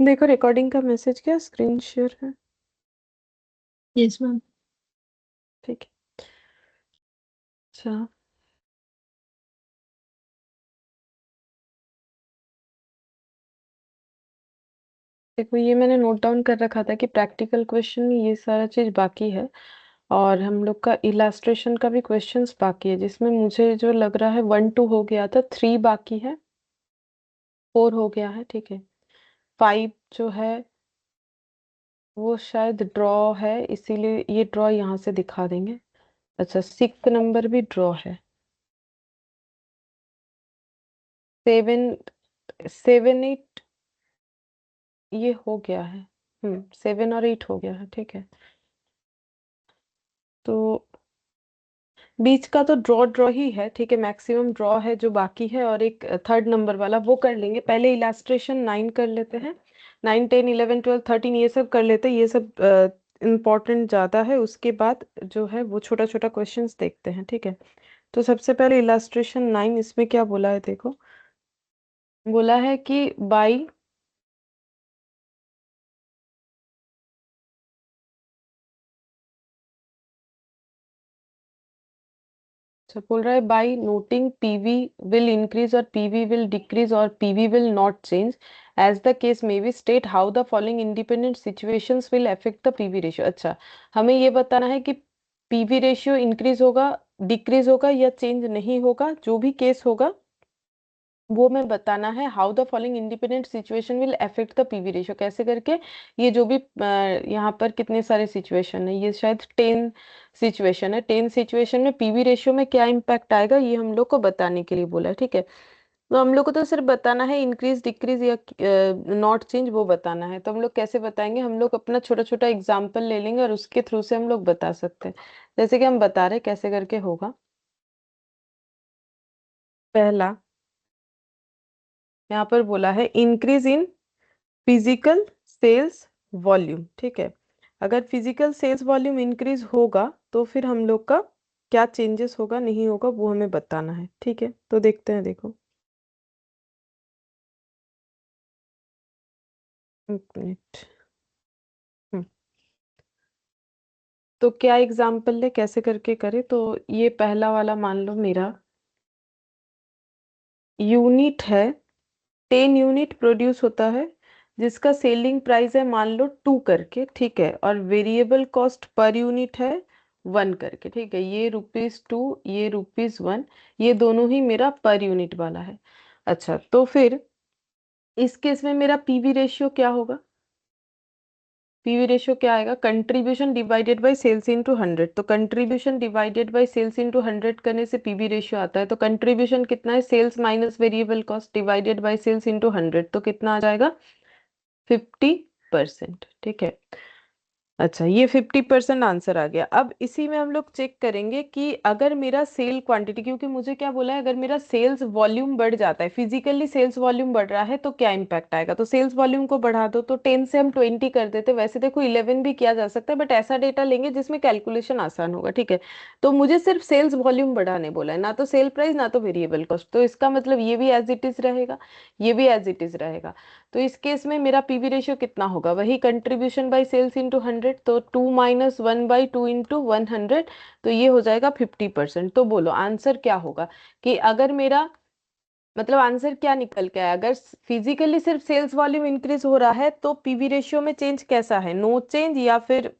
देखो रिकॉर्डिंग का मैसेज क्या स्क्रीन शेयर है। Yes ma'am. ठीक है। अच्छा, देखो ये मैंने नोट डाउन कर रखा था कि प्रैक्टिकल क्वेश्चन ये सारा चीज बाकी है, और हम लोग का इलास्ट्रेशन का भी क्वेश्चंस बाकी है, जिसमें मुझे जो लग रहा है 1 2 हो गया था, 3 बाकी है, 4 हो गया है। ठीक है। 5 जो है वो शायद ड्रॉ है, इसीलिए ये ड्रॉ यहाँ से दिखा देंगे। अच्छा, 6 नंबर भी ड्रॉ है। 7 7 8 ये हो गया है। 7 और 8 हो गया है। ठीक है। तो बीच का तो ड्रॉ ड्रॉ ही है। ठीक है, मैक्सिमम ड्रॉ है जो बाकी है, और एक थर्ड नंबर वाला वो कर लेंगे। पहले इलास्ट्रेशन 9 कर लेते हैं। 9 10 11 12 13 ये सब कर लेते हैं, ये सब इम्पोर्टेंट ज्यादा है। उसके बाद जो है वो छोटा छोटा क्वेश्चंस देखते हैं। ठीक है। तो सबसे पहले इलास्ट्रेशन 9, इसमें क्या बोला है देखो। बोला है कि बाई, अच्छा बोल रहा है by noting PV will increase और पीवी विल डिक्रीज और PV will not change as the case may be state how the following independent situations will affect the PV ratio. अच्छा, हमें ये बताना है कि पीवी रेशियो इंक्रीज होगा, decrease होगा या चेंज नहीं होगा, जो भी केस होगा वो में बताना है। How the following independent situation will affect the PV ratio, कैसे करके ये जो भी यहाँ पर कितने सारे सिचुएशन है, ये शायद 10 सिचुएशन है। 10 सिचुएशन में पीवी रेशियो में क्या इम्पैक्ट आएगा ये हम लोग को बताने के लिए बोला है। ठीक है। तो हम लोग को तो सिर्फ बताना है इंक्रीज डिक्रीज या नॉट चेंज, वो बताना है। तो हम लोग कैसे बताएंगे, हम लोग अपना छोटा छोटा एग्जाम्पल ले लेंगे और उसके थ्रू से हम लोग बता सकते हैं। जैसे कि हम बता रहे कैसे करके होगा। पहला यहाँ पर बोला है increase in physical sales volume. ठीक है। अगर फिजिकल सेल्स वॉल्यूम इंक्रीज होगा तो फिर हम लोग का क्या चेंजेस होगा नहीं होगा वो हमें बताना है। ठीक है, तो देखते हैं। देखो, एक मिनट। हम्म, तो क्या एग्जाम्पल ले, कैसे करके करे। तो ये पहला वाला मान लो मेरा यूनिट है, 10 यूनिट प्रोड्यूस होता है, जिसका सेलिंग प्राइस है मान लो 2 करके। ठीक है। और वेरिएबल कॉस्ट पर यूनिट है 1 करके। ठीक है, ये ₹2, ये ₹1, ये दोनों ही मेरा पर यूनिट वाला है। अच्छा, तो फिर इस केस में मेरा पीवी रेशियो क्या होगा। पीवी रेशियो क्या आएगा, contribution divided by sales into 100। तो contribution divided by sales into 100 करने से पीवी रेशियो आता है। तो कंट्रीब्यूशन कितना है, sales minus variable cost divided by sales into 100, तो कितना आ जाएगा 50%। ठीक है। अच्छा, ये 50% आंसर आ गया। अब इसी में हम लोग चेक करेंगे कि अगर मेरा सेल क्वांटिटी, क्योंकि मुझे क्या बोला है, अगर मेरा सेल्स वॉल्यूम बढ़ जाता है, फिजिकली सेल्स वॉल्यूम बढ़ रहा है तो क्या इम्पैक्ट आएगा। तो सेल्स वॉल्यूम को बढ़ा दो, तो 10 से हम 20 कर देते। वैसे देखो 11 भी किया जा सकता है, बट ऐसा डेटा लेंगे जिसमें कैलकुलेशन आसान होगा। ठीक है। तो मुझे सिर्फ सेल्स वॉल्यूम बढ़ाने बोला है, ना तो सेल प्राइस ना तो वेरिएबल कॉस्ट। तो इसका मतलब ये भी एज इट इज रहेगा, ये भी एज इट इज रहेगा। तो इस केस में मेरा पीवी रेशियो कितना होगा, वही कंट्रीब्यूशन बाय सेल्स इंटू 100। तो 2 - 1/2 इंटू 100, तो ये हो जाएगा 50%। तो बोलो आंसर क्या होगा, कि अगर मेरा मतलब आंसर क्या निकल के आया। अगर फिजिकली सिर्फ सेल्स वॉल्यूम इंक्रीज हो रहा है तो पीवी रेशियो में चेंज कैसा है, नो चेंज या फिर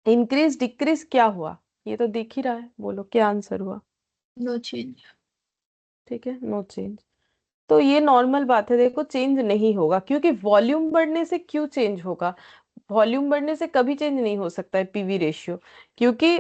इंक्रीज डिक्रीज, क्या हुआ। ये तो दिख ही रहा है, बोलो क्या आंसर हुआ। No change. ठीक है, नो चेंज। तो ये नॉर्मल बात है, देखो चेंज नहीं होगा, क्योंकि वॉल्यूम बढ़ने से क्यों चेंज होगा। वॉल्यूम बढ़ने से कभी चेंज नहीं हो सकता है पीवी रेशियो, क्योंकि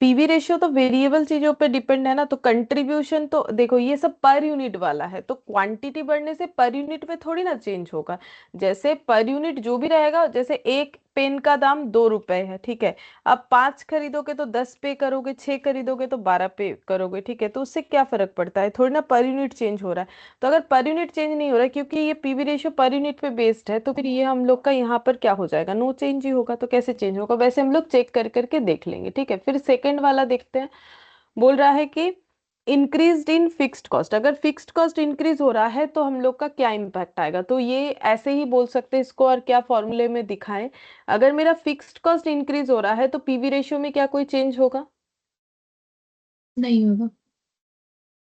पीवी रेशियो तो वेरिएबल चीजों पे डिपेंड है ना। तो कंट्रीब्यूशन तो देखो ये सब पर यूनिट वाला है, तो क्वांटिटी बढ़ने से पर यूनिट में थोड़ी ना चेंज होगा। जैसे पर यूनिट जो भी रहेगा, जैसे एक पेन का दाम 2 रुपए है। ठीक है। अब 5 खरीदोगे तो 10 पे करोगे, 6 खरीदोगे तो 12 पे करोगे। ठीक है। तो उससे क्या फर्क पड़ता है, थोड़ी ना पर यूनिट चेंज हो रहा है। तो अगर पर यूनिट चेंज नहीं हो रहा है, क्योंकि ये पीवी रेशियो पर यूनिट पे बेस्ड है, तो फिर ये हम लोग का यहाँ पर क्या हो जाएगा, नो चेंज ही होगा। तो कैसे चेंज होगा, वैसे हम लोग चेक कर करके देख लेंगे। ठीक है। फिर सेकंड वाला देखते हैं। बोल रहा है कि इंक्रीज इन फिक्स्ड कॉस्ट, अगर फिक्स्ड कॉस्ट इंक्रीज हो रहा है तो हम लोग का क्या इम्पैक्ट आएगा, तो ये ऐसे ही बोल सकते हैं इसको, और क्या फॉर्मूले में दिखाएं। अगर मेरा फिक्स्ड कॉस्ट इंक्रीज हो रहा है तो पीवी रेशियो में क्या कोई चेंज होगा? नहीं होगा।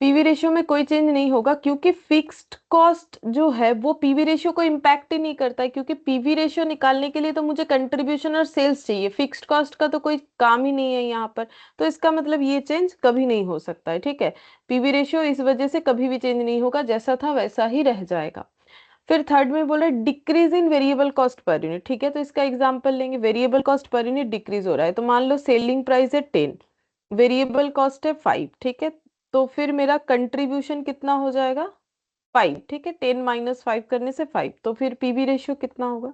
पीवी रेशियो में कोई चेंज नहीं होगा, क्योंकि फिक्स्ड कॉस्ट जो है वो पीवी रेशियो को इम्पैक्ट ही नहीं करता है, क्योंकि पीवी रेशियो निकालने के लिए तो मुझे कंट्रीब्यूशन और सेल्स चाहिए, फिक्स्ड कॉस्ट का तो कोई काम ही नहीं है यहाँ पर। तो इसका मतलब ये चेंज कभी नहीं हो सकता है, ठीक है। पीवी रेशियो इस वजह से कभी भी चेंज नहीं होगा, जैसा था वैसा ही रह जाएगा। फिर थर्ड में बोला decrease in variable cost per unit, ठीक है। तो इसका एग्जांपल लेंगे, variable cost per unit decrease हो रहा है, तो मान लो सेलिंग प्राइस है 10, वेरिएबल कॉस्ट है 5, ठीक है। तो फिर मेरा कंट्रीब्यूशन कितना हो जाएगा? 5, ठीक है। 10 माइनस 5 करने से 5, तो फिर पीवी रेशियो कितना होगा?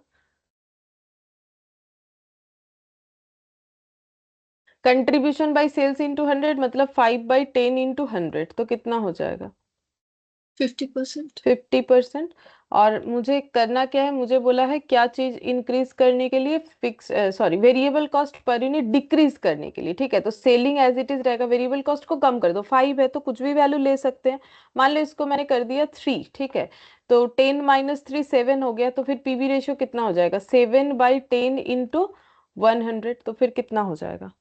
कंट्रीब्यूशन बाय सेल्स इंटू 100 मतलब 5/10 इंटू 100, तो कितना हो जाएगा? 50%। 50%। और मुझे करना क्या है, मुझे बोला है क्या चीज इंक्रीज करने के लिए, fix sorry variable cost per unit decrease करने के लिए, ठीक है। तो सेलिंग एज इट इज रहेगा, वेरिएबल कॉस्ट को कम कर दो, 5 है तो कुछ भी वैल्यू ले सकते हैं। मान लो इसको मैंने कर दिया 3, ठीक है। तो 10 माइनस 3 7 हो गया, तो फिर पीवी रेशियो कितना हो जाएगा? 7/10 इंटू 100, तो फिर कितना हो जाएगा?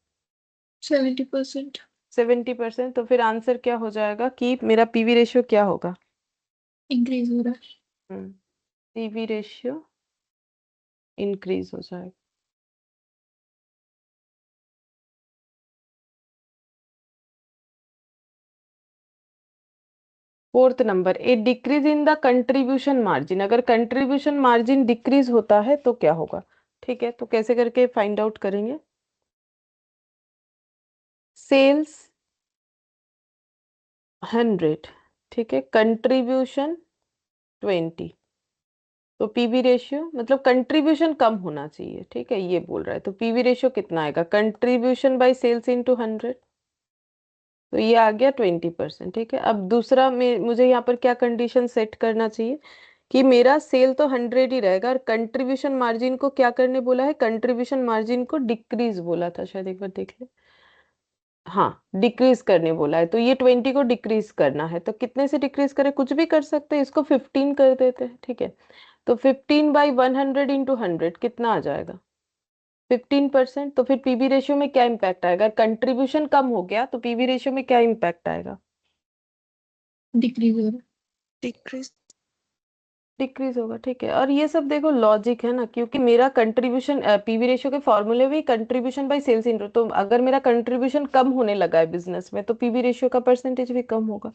70%। 70%। तो फिर आंसर क्या हो जाएगा कि मेरा पीवी रेशियो क्या होगा? इंक्रीज हो रहा है। पीवी रेशियो इंक्रीज हो जाएगा। Fourth number, A decrease in the contribution margin, अगर कंट्रीब्यूशन मार्जिन डिक्रीज होता है तो क्या होगा? ठीक है, तो कैसे करके फाइंड आउट करेंगे? सेल्स 100, ठीक है, कंट्रीब्यूशन 20, तो पीवी रेशियो मतलब कंट्रीब्यूशन कम होना चाहिए, ठीक है, ये बोल रहा है। तो पीवी रेशियो कितना आएगा? कंट्रीब्यूशन बाय सेल्स इंटू 100, तो ये आ गया 20%, ठीक है। अब दूसरा में मुझे यहाँ पर क्या कंडीशन सेट करना चाहिए कि मेरा सेल तो 100 ही रहेगा, और कंट्रीब्यूशन मार्जिन को क्या करने बोला है? कंट्रीब्यूशन मार्जिन को डिक्रीज बोला था शायद, एक बार देख ले। हाँ, डिक्रीज करने बोला है, तो ये 20 को डिक्रीज करना है, तो कितने से डिक्रीज करें? कुछ भी कर सकते हैं, इसको 15 कर देते हैं, ठीक है। तो 15/100 इंटू 100 कितना आ जाएगा? 15%। तो फिर पीवी रेशियो में क्या इम्पैक्ट आएगा? कंट्रीब्यूशन कम हो गया तो पीवी रेशियो में क्या इम्पैक्ट आएगा? डिक्रीज हो रहा डिक्रीज। डिक्रीज होगा, ठीक है। और ये सब देखो लॉजिक है ना, क्योंकि मेरा कंट्रीब्यूशन पीवी रेशियो के फॉर्मूले में कंट्रीब्यूशन बाय सेल्स इंटू, तो अगर मेरा कंट्रीब्यूशन कम होने लगा है बिजनेस में तो पीवी रेशियो का परसेंटेज भी कम होगा।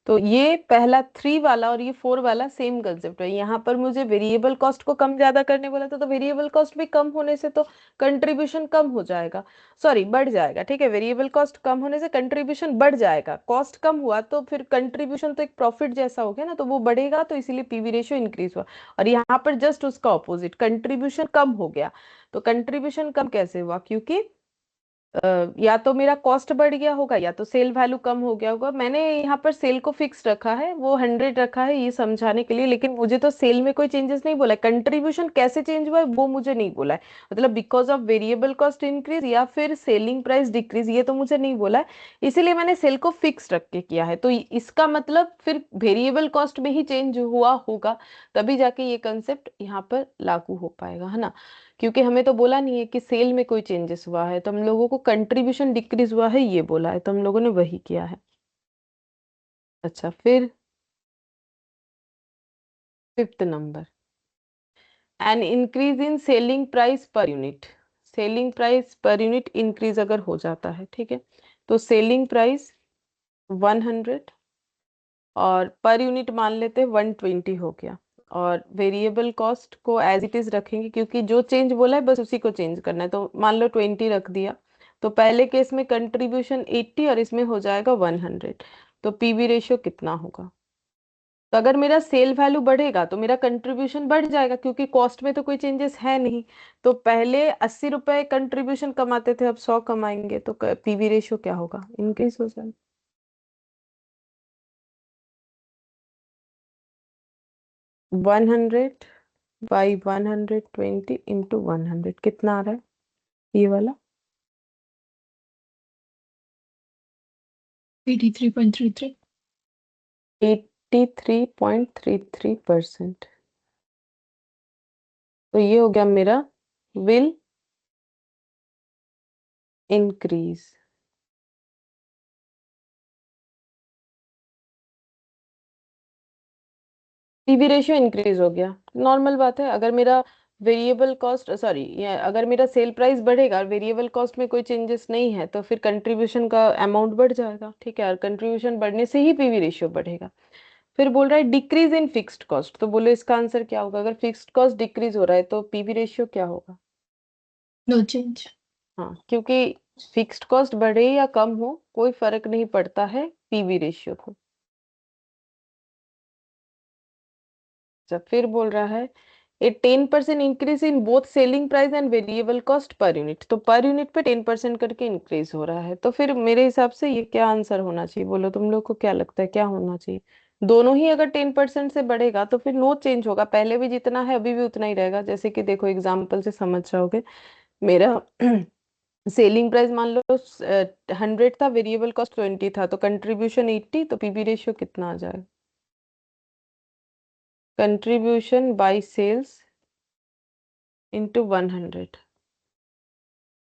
तो ये पहला 3 वाला और ये 4 वाला सेम कंसेप्ट है। यहाँ पर मुझे वेरिएबल कॉस्ट को कम ज्यादा करने बोला था, तो वेरिएबल कॉस्ट भी कम होने से तो कंट्रीब्यूशन कम हो जाएगा, सॉरी बढ़ जाएगा, ठीक है। वेरिएबल कॉस्ट कम होने से कंट्रीब्यूशन बढ़ जाएगा, कॉस्ट कम हुआ तो फिर कंट्रीब्यूशन तो एक प्रॉफिट जैसा हो गया ना, तो वो बढ़ेगा, तो इसीलिए पीवी रेशियो इंक्रीज हुआ। और यहाँ पर जस्ट उसका ऑपोजिट, कंट्रीब्यूशन कम हो गया। तो कंट्रीब्यूशन कम कैसे हुआ? क्योंकि या तो मेरा कॉस्ट बढ़ गया होगा या तो सेल वैल्यू कम हो गया होगा। मैंने यहाँ पर सेल को फिक्स रखा है, वो 100 रखा है ये समझाने के लिए, लेकिन मुझे तो सेल में कोई चेंजेस नहीं बोला है। कंट्रीब्यूशन कैसे चेंज हुआ है वो मुझे नहीं बोला है, मतलब because of variable cost increase या फिर सेलिंग प्राइस डिक्रीज, ये तो मुझे नहीं बोला है। इसीलिए मैंने सेल को फिक्स रख के किया है, तो इसका मतलब फिर वेरिएबल कॉस्ट में ही चेंज हुआ होगा, तभी जाके ये कंसेप्ट यहाँ पर लागू हो पाएगा, है ना। क्योंकि हमें तो बोला नहीं है कि सेल में कोई चेंजेस हुआ है, तो हम लोगों को कंट्रीब्यूशन डिक्रीज हुआ है ये बोला है, तो हम लोगों ने वही किया है। अच्छा, फिर fifth number, N increase in selling price per unit, selling price per unit increase अगर हो जाता है, ठीक है। तो सेलिंग प्राइस 100 और पर यूनिट मान लेते हैं 120 हो गया, और वेरिएबल कॉस्ट को एज इट इज रखेंगे, क्योंकि जो चेंज बोला है बस उसी को चेंज करना है, तो मान लो 20 रख दिया। तो पहले केस में कंट्रीब्यूशन 80 और इसमें हो जाएगा 100, तो पीवी रेशियो कितना होगा? तो अगर मेरा सेल वैल्यू बढ़ेगा तो मेरा कंट्रीब्यूशन बढ़ जाएगा, क्योंकि कॉस्ट में तो कोई चेंजेस है नहीं। तो पहले 80 रुपए कंट्रीब्यूशन कमाते थे, अब 100 कमाएंगे, तो पीवी रेशियो क्या होगा? इंक्रीज हो जाएगा। 100/120 इंटू 100 कितना आ रहा है ये वाला? 83.33। 83.33%। तो ये हो गया मेरा will increase. PV ratio increase हो गया, नॉर्मल बात है। अगर मेरा वेरिएबल कॉस्ट सॉरी या अगर मेरा सेल प्राइस बढ़ेगा और वेरिएबल कॉस्ट में कोई चेंजेस नहीं है तो फिर कंट्रीब्यूशन का अमाउंट बढ़ जाएगा, ठीक है। और कंट्रीब्यूशन बढ़ने से ही पीवी रेशियो बढ़ेगा। फिर बोल रहा है डिक्रीज इन फिक्स्ड कॉस्ट, तो बोलो इसका आंसर क्या होगा? अगर फिक्स्ड कॉस्ट डिक्रीज हो रहा है तो पीवी रेशियो क्या होगा? No change. हाँ, क्योंकि फिक्स्ड कॉस्ट बढ़े या कम हो कोई फर्क नहीं पड़ता है पीवी रेशियो को। जब फिर बोल रहा है ए 10% increase in both selling price and variable cost per unit, तो पर यूनिट पे 10% करके इंक्रीज हो रहा है। तो फिर मेरे हिसाब से ये क्या आंसर होना चाहिए? बोलो तुम लोग को क्या लगता है क्या होना चाहिए? दोनों ही अगर 10% से बढ़ेगा तो फिर नो चेंज होगा, पहले भी जितना है अभी भी उतना ही रहेगा। जैसे कि देखो एग्जाम्पल से समझ जाओगे। मेरा सेलिंग प्राइस मान लो 100 था, वेरिएबल कॉस्ट 20 था, तो कंट्रीब्यूशन 80, तो पीवी रेशियो कितना आ जाएगा? Contribution by sales into 100,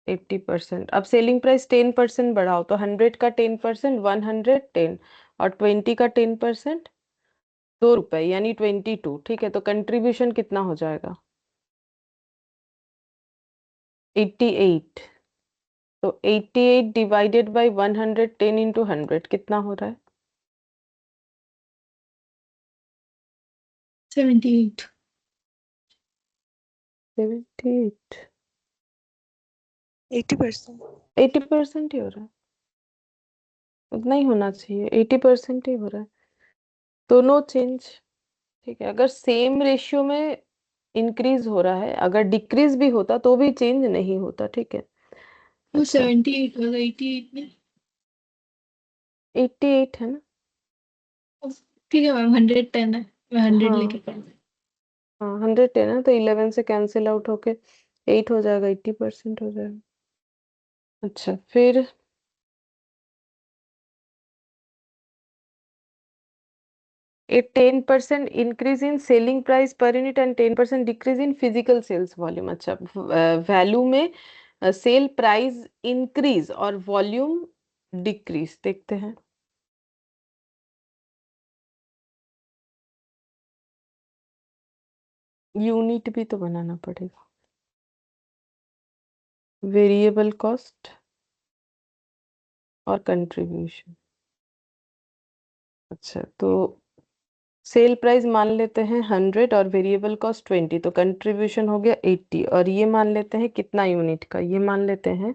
80%। अब सेलिंग प्राइस 10% बढ़ाओ तो 100 का 10%, 110, और 20 का 10%, 2 रुपए यानी 22, ठीक है। तो कंट्रीब्यूशन कितना हो जाएगा? 88। तो 88 डिवाइडेड बाई 110 इंटू 100 कितना हो रहा है? 78। 78। 80%। 80% ही हो रहा है, उतना ही होना चाहिए, 80% ही हो रहा है। तो नो चेंज, ठीक है। अगर सेम रेशियो में इंक्रीज हो रहा है, अगर डिक्रीज भी होता तो भी चेंज नहीं होता, ठीक है। वो अच्छा, 78 होगा, 88 में। 88 है ना? ठीक है मैम, 110 है। मैं 100 लेके हाँ पढ़ूंगी। हाँ, 110 है तो 11 से कैंसिल आउट होके 8 हो जाएगा, 80% हो जाएगा। अच्छा, फिर a 10% increase in selling price per unit and 10% decrease in physical sales volume. अच्छा, वैल्यू में सेल प्राइस इंक्रीज और वॉल्यूम डिक्रीज, देखते हैं। यूनिट भी तो बनाना पड़ेगा। वेरिएबल कॉस्ट और कंट्रीब्यूशन। अच्छा, तो सेल प्राइस मान लेते हैं 100 और वेरिएबल कॉस्ट 20, तो कंट्रीब्यूशन हो गया 80। और ये मान लेते हैं कितना यूनिट का? ये मान लेते हैं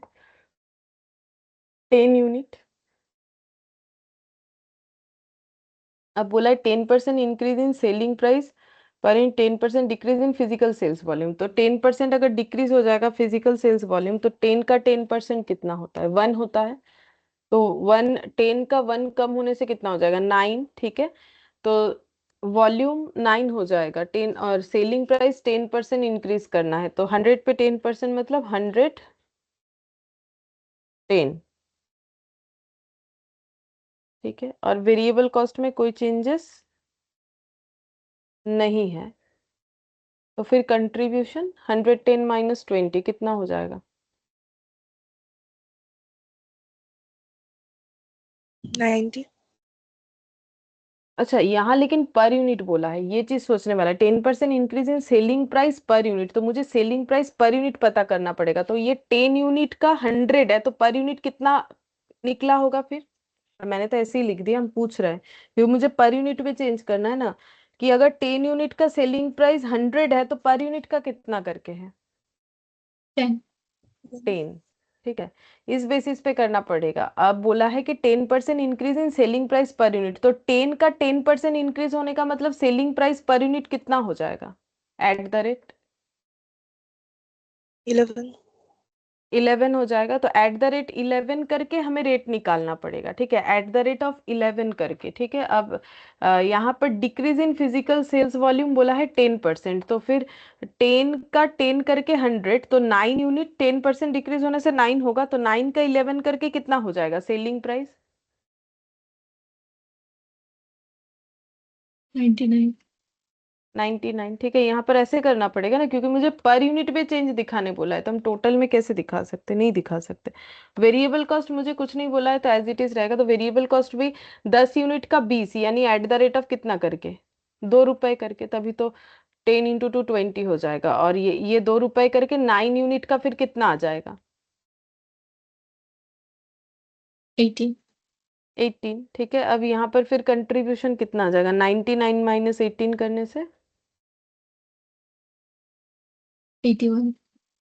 10 यूनिट। अब बोला है 10% increase in selling price per in 10% decrease in physical sales volume. तो 10% अगर डिक्रीज हो जाएगा फिजिकल सेल्स वॉल्यूम तो 10 का 10% कितना होता है? 1 होता है। तो 10 का 1 कम होने से कितना हो जाएगा? 9, ठीक है। तो वॉल्यूम 9 हो जाएगा, 10, और सेलिंग प्राइस 10% इंक्रीज करना है तो 100 पे 10% मतलब 110, ठीक है। और वेरिएबल कॉस्ट में कोई चेंजेस नहीं है, तो फिर कंट्रीब्यूशन 110 माइनस 20 कितना हो जाएगा? 90। अच्छा, यहाँ लेकिन पर यूनिट बोला है, ये चीज सोचने वाला है। 10% increase in selling price per unit, तो मुझे सेलिंग प्राइस पर यूनिट पता करना पड़ेगा। तो ये 10 यूनिट का 100 है तो पर यूनिट कितना निकला होगा फिर? और मैंने तो ऐसे ही लिख दिया, हम पूछ रहे हैं क्योंकि मुझे पर यूनिट में चेंज करना है ना, कि अगर 10 यूनिट का सेलिंग प्राइस 100 है तो पर यूनिट का कितना करके है? 10। 10, ठीक है। इस बेसिस पे करना पड़ेगा। अब बोला है कि 10% increase in selling price per unit, तो 10 का 10% इंक्रीज होने का मतलब सेलिंग प्राइस पर यूनिट कितना हो जाएगा? Eight the rate 11। 11 हो जाएगा। तो एट द रेट 11 करके हमें रेट निकालना पड़ेगा, ठीक है। एट द रेट ऑफ 11 करके, ठीक है। अब यहाँ पर decrease in physical sales volume बोला है 10%, तो फिर 10 का 10 करके 100, तो 9 यूनिट, 10% डिक्रीज होने से 9 होगा, तो 9 का 11 करके कितना हो जाएगा सेलिंग प्राइस? 99। 99, ठीक है। यहाँ पर ऐसे करना पड़ेगा ना, क्योंकि मुझे पर यूनिट में चेंज दिखाने बोला है, तो हम टोटल में कैसे दिखा सकते, नहीं दिखा सकते। वेरिएबल कॉस्ट मुझे कुछ नहीं बोला है, तो एज इट इज रहेगा। तो वेरिएबल कॉस्ट भी 10 यूनिट का 20, यानी एट द रेट ऑफ कितना करके, 2 रुपए करके, तभी तो 10 × 2 20 हो जाएगा। और ये 2 रुपए करके 9 यूनिट का फिर कितना आ जाएगा? 18। 18, ठीक है। अब यहाँ पर फिर कंट्रीब्यूशन कितना आ जाएगा 99 - 18 करने से? 81।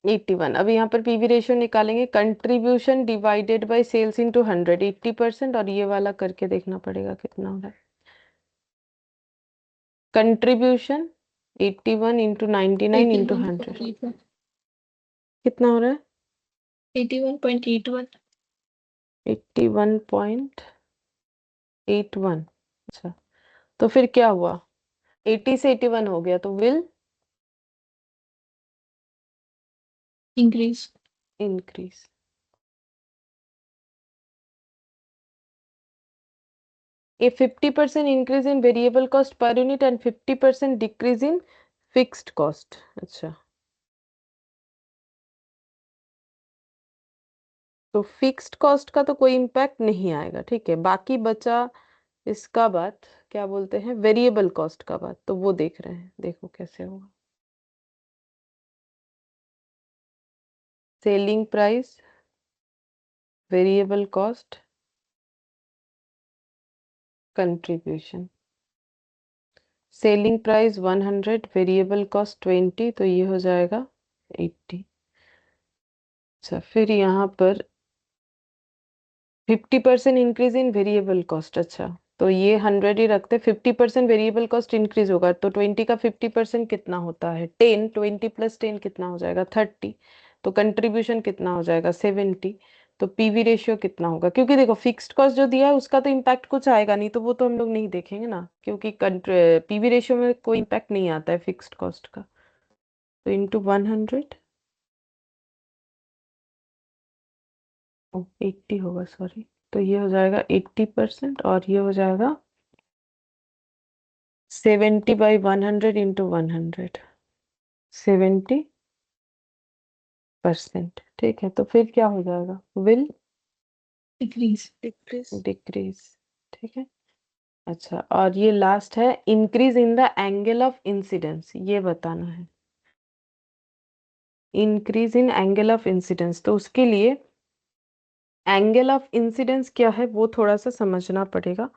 81। अब यहाँ पर पीवी रेशियो निकालेंगे, contribution divided by sales into 100, 80%। और ये वाला करके देखना पड़ेगा कितना हो रहा है। कंट्रीब्यूशन 81 × 99 × 100, 81.81। कितना हो रहा है? 81.81। 81.81। अच्छा, तो फिर क्या हुआ? 80 से 81 हो गया, तो will increase. Increase. A 50% increase in variable cost per unit and 50% decrease in fixed cost। अच्छा, तो फिक्स्ड कॉस्ट का तो कोई इम्पैक्ट नहीं आएगा, ठीक है। बाकी बचा इसका बात, क्या बोलते हैं, वेरिएबल कॉस्ट का बात, तो वो देख रहे हैं, देखो कैसे होगा। Selling price, variable cost, contribution. Selling price 100, variable cost 20, तो ये हो जाएगा 80। अच्छा, फिर यहाँ पर 50% इंक्रीज इन वेरिएबल कॉस्ट। अच्छा, तो ये 100 ही रखते, 50% वेरिएबल कॉस्ट इंक्रीज होगा, तो 20 का 50% कितना होता है? 10, 20 + 10 कितना हो जाएगा? 30। तो कंट्रीब्यूशन कितना हो जाएगा? 70। तो पीवी रेशियो कितना होगा? क्योंकि देखो फिक्स्ड कॉस्ट जो दिया है उसका तो इम्पैक्ट कुछ आएगा नहीं, तो वो तो हम लोग नहीं देखेंगे ना, क्योंकि पीवी रेशियो में कोई इम्पैक्ट नहीं आता है फिक्स्ड कॉस्ट का। तो इंटू 100, 80 होगा, सॉरी। तो ये हो जाएगा 80%, और ये हो जाएगा 70/100 × 100, 70%, ठीक है। तो फिर क्या हो जाएगा? Will decrease. डिक्रीज, ठीक है। अच्छा, और ये लास्ट है, increase in the angle of incidence, ये बताना है। Increase in angle of incidence, तो उसके लिए एंगल ऑफ इंसिडेंस क्या है वो थोड़ा सा समझना पड़ेगा।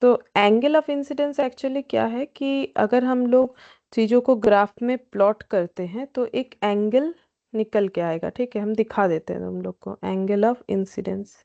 तो एंगल ऑफ इंसिडेंस एक्चुअली क्या है कि अगर हम लोग चीज़ों को ग्राफ में प्लॉट करते हैं तो एक एंगल निकल के आएगा, ठीक है। हम दिखा देते हैं हम लोग को एंगल ऑफ इंसिडेंस।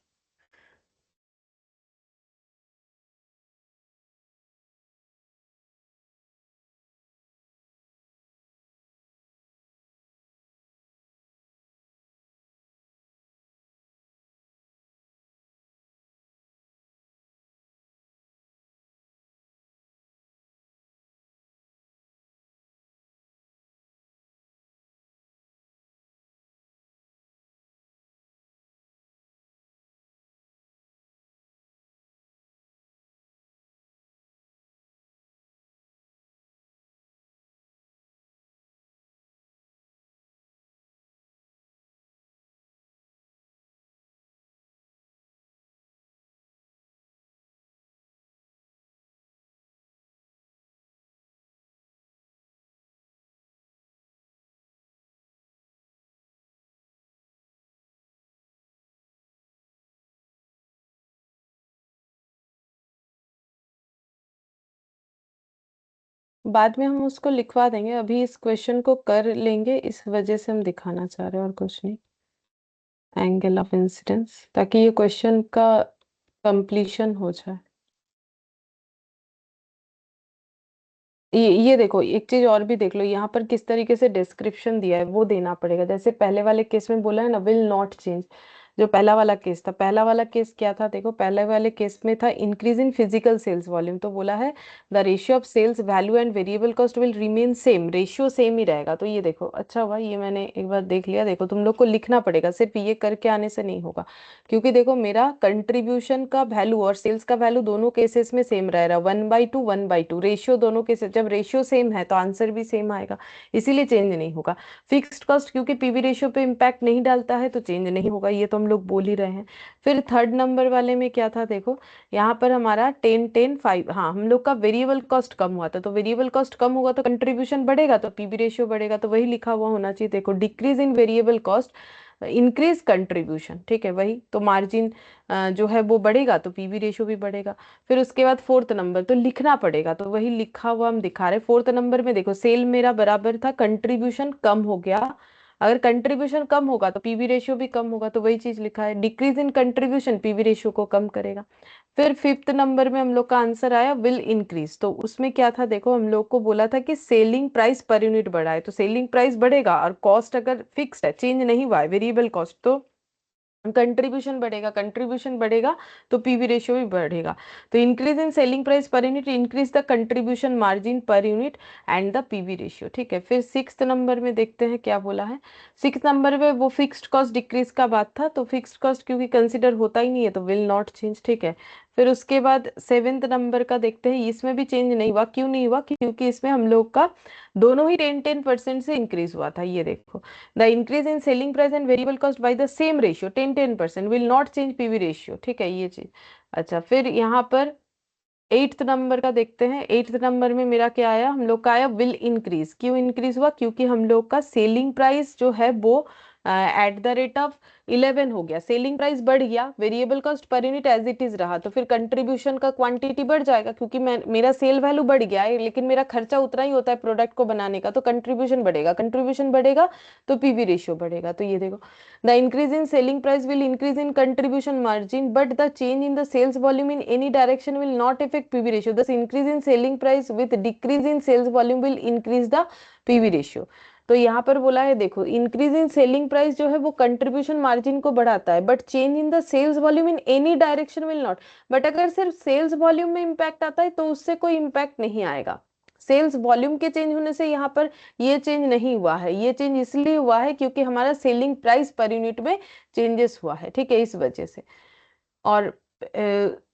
बाद में हम उसको लिखवा देंगे, अभी इस क्वेश्चन को कर लेंगे, इस वजह से हम दिखाना चाह रहे हैं, और कुछ नहीं। एंगल ऑफ इंसिडेंस, ताकि ये क्वेश्चन का कंप्लीशन हो जाए। ये देखो, एक चीज और भी देख लो, यहाँ पर किस तरीके से डिस्क्रिप्शन दिया है वो देना पड़ेगा। जैसे पहले वाले केस में बोला है ना, विल नॉट चेंज, जो पहला वाला केस था, पहला वाला केस क्या था देखो, पहले वाले केस में था increase in physical sales volume, तो बोला है the ratio of sales value and variable cost will remain same, ratio same ही रहेगा। तो ये देखो अच्छा हुआ, ये मैंने एक बार देख लिया। देखो तुम लोग को लिखना पड़ेगा, सिर्फ ये करके आने से नहीं होगा, क्योंकि देखो मेरा कंट्रीब्यूशन का वैल्यू और सेल्स का वैल्यू दोनों केसेस में सेम रह रहा है, 1/2 1/2 रेशियो दोनों केसेस, जब रेशियो सेम है तो आंसर भी सेम आएगा, इसीलिए चेंज नहीं होगा। फिक्स्ड कॉस्ट क्योंकि पीवी रेशियो पे इम्पैक्ट नहीं डालता है तो चेंज नहीं होगा, ये तो हम लोग बोल ही रहे हैं। फिर थर्ड नंबर वाले में क्या था देखो, यहाँ पर हमारा 10 10 5, हाँ हम लोग का वेरिएबल कॉस्ट कम हुआ था, तो वेरिएबल कॉस्ट कम होगा तो कंट्रीब्यूशन बढ़ेगा, तो पीवी रेशियो बढ़ेगा, तो वही लिखा हुआ होना चाहिए। देखो decrease in variable cost increase contribution, ठीक है वही, तो मार्जिन जो है वो बढ़ेगा तो पीवी रेशियो भी बढ़ेगा। फिर उसके बाद फोर्थ नंबर तो लिखना पड़ेगा, तो वही लिखा हुआ हम दिखा रहे। फोर्थ नंबर में देखो सेल मेरा बराबर था, कंट्रीब्यूशन कम हो गया, अगर कंट्रीब्यूशन कम होगा तो पीवी रेशियो भी कम होगा, तो वही चीज लिखा है, decrease in contribution PV ratio को कम करेगा। फिर फिफ्थ नंबर में हम लोग का आंसर आया विल इंक्रीज, तो उसमें क्या था देखो, हम लोग को बोला था कि सेलिंग प्राइस पर यूनिट बढ़ा है, तो सेलिंग प्राइस बढ़ेगा और कॉस्ट अगर फिक्स्ड है, चेंज नहीं हुआ है वेरिएबल कॉस्ट, तो कंट्रीब्यूशन बढ़ेगा, कंट्रीब्यूशन बढ़ेगा तो पीवी रेशियो भी बढ़ेगा। तो increase in selling price per unit increase the contribution margin पर unit and the PV ratio, ठीक है। फिर सिक्स्थ नंबर में देखते हैं क्या बोला है। सिक्स्थ नंबर में वो फिक्स्ड कॉस्ट डिक्रीज का बात था, तो फिक्स्ड कॉस्ट क्योंकि कंसिडर होता ही नहीं है तो विल नॉट चेंज, ठीक है। फिर उसके बाद सेवेंथ नंबर का देखते हैं, इसमें भी चेंज नहीं हुआ, क्यों नहीं हुआ, क्योंकि इसमें हम लोग का दोनों ही 10 10% से इंक्रीज हुआ था। ये देखो the increase in selling price and variable cost by the same ratio 10 10% will not change PV ratio, ठीक है ये चीज। अच्छा फिर यहाँ पर एट्थ नंबर का देखते हैं। एट्थ नंबर में मेरा क्या आया, हम लोग का आया विल इंक्रीज, क्यों इंक्रीज हुआ, क्योंकि हम लोग का सेलिंग प्राइस जो है वो एट द रेट ऑफ 11 हो गया, सेलिंग प्राइस बढ़ गया, variable cost per unit as it is रहा, तो फिर कंट्रीब्यूशन का क्वांटिटी बढ़ जाएगा, क्योंकि मेरा सेल वैल्यू बढ़ गया है लेकिन मेरा खर्चा उतना ही होता है प्रोडक्ट को बनाने का, तो कंट्रीब्यूशन बढ़ेगा, कंट्रीब्यूशन बढ़ेगा तो पीवी रेशियो बढ़ेगा। तो ये देखो the increase in selling price will increase in contribution margin but the change in the sales volume in any direction will not effect PV ratio, this increase in selling price with decrease in sales volume will increase the PV ratio. तो यहाँ पर बोला है देखो increase in selling price जो है वो contribution margin को बढ़ाता है, but change in the sales volume in any direction will not, but अगर सिर्फ सेल्स वॉल्यूम में इंपैक्ट आता है तो उससे कोई इंपैक्ट नहीं आएगा। सेल्स वॉल्यूम के चेंज होने से यहाँ पर ये चेंज नहीं हुआ है, ये चेंज इसलिए हुआ है क्योंकि हमारा सेलिंग प्राइस पर यूनिट में चेंजेस हुआ है, ठीक है इस वजह से। और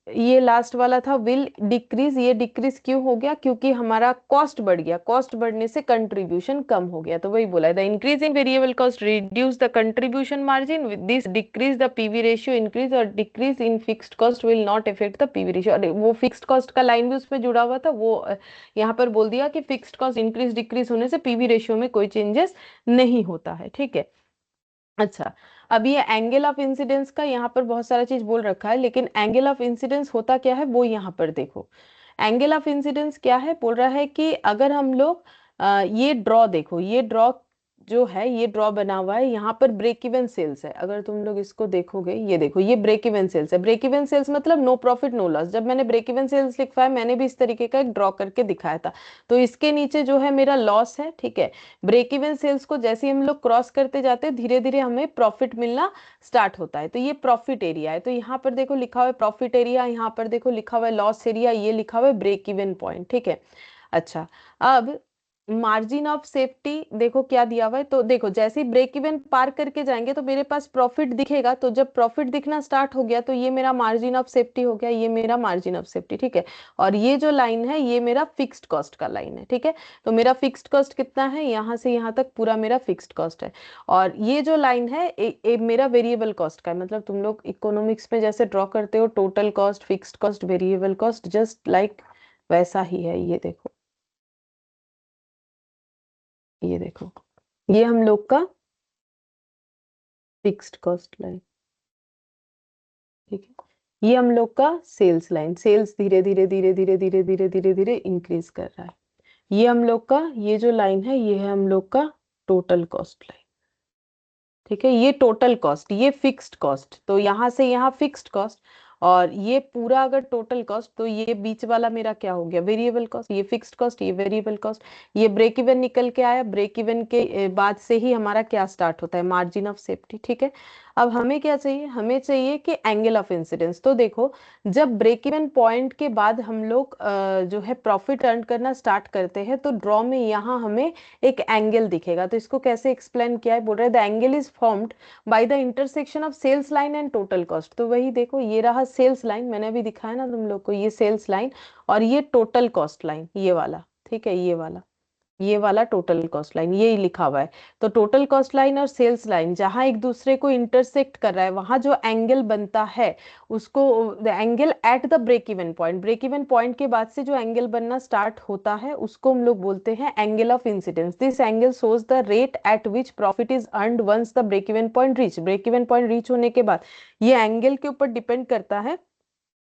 ये लास्ट वाला था विल डिक्रीज, ये डिक्रीज क्यों हो गया, क्योंकि हमारा कॉस्ट बढ़ गया, कॉस्ट बढ़ने से कंट्रीब्यूशन कम हो गया, तो वही बोला है the increase in variable cost reduce the contribution margin with this decrease the PV ratio increase, और decrease in fixed cost will not effect the PV ratio. और वो फिक्स्ड कॉस्ट का लाइन भी उसमें जुड़ा हुआ था, वो यहाँ पर बोल दिया कि फिक्स्ड कॉस्ट इंक्रीज डिक्रीज होने से पीवी रेशियो में कोई चेंजेस नहीं होता है, ठीक है। अच्छा अब ये एंगल ऑफ इंसिडेंस का यहाँ पर बहुत सारा चीज बोल रखा है, लेकिन एंगल ऑफ इंसिडेंस होता क्या है वो यहाँ पर देखो। एंगल ऑफ इंसिडेंस क्या है, बोल रहा है कि अगर हम लोग ये ड्रॉ देखो, ये ड्रॉ जो है ये ड्रॉ बना हुआ है, यहाँ पर ब्रेक इवन सेल्स है, अगर तुम लोग इसको देखोगे, ये देखो ये ब्रेक इवन सेल्स है, ब्रेक इवन सेल्स मतलब नो प्रॉफिट नो लॉस, जब मैंने ब्रेक इवन सेल्स लिखवाया मैंने भी इस तरीके का एक ड्रॉ करके दिखाया था, तो इसके नीचे जो है मेरा लॉस है, ठीक है। ब्रेक इवन सेल्स को जैसे ही हम लोग क्रॉस करते जाते हैं धीरे धीरे हमें प्रॉफिट मिलना स्टार्ट होता है, तो ये प्रॉफिट एरिया है, तो यहाँ पर देखो लिखा हुआ है प्रॉफिट एरिया, यहाँ पर देखो लिखा हुआ है लॉस एरिया, ये लिखा हुआ है ब्रेक इवन पॉइंट, ठीक है। अच्छा अब मार्जिन ऑफ सेफ्टी देखो क्या दिया हुआ है, तो देखो जैसे ही ब्रेक इवन पार करके जाएंगे तो मेरे पास प्रॉफिट दिखेगा, तो जब प्रॉफिट दिखना स्टार्ट हो गया तो ये मेरा मार्जिन ऑफ सेफ्टी हो गया, ये मेरा मार्जिन ऑफ सेफ्टी, ठीक है। और ये जो लाइन है ये मेरा फिक्स्ड कॉस्ट का लाइन है, ठीक है। तो मेरा फिक्स्ड कॉस्ट कितना है, यहाँ से यहाँ तक पूरा मेरा फिक्स्ड कॉस्ट है, और ये जो लाइन है मेरा वेरिएबल कॉस्ट का है, मतलब तुम लोग इकोनॉमिक्स में जैसे ड्रॉ करते हो total cost, fixed cost, variable cost, just like वैसा ही है। ये देखो, ये देखो ये हम लोग का फिक्स्ड कॉस्ट लाइन, ठीक है। ये हम लोग का सेल्स लाइन, सेल्स धीरे धीरे धीरे धीरे धीरे धीरे धीरे धीरे इंक्रीज कर रहा है। ये हम लोग का ये जो लाइन है ये है हम लोग का टोटल कॉस्ट लाइन, ठीक है। ये टोटल कॉस्ट, ये फिक्स्ड कॉस्ट, तो यहाँ से यहाँ फिक्स्ड कॉस्ट, और ये पूरा अगर टोटल कॉस्ट, तो ये बीच वाला मेरा क्या हो गया वेरिएबल कॉस्ट, ये फिक्स्ड कॉस्ट, ये वेरिएबल कॉस्ट। ये ब्रेक इवन निकल के आया, ब्रेक इवन के बाद से ही हमारा क्या स्टार्ट होता है मार्जिन ऑफ सेफ्टी, ठीक है। अब हमें क्या चाहिए, हमें चाहिए कि एंगल ऑफ इंसिडेंस। तो देखो, जब ब्रेक इवन पॉइंट के बाद हम लोग जो है प्रॉफिट अर्न करना स्टार्ट करते हैं, तो ड्रॉ में यहाँ हमें एक एंगल दिखेगा। तो इसको कैसे एक्सप्लेन किया है, बोल रहे the angle is formed by the intersection of sales line and total cost. तो वही देखो, ये रहा सेल्स लाइन, मैंने अभी दिखाया ना तुम लोग को, ये सेल्स लाइन, और ये टोटल कॉस्ट लाइन, ये वाला, ठीक है, ये वाला टोटल कॉस्ट लाइन, ये लिखा हुआ है। तो टोटल कॉस्ट लाइन और सेल्स लाइन जहां एक दूसरे को इंटरसेक्ट कर रहा है, वहां जो एंगल बनता है उसको, the angle at the break even point, break even point के बाद से जो एंगल बनना स्टार्ट होता है उसको हम लोग बोलते हैं angle of incidence. This angle shows the rate at which profit is earned once the break even point reach. Break even point reach होने के बाद ये एंगल के ऊपर डिपेंड करता है,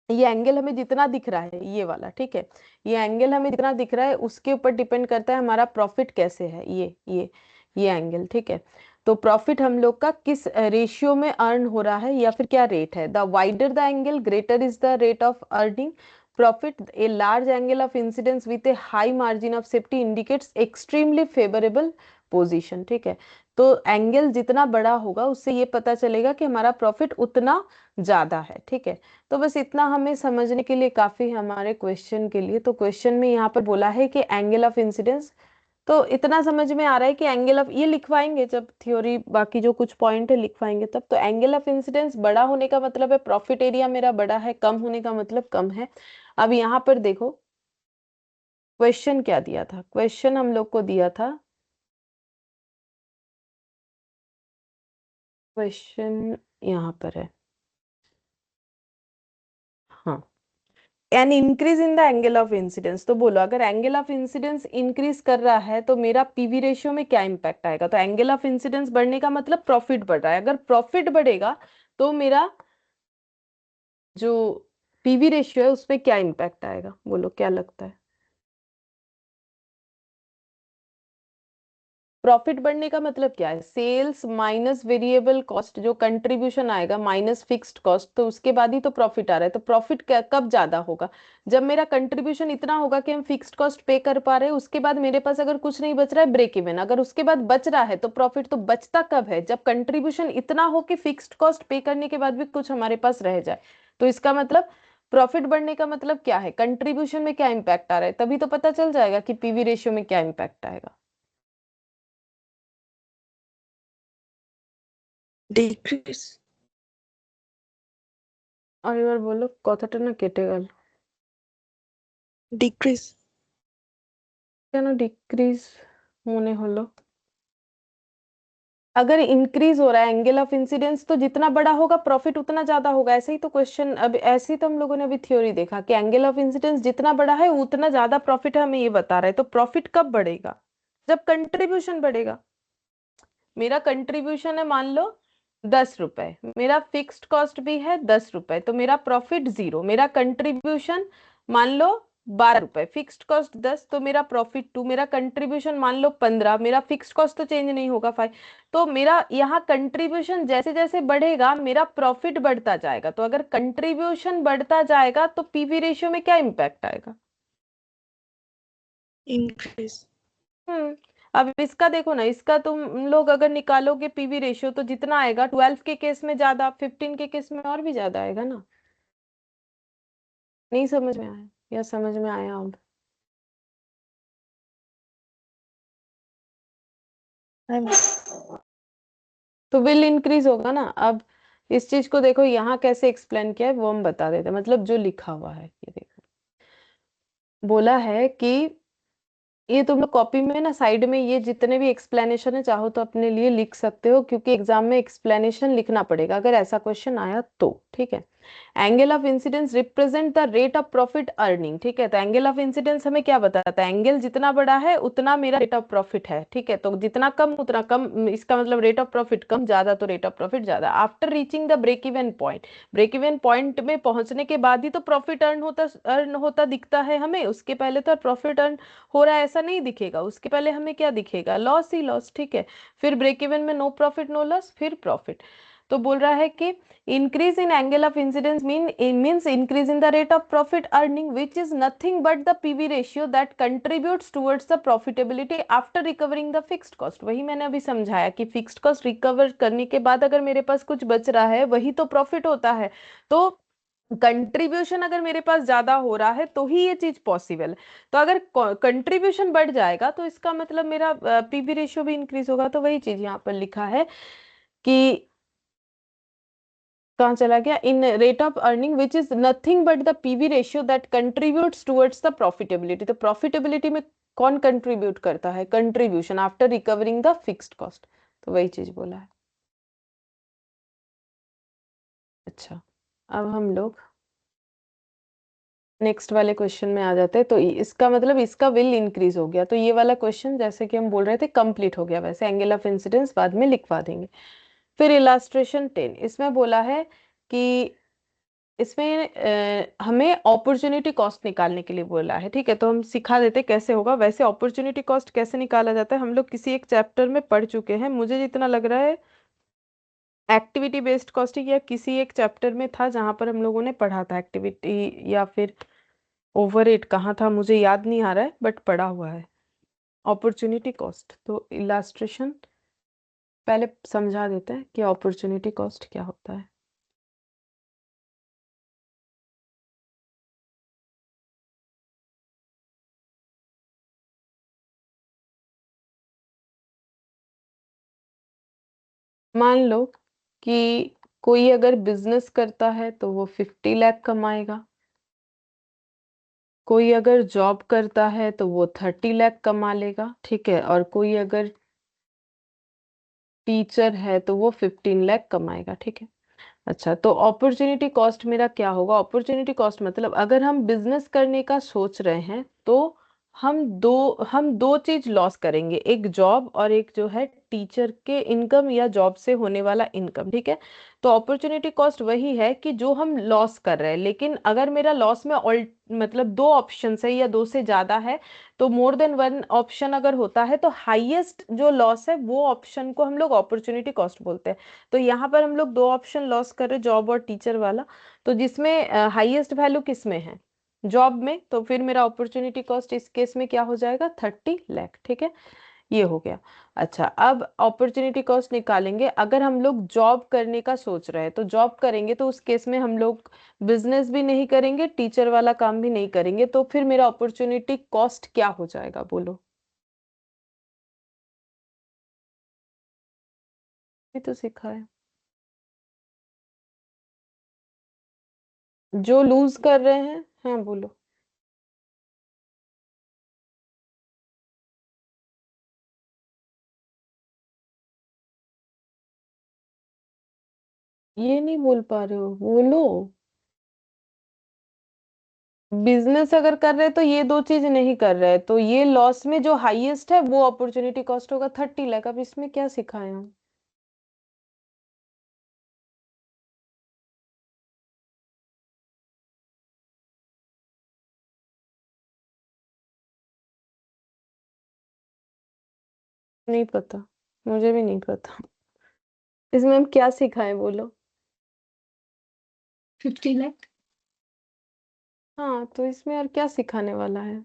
ये एंगल हमें जितना दिख रहा है, ये वाला, ठीक है, ये एंगल हमें जितना दिख रहा है उसके ऊपर डिपेंड करता है हमारा प्रॉफिट कैसे है, ये एंगल, ठीक है। तो प्रॉफिट हम लोग का किस रेशियो में अर्न हो रहा है या फिर क्या रेट है, the wider the angle greater is the rate of earning profit. A large angle of incidence with A high margin of safety indicates extremely favourable position, ठीक है। तो एंगल जितना बड़ा होगा उससे ये पता चलेगा कि हमारा प्रॉफिट उतना ज्यादा है, ठीक है। तो बस इतना हमें समझने के लिए काफी है हमारे क्वेश्चन के लिए। तो क्वेश्चन में यहाँ पर बोला है कि एंगल ऑफ इंसिडेंस, तो इतना समझ में आ रहा है कि एंगल ऑफ, ये लिखवाएंगे जब थ्योरी बाकी जो कुछ पॉइंट है लिखवाएंगे तब। तो एंगल ऑफ इंसिडेंस बड़ा होने का मतलब है प्रॉफिट एरिया मेरा बड़ा है, कम होने का मतलब कम है। अब यहाँ पर देखो क्वेश्चन क्या दिया था, क्वेश्चन हम लोग को दिया था, क्वेश्चन यहाँ पर है, हाँ, N increase in the angle of incidence. तो बोलो अगर एंगल ऑफ इंसिडेंस इंक्रीज कर रहा है तो मेरा पीवी रेशियो में क्या इंपैक्ट आएगा। तो एंगल ऑफ इंसिडेंस बढ़ने का मतलब प्रॉफिट बढ़ रहा है, अगर प्रॉफिट बढ़ेगा तो मेरा जो पीवी रेशियो है उसमें क्या इंपैक्ट आएगा, बोलो क्या लगता है। प्रॉफिट बढ़ने का मतलब क्या है, सेल्स माइनस वेरिएबल कॉस्ट, जो कंट्रीब्यूशन आएगा माइनस फिक्स्ड कॉस्ट, तो उसके बाद ही तो प्रॉफिट आ रहा है। तो प्रॉफिट कब ज्यादा होगा, जब मेरा कंट्रीब्यूशन इतना होगा कि हम फिक्स्ड कॉस्ट पे कर पा रहे हैं, उसके बाद मेरे पास अगर कुछ नहीं बच रहा है ब्रेक इवन, अगर उसके बाद बच रहा है तो प्रॉफिट। तो बचता कब है, जब कंट्रीब्यूशन इतना हो कि फिक्स्ड कॉस्ट पे करने के बाद भी कुछ हमारे पास रह जाए। तो इसका मतलब प्रॉफिट बढ़ने का मतलब क्या है, कंट्रीब्यूशन में क्या इंपैक्ट आ रहा है, तभी तो पता चल जाएगा कि पीवी रेशियो में क्या इंपैक्ट आएगा। ডিক্রিজ আর এবার বলো কথাটা না কেটে গেল, ডিক্রিজ কেন ডিক্রিজ মনে হলো। अगर इंक्रीज हो रहा है एंगल ऑफ इंसिडेंस तो जितना बड़ा होगा प्रॉफिट उतना ज्यादा होगा, ऐसे ही तो क्वेश्चन, अब ऐसे ही तो हम लोगों ने अभी थ्योरी देखा कि एंगल ऑफ इंसिडेंस जितना बड़ा है उतना ज्यादा प्रॉफिट है, हमें ये बता रहा है। तो प्रॉफिट कब बढ़ेगा, जब कंट्रीब्यूशन बढ़ेगा। मेरा कंट्रीब्यूशन है मान लो 10 रुपए, मेरा फिक्स्ड कॉस्ट भी है 10 रुपए, तो मेरा प्रॉफिट 0, मेरा कंट्रीब्यूशन मान लो 12 रुपए, फिक्स्ड कॉस्ट 10, तो मेरा प्रॉफिट 2, मेरा कंट्रीब्यूशन मान लो 15, मेरा फिक्स्ड कॉस्ट तो चेंज नहीं होगा 5। तो मेरा यहाँ कंट्रीब्यूशन जैसे जैसे बढ़ेगा मेरा प्रॉफिट बढ़ता जाएगा। तो अगर कंट्रीब्यूशन बढ़ता जाएगा तो पीवी रेशियो में क्या इम्पैक्ट आएगा। ইনক্রিজ हम्म। अब इसका देखो ना, इसका तुम लोग अगर निकालोगे पीवी रेशियो तो जितना आएगा 12 के केस में ज्यादा, 15 के केस में और भी ज्यादा आएगा ना। नहीं समझ में आया या समझ में आया अब। तो विल इंक्रीज होगा ना। अब इस चीज को देखो यहाँ कैसे एक्सप्लेन किया है वो हम बता देते हैं, मतलब जो लिखा हुआ है ये देखो, बोला है कि ये तुम लोग कॉपी में ना साइड में ये जितने भी एक्सप्लेनेशन है चाहो तो अपने लिए लिख सकते हो, क्योंकि एग्जाम में एक्सप्लेनेशन लिखना पड़ेगा अगर ऐसा क्वेश्चन आया तो, ठीक है। Angle of incidence represent the rate of profit earning, ठीक है। तो एंगल ऑफ इंसिडेंस हमें क्या बताता है, एंगल जितना बड़ा है उतना मेरा रेट ऑफ प्रॉफिट है, ठीक है। तो जितना कम उतना कम, इसका मतलब रेट ऑफ प्रॉफिट कम, ज्यादा तो रेट ऑफ प्रॉफिट ज्यादा। After reaching the break even point, break even point में पहुंचने के बाद ही तो प्रॉफिट अर्न होता दिखता है हमें, उसके पहले तो प्रॉफिट अर्न हो रहा है ऐसा नहीं दिखेगा, उसके पहले हमें क्या दिखेगा, लॉस ही लॉस, ठीक है। फिर ब्रेक इवन में नो प्रॉफिट नो लॉस, फिर प्रॉफिट। तो बोल रहा है कि increase in angle of incidence means increase in the rate of profit earning, which is nothing but the PV ratio that contributes towards the profitability after recovering the fixed cost. वही मैंने अभी समझाया कि fixed cost recover करने के बाद अगर मेरे पास कुछ बच रहा है वही तो profit होता है। तो कंट्रीब्यूशन अगर मेरे पास ज्यादा हो रहा है तो ही ये चीज पॉसिबल है। तो अगर कंट्रीब्यूशन बढ़ जाएगा तो इसका मतलब मेरा पीवी रेशियो भी इंक्रीज होगा। तो वही चीज यहाँ पर लिखा है कि कहाँ चला गया, in rate of earning which is nothing but the PV ratio that contributes towards the profitability. तो प्रॉफिटेबिलिटी में कौन कंट्रीब्यूट करता है, contribution after recovering the fixed cost. तो वही चीज बोला है। अच्छा, अब हम लोग नेक्स्ट वाले क्वेश्चन में आ जाते हैं। तो इसका मतलब इसका विल इंक्रीज हो गया। तो ये वाला क्वेश्चन जैसे कि हम बोल रहे थे कंप्लीट हो गया, वैसे एंगल ऑफ इंसिडेंस बाद में लिखवा देंगे। फिर इलास्ट्रेशन 10, इसमें बोला है कि इसमें हमें अपॉर्चुनिटी कॉस्ट निकालने के लिए बोला है। ठीक है, तो हम सिखा देते कैसे होगा। वैसे अपॉर्चुनिटी कॉस्ट कैसे निकाला जाता है हम लोग किसी एक चैप्टर में पढ़ चुके हैं, मुझे जितना लग रहा है एक्टिविटी बेस्ड कॉस्टिंग या किसी एक चैप्टर में था जहां पर हम लोगों ने पढ़ा था एक्टिविटी, या फिर ओवर एट कहाँ था मुझे याद नहीं आ रहा है, बट पढ़ा हुआ है अपॉर्चुनिटी कॉस्ट। तो इलास्ट्रेशन पहले समझा देते हैं कि अपॉर्चुनिटी कॉस्ट क्या होता है। मान लो कि कोई अगर बिजनेस करता है तो वो 50 लाख कमाएगा, कोई अगर जॉब करता है तो वो 30 लाख कमा लेगा। ठीक है, और कोई अगर टीचर है तो वो 15 लाख कमाएगा। ठीक है। अच्छा, तो अपॉर्चुनिटी कॉस्ट मेरा क्या होगा। अपॉर्चुनिटी कॉस्ट मतलब अगर हम बिजनेस करने का सोच रहे हैं तो हम दो चीज लॉस करेंगे, एक जॉब और एक जो है टीचर के इनकम या जॉब से होने वाला इनकम। ठीक है, तो अपॉर्चुनिटी कॉस्ट वही है कि जो हम लॉस कर रहे हैं, लेकिन अगर मेरा लॉस में ऑल मतलब दो ऑप्शन है या दो से ज्यादा है, तो मोर देन वन ऑप्शन अगर होता है तो हाईएस्ट जो लॉस है वो ऑप्शन को हम लोग अपॉर्चुनिटी कॉस्ट बोलते हैं। तो यहाँ पर हम लोग दो ऑप्शन लॉस कर रहे, जॉब और टीचर वाला। तो जिसमें हाईएस्ट वैल्यू किस में है, जॉब में, तो फिर मेरा अपॉर्चुनिटी कॉस्ट इस केस में क्या हो जाएगा, 30 लाख। ठीक है, ये हो गया। अच्छा, अब अपॉर्चुनिटी कॉस्ट निकालेंगे। अगर हम लोग जॉब करने का सोच रहे हैं तो जॉब करेंगे तो उस केस में हम लोग बिजनेस भी नहीं करेंगे, टीचर वाला काम भी नहीं करेंगे। तो फिर मेरा अपॉर्चुनिटी कॉस्ट क्या हो जाएगा, बोलो। ये तो सीखा है, जो लूज कर रहे हैं। हाँ बोलो। ये नहीं बोल पा रहे हो, बोलो। बिजनेस अगर कर रहे हैं तो ये दो चीज नहीं कर रहे हैं, तो ये लॉस में जो हाईएस्ट है वो अपॉर्चुनिटी कॉस्ट होगा 30 लाख। अब इसमें क्या सिखाए हम। नहीं पता, मुझे भी नहीं पता। इसमें हम क्या सिखाए, बोलो। 50 लाख। हाँ, तो इसमें और क्या सिखाने वाला है।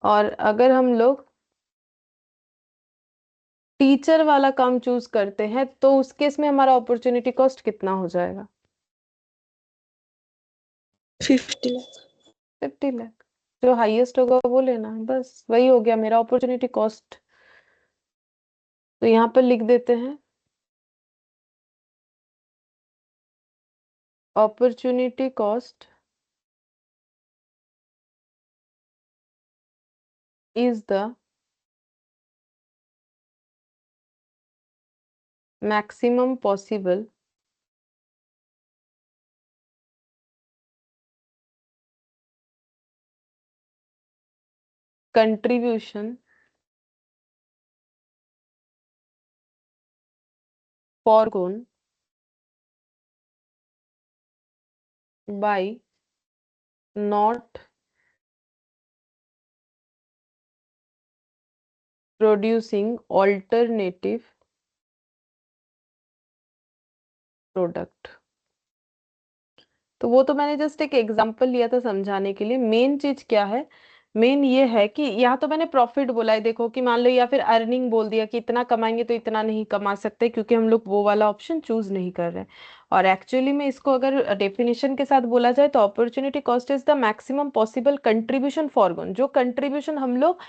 और अगर हम लोग टीचर वाला काम चूज करते हैं तो उस केस में हमारा अपॉर्चुनिटी कॉस्ट कितना हो जाएगा, 50 लाख। 50 लाख। जो हाईएस्ट होगा वो लेना है, बस वही हो गया मेरा अपॉर्चुनिटी कॉस्ट। तो यहाँ पर लिख देते हैं opportunity cost is the maximum possible contribution foregone by not producing alternative product. तो वो तो मैंने जस्ट एक एग्जांपल लिया था समझाने के लिए। मेन चीज क्या है, मेन ये है कि यहाँ तो मैंने प्रॉफिट बोला है, देखो कि मान लो, या फिर अर्निंग बोल दिया कि इतना कमाएंगे तो इतना नहीं कमा सकते, क्योंकि हम लोग वो वाला ऑप्शन चूज नहीं कर रहे हैं। और एक्चुअली में इसको अगर डेफिनेशन के साथ बोला जाए तो opportunity cost is the maximum possible contribution foregone, जो कंट्रीब्यूशन हम लोग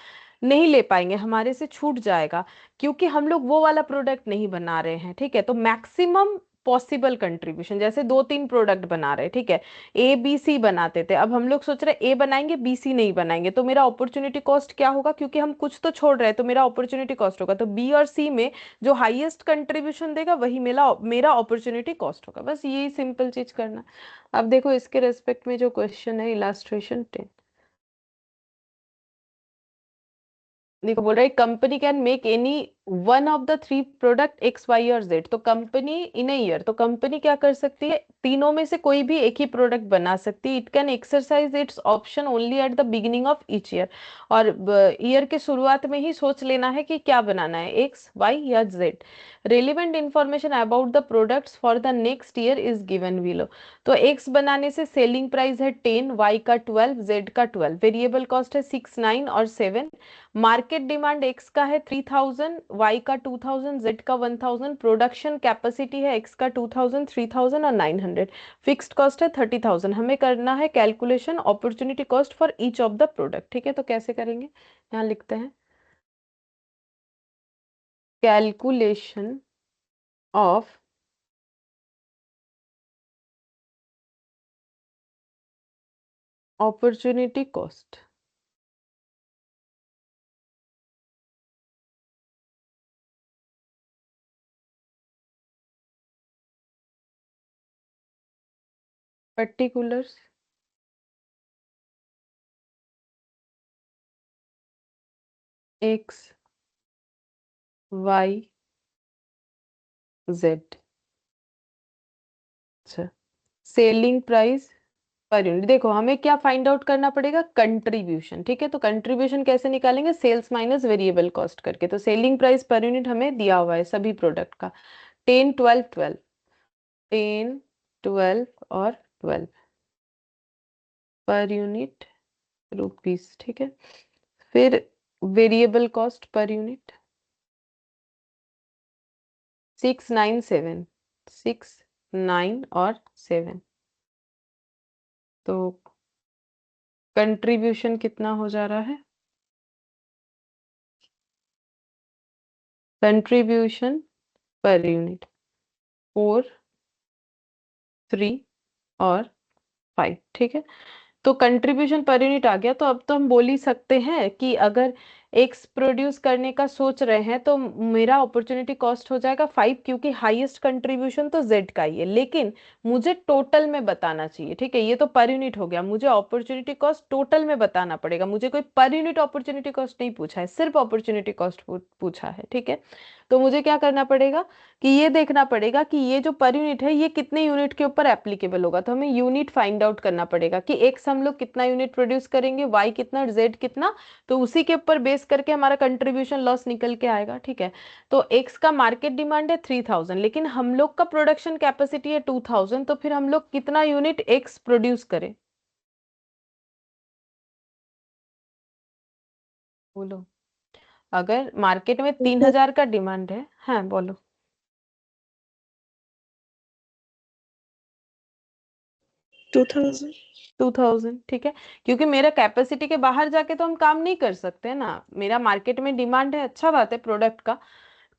नहीं ले पाएंगे, हमारे से छूट जाएगा, क्योंकि हम लोग वो वाला प्रोडक्ट नहीं बना रहे हैं। ठीक है, तो मैक्सिमम पॉसिबल कंट्रीब्यूशन, जैसे दो तीन प्रोडक्ट बना रहे हैं, ठीक है, ए बी सी बनाते थे, अब हम लोग सोच रहे ए बनाएंगे बी सी नहीं बनाएंगे, तो मेरा अपॉर्चुनिटी कॉस्ट क्या होगा, क्योंकि हम कुछ तो छोड़ रहे हैं, तो मेरा अपॉर्चुनिटी कॉस्ट होगा। तो बी और सी में जो हाईएस्ट कंट्रीब्यूशन देगा वही मेरा मेरा अपॉर्चुनिटी कॉस्ट होगा। बस यही सिंपल चीज करना। अब देखो इसके रेस्पेक्ट में जो क्वेश्चन है, इलास्ट्रेशन 10, देखो बोल रहा है company can make any one of the three product X Y और जेड। तो कंपनी इन ए ईयर, तो कंपनी क्या कर सकती है, तीनों में से कोई भी एक ही प्रोडक्ट बना सकती है। It can exercise it's option only at the beginning of each year. और ईयर के शुरुआत में ही सोच लेना है कि क्या बनाना है, एक्स वाई या Z. Relevant information about the products for the next year is given below. तो एक्स बनाने से सेलिंग प्राइस है 10, वाई का 12, जेड का 12, वेरिएबल कॉस्ट है 6, 9 और 7। मार्केट डिमांड एक्स का है 3000, वाई का 2000, जेड का 1000। प्रोडक्शन कैपेसिटी है एक्स का 2000, 3000 और 900। फिक्स्ड कॉस्ट है 30,000। हमें करना है calculation opportunity cost for each of the product. ठीक है, तो कैसे करेंगे, यहाँ लिखते हैं calculation of opportunity cost. Particulars X Y Z. अच्छा, सेलिंग प्राइस पर यूनिट, देखो हमें क्या फाइंड आउट करना पड़ेगा, कंट्रीब्यूशन। ठीक है, तो कंट्रीब्यूशन कैसे निकालेंगे, सेल्स माइनस वेरिएबल कॉस्ट करके। तो सेलिंग प्राइस पर यूनिट हमें दिया हुआ है सभी प्रोडक्ट का, 10, 12, 12, 10, 12 और 12 पर यूनिट रुपीस। ठीक है, फिर वेरिएबल कॉस्ट पर यूनिट 6, 9, 7, 6, 9 और 7। तो कंट्रीब्यूशन कितना हो जा रहा है, कंट्रीब्यूशन पर यूनिट 4, 3 और 5। ठीक है, तो कंट्रीब्यूशन पर यूनिट आ गया। तो अब तो हम बोल ही सकते हैं कि अगर एक्स प्रोड्यूस करने का सोच रहे हैं तो मेरा अपॉर्चुनिटी कॉस्ट हो जाएगा 5, क्योंकि हाईएस्ट कंट्रीब्यूशन तो जेड का ही है, लेकिन मुझे टोटल में बताना चाहिए। ठीक है, ये तो पर यूनिट हो गया, मुझे अपॉर्चुनिटी कॉस्ट टोटल में बताना पड़ेगा। मुझे कोई पर यूनिट अपॉर्चुनिटी कॉस्ट नहीं पूछा है, सिर्फ अपॉर्चुनिटी कॉस्ट पूछा है। ठीक है, तो मुझे क्या करना पड़ेगा कि ये देखना पड़ेगा कि ये जो पर यूनिट है ये कितने यूनिट के ऊपर एप्लीकेबल होगा। तो हमें यूनिट फाइंड आउट करना पड़ेगा कि एक्स हम लोग कितना यूनिट प्रोड्यूस करेंगे, वाई कितना, जेड कितना, तो उसी के ऊपर बेस करके हमारा कंट्रीब्यूशन लॉस निकल के आएगा। ठीक है, तो एक्स का मार्केट डिमांड है 3000, लेकिन हम लोग का प्रोडक्शन कैपेसिटी है 2000, तो फिर हम लोग कितना यूनिट एक्स प्रोड्यूस करें, बोलो। अगर मार्केट में 3000 का डिमांड है, हाँ बोलो। 2000। 2000, ठीक है, क्योंकि मेरा कैपेसिटी के बाहर जाके तो हम काम नहीं कर सकते ना। मेरा मार्केट में डिमांड है, अच्छा बात है प्रोडक्ट का,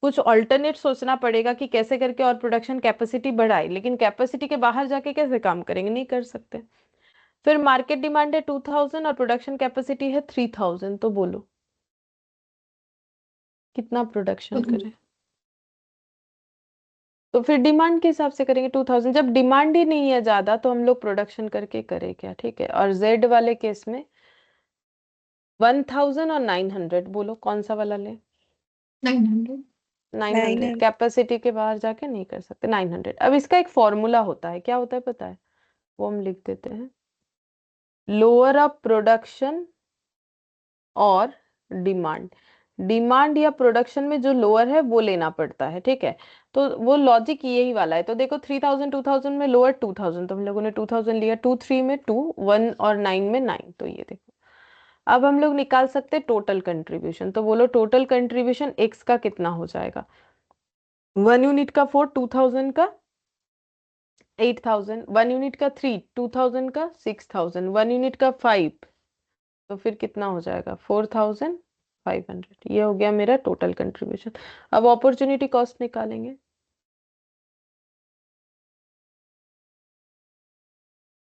कुछ ऑल्टरनेट सोचना पड़ेगा कि कैसे करके और प्रोडक्शन कैपेसिटी बढ़ाए, लेकिन कैपेसिटी के बाहर जाके कैसे काम करेंगे, नहीं कर सकते। फिर मार्केट डिमांड है 2000 और प्रोडक्शन कैपेसिटी है 3000, तो बोलो कितना प्रोडक्शन करें। तो फिर डिमांड के हिसाब से करेंगे 2000। जब डिमांड ही नहीं है ज्यादा तो हम लोग प्रोडक्शन करके करें क्या। ठीक है, और जेड वाले केस में 1000 और 900, बोलो कौन सा वाला ले। 900। 900 कैपेसिटी के बाहर जाके नहीं कर सकते, 900। अब इसका एक फॉर्मूला होता है, क्या होता है पता है, वो हम लिख देते हैं, लोअर अप प्रोडक्शन और डिमांड। डिमांड या प्रोडक्शन में जो लोअर है वो लेना पड़ता है, ठीक है। तो वो लॉजिक यही वाला है। तो देखो 3000 2000 में लोअर 2000, तो हम लोगों ने 2000 लिया, 2 3 में 2, 1 और 9 में 9, तो ये देखो। अब हम लोग निकाल सकते हैं टोटल कंट्रीब्यूशन। तो बोलो टोटल कंट्रीब्यूशन एक्स का कितना हो जाएगा। 1 यूनिट का 4, 2000 का 8000, 1 यूनिट का 3, 2000 का 6000, 1 यूनिट का 5, तो फिर कितना हो जाएगा 4500। ये हो गया मेरा टोटल कंट्रीब्यूशन। अब अपॉर्चुनिटी कॉस्ट निकालेंगे।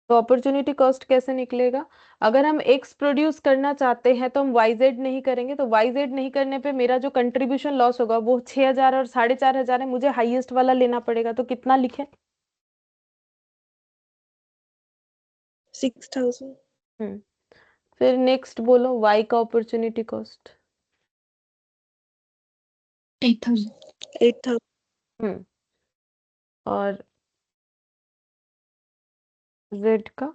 तो अपॉर्चुनिटी कॉस्ट कैसे निकलेगा। अगर हम एक्स प्रोड्यूस करना चाहते हैं तो हम वाई जेड नहीं करेंगे, तो वाई जेड नहीं करने पे मेरा जो कंट्रीब्यूशन लॉस होगा वो 6000 और 4500 है, मुझे हाईएस्ट वाला लेना पड़ेगा। तो कितना लिखे। 6000. हम्म। फिर नेक्स्ट बोलो वाई का अपॉर्चुनिटी कॉस्ट। 8000. 8000. हम्म। और जेड का,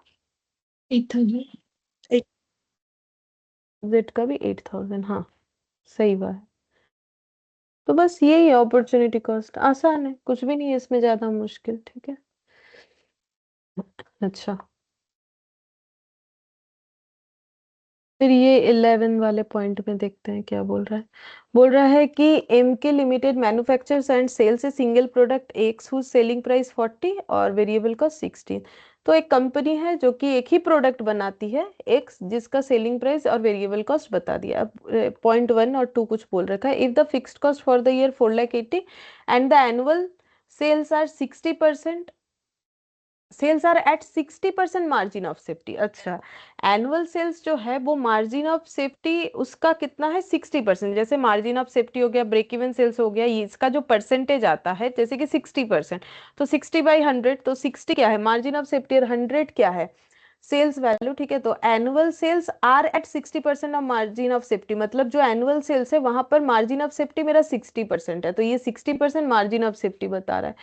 8000. जेड का भी 8000, हाँ सही बात है। तो बस यही है अपॉर्चुनिटी कॉस्ट, आसान है, कुछ भी नहीं है इसमें ज्यादा मुश्किल, ठीक है। अच्छा, फिर ये 11 वाले पॉइंट में देखते हैं क्या बोल रहा है। बोल रहा है कि M K limited manufactures and sells a single product X whose selling price 40 और वेरिएबल कॉस्ट 16। तो एक कंपनी है जो कि एक ही प्रोडक्ट बनाती है एक्स, जिसका सेलिंग प्राइस और वेरिएबल कॉस्ट बता दिया। अब पॉइंट 1 और 2 कुछ बोल रखा है। If the fixed cost for the year 4,80,000 and the annual sales are 60%, sales are at 60% margin of safety. अच्छा, एनुअल सेल्स जो है वो मार्जिन ऑफ सेफ्टी उसका कितना है 60%। जैसे मार्जिन ऑफ सेफ्टी हो गया, ब्रेक इवन सेल्स हो गया, ये इसका जो परसेंटेज आता है जैसे कि 60%, तो 60/100, तो 60 क्या है मार्जिन ऑफ सेफ्टी और 100 क्या है सेल्स वैल्यू, ठीक है। तो annual sales are at 60% of margin of safety, मतलब जो एनुअल सेल्स है वहां पर मार्जिन ऑफ सेफ्टी मेरा 60% है, तो ये 60% मार्जिन ऑफ सेफ्टी बता रहा है।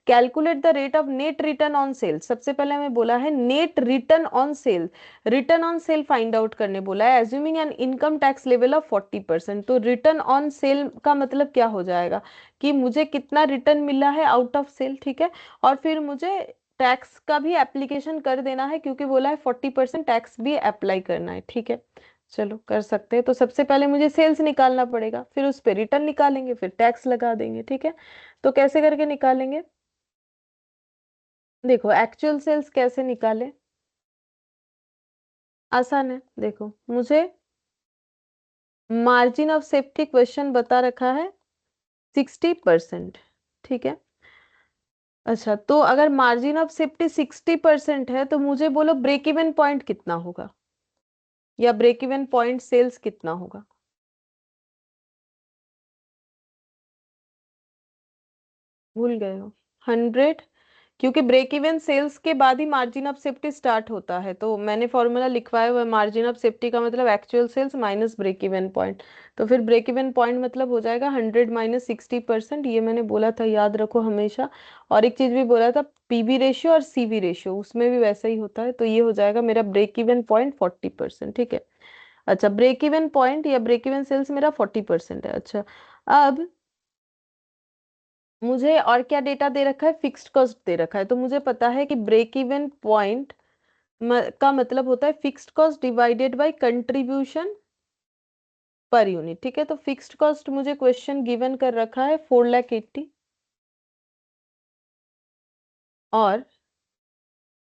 Calculate the rate of net return on sale. सबसे पहले हमें बोला है net return on sale, return on sale find out करने बोला है, assuming an income tax level of 40%। तो रिटर्न ऑन सेल का मतलब क्या हो जाएगा कि मुझे कितना रिटर्न मिला है आउट ऑफ सेल, ठीक है। और फिर मुझे टैक्स का भी एप्लीकेशन कर देना है, क्योंकि बोला है 40% टैक्स भी अप्लाई करना है, ठीक है। चलो कर सकते हैं। तो सबसे पहले मुझे सेल्स निकालना पड़ेगा, फिर उस पर रिटर्न निकालेंगे, फिर टैक्स लगा देंगे, ठीक है। तो कैसे करके निकालेंगे। देखो एक्चुअल सेल्स कैसे निकाले, आसान है। देखो मुझे मार्जिन ऑफ सेफ्टी क्वेश्चन बता रखा है 60%, ठीक है। अच्छा, तो अगर मार्जिन ऑफ सेफ्टी 60% है तो मुझे बोलो ब्रेक इवन पॉइंट कितना होगा, या ब्रेक इवन पॉइंट सेल्स कितना होगा। भूल गए हो 100, क्योंकि ब्रेक इवन सेल्स के बाद ही मार्जिन ऑफ सेफ्टी स्टार्ट होता है। तो मैंने फॉर्मूला लिखवाया हुआ है, मार्जिन ऑफ सेफ्टी का मतलब actual sales minus break even point. तो फिर ब्रेक इवन पॉइंट मतलब हो जाएगा 100 माइनस 60%, ये मैंने बोला था, याद रखो हमेशा। और एक चीज भी बोला था, पीवी रेशियो और सीवी रेशियो, उसमें भी वैसा ही होता है। तो ये हो जाएगा मेरा ब्रेक इवन पॉइंट 40%, ठीक है। अच्छा, ब्रेक इवन पॉइंट या ब्रेक इवन सेल्स मेरा 40% है। अच्छा, अब मुझे और क्या डेटा दे रखा है, फिक्स्ड कॉस्ट दे रखा है। तो मुझे पता है कि ब्रेक इवन पॉइंट का मतलब होता है fixed cost divided by contribution per unit, ठीक है। तो फिक्स्ड कॉस्ट मुझे क्वेश्चन गिवन कर रखा है 4,80,000, और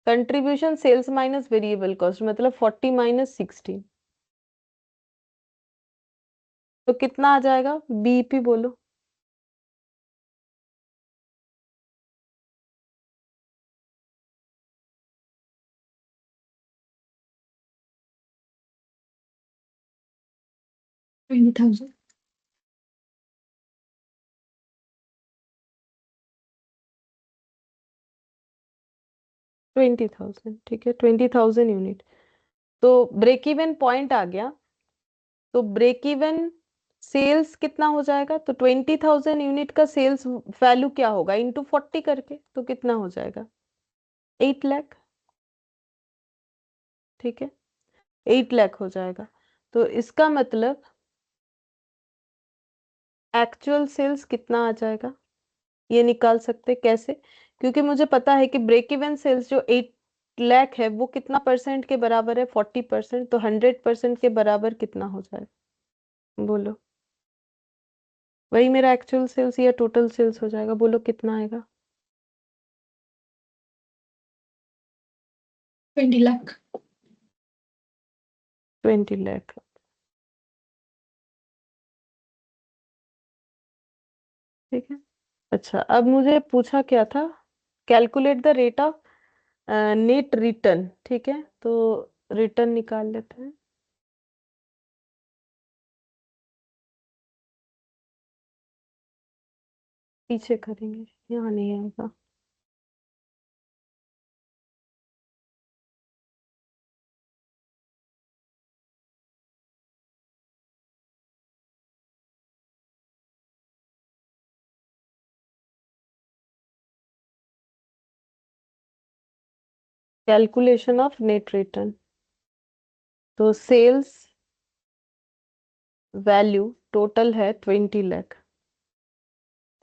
contribution sales minus variable cost मतलब 40 माइनस 16, तो कितना आ जाएगा बीईपी बोलो। 20,000. 20,000, ठीक है, 20,000 यूनिट। तो ब्रेक इवन पॉइंट आ गया, तो ब्रेक इवन सेल्स कितना हो जाएगा, तो 20,000 यूनिट का सेल्स वैल्यू क्या होगा इंटू 40 करके, तो कितना हो जाएगा 8 लाख, ठीक है, 8 लाख हो जाएगा। तो इसका मतलब एक्चुअल सेल्स कितना आ जाएगा, ये निकाल सकते कैसे? क्योंकि मुझे पता है कि ब्रेक इवन सेल्स जो 8 लाख है वो कितना परसेंट के बराबर है, 40%, तो 100% के बराबर कितना हो जाएगा, बोलो? वही मेरा एक्चुअल सेल्स या टोटल सेल्स हो जाएगा, बोलो कितना आएगा? 20 लाख। 20 लाख। ठीक है। अच्छा, अब मुझे पूछा क्या था, calculate the rate of net return. ठीक है, तो रिटर्न निकाल लेते हैं। पीछे करेंगे, यहाँ नहीं आएगा। कैलकुलेशन ऑफ नेट रिटर्न, तो सेल्स वैल्यू टोटल है 20 लाख।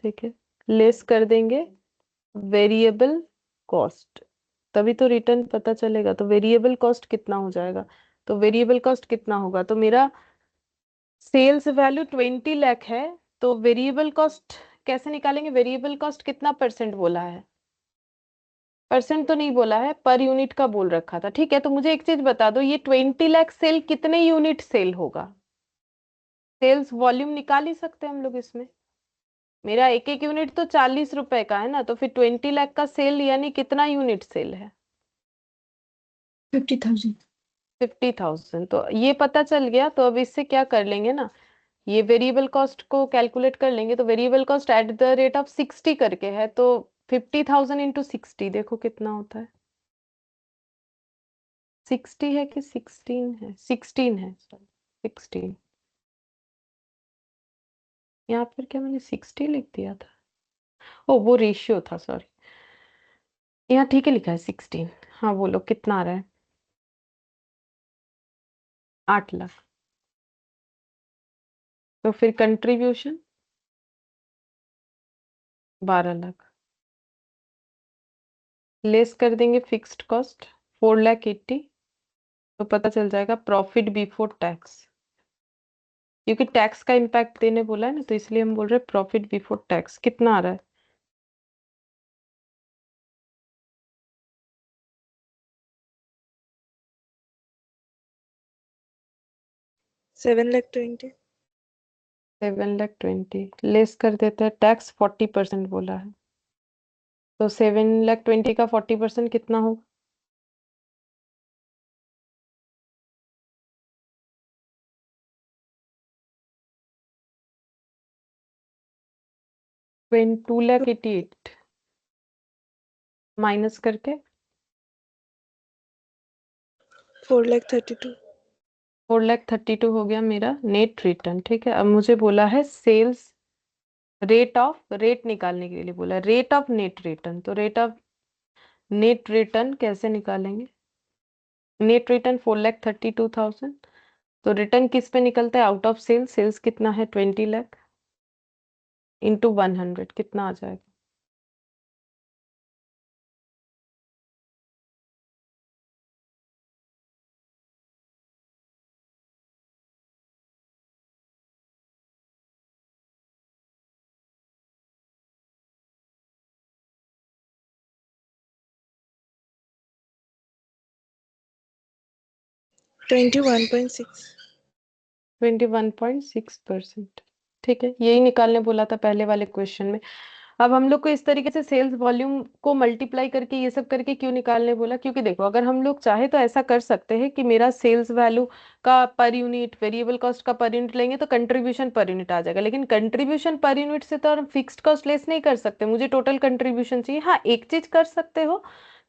ठीक है, लेस कर देंगे वेरिएबल कॉस्ट, तभी तो रिटर्न पता चलेगा। तो वेरिएबल कॉस्ट कितना हो जाएगा, तो वेरिएबल कॉस्ट कितना होगा, तो मेरा सेल्स वैल्यू 20 लाख है, तो वेरिएबल कॉस्ट कैसे निकालेंगे? वेरिएबल कॉस्ट कितना परसेंट बोला है? परसेंट तो नहीं बोला है, पर यूनिट का बोल रखा था। ठीक है, तो मुझे एक चीज बता दो, ये 20 लाख सेल कितने यूनिट सेल होगा? सेल्स वॉल्यूम निकाल ही सकते हैं हम लोग इसमें। मेरा एक एक यूनिट तो 40 रुपए का है ना, तो फिर 20 लाख का सेल यानी कितना यूनिट सेल है? 50,000। 50,000। तो ये पता चल गया, तो अब इससे क्या कर लेंगे ना, ये वेरिएबल कॉस्ट को कैलकुलेट कर लेंगे। तो variable cost at the rate of 60 करके है, तो 50,000 इंटू 60 देखो कितना होता है। 60 है कि 16 है? 16 है, सॉरी 16। यहाँ पर क्या मैंने 60 लिख दिया था? ओ, वो रेशियो था, सॉरी। यहाँ ठीक है लिखा है 16। हाँ बोलो कितना आ रहा है? 8 लाख। तो फिर कंट्रीब्यूशन 12 लाख, लेस कर देंगे फिक्स्ड कॉस्ट 4 लाख 80, तो पता चल जाएगा प्रॉफिट बिफोर टैक्स। क्योंकि टैक्स का इम्पैक्ट देने बोला है ना, तो इसलिए हम बोल रहे हैं प्रॉफिट बिफोर टैक्स कितना आ रहा है? 7,20,000। 7 लाख 20, लेस कर देते हैं टैक्स 40% बोला है, तो 7 लाख 20 का 40% कितना होगा? 2 लाख 88 माइनस करके 4,32,000। 4 लाख 32 हो गया मेरा नेट रिटर्न। ठीक है, अब मुझे बोला है सेल्स रेट ऑफ, रेट निकालने के लिए बोला, रेट ऑफ नेट रिटर्न। तो रेट ऑफ नेट रिटर्न कैसे निकालेंगे? नेट रिटर्न 4 लाख 32,000, तो रिटर्न किस पे निकलता है? Out of sales. सेल्स कितना है? 20 लाख इंटू 100 कितना आ जाएगा? $21.6। 21.6%। ठीक है, यही निकालने बोला था पहले वाले क्वेश्चन में। अब हम लोग को इस तरीके से सेल्स वॉल्यूम को मल्टीप्लाई करके ये सब करके क्यों निकालने बोला? क्योंकि देखो, अगर हम लोग चाहे तो ऐसा कर सकते हैं कि मेरा सेल्स वैल्यू का पर यूनिट, वेरिएबल कॉस्ट का पर यूनिट लेंगे तो कंट्रीब्यूशन पर यूनिट आ जाएगा। लेकिन कंट्रीब्यूशन पर यूनिट से तो हम फिक्स्ड कॉस्ट लेस नहीं कर सकते, मुझे टोटल कंट्रीब्यूशन चाहिए। हाँ, एक चीज कर सकते हो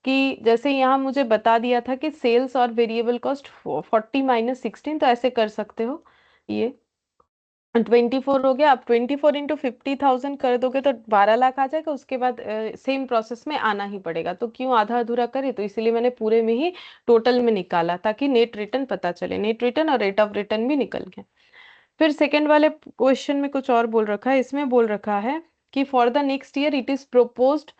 कि जैसे यहाँ मुझे बता दिया था कि सेल्स और वेरिएबल कॉस्ट 40 - 16, तो ऐसे कर सकते हो। ये 24 हो गया। अब 24 इंटू 50,000 कर दोगे तो 12 लाख आ जाएगा। उसके बाद सेम प्रोसेस में आना ही पड़ेगा, तो क्यों आधा अधूरा करे, तो इसीलिए मैंने पूरे में ही टोटल में निकाला ताकि नेट रिटर्न पता चले। नेट रिटर्न और रेट ऑफ रिटर्न भी निकल गया। फिर सेकंड वाले क्वेश्चन में कुछ और बोल रखा है, इसमें बोल रखा है कि for the next year it is proposed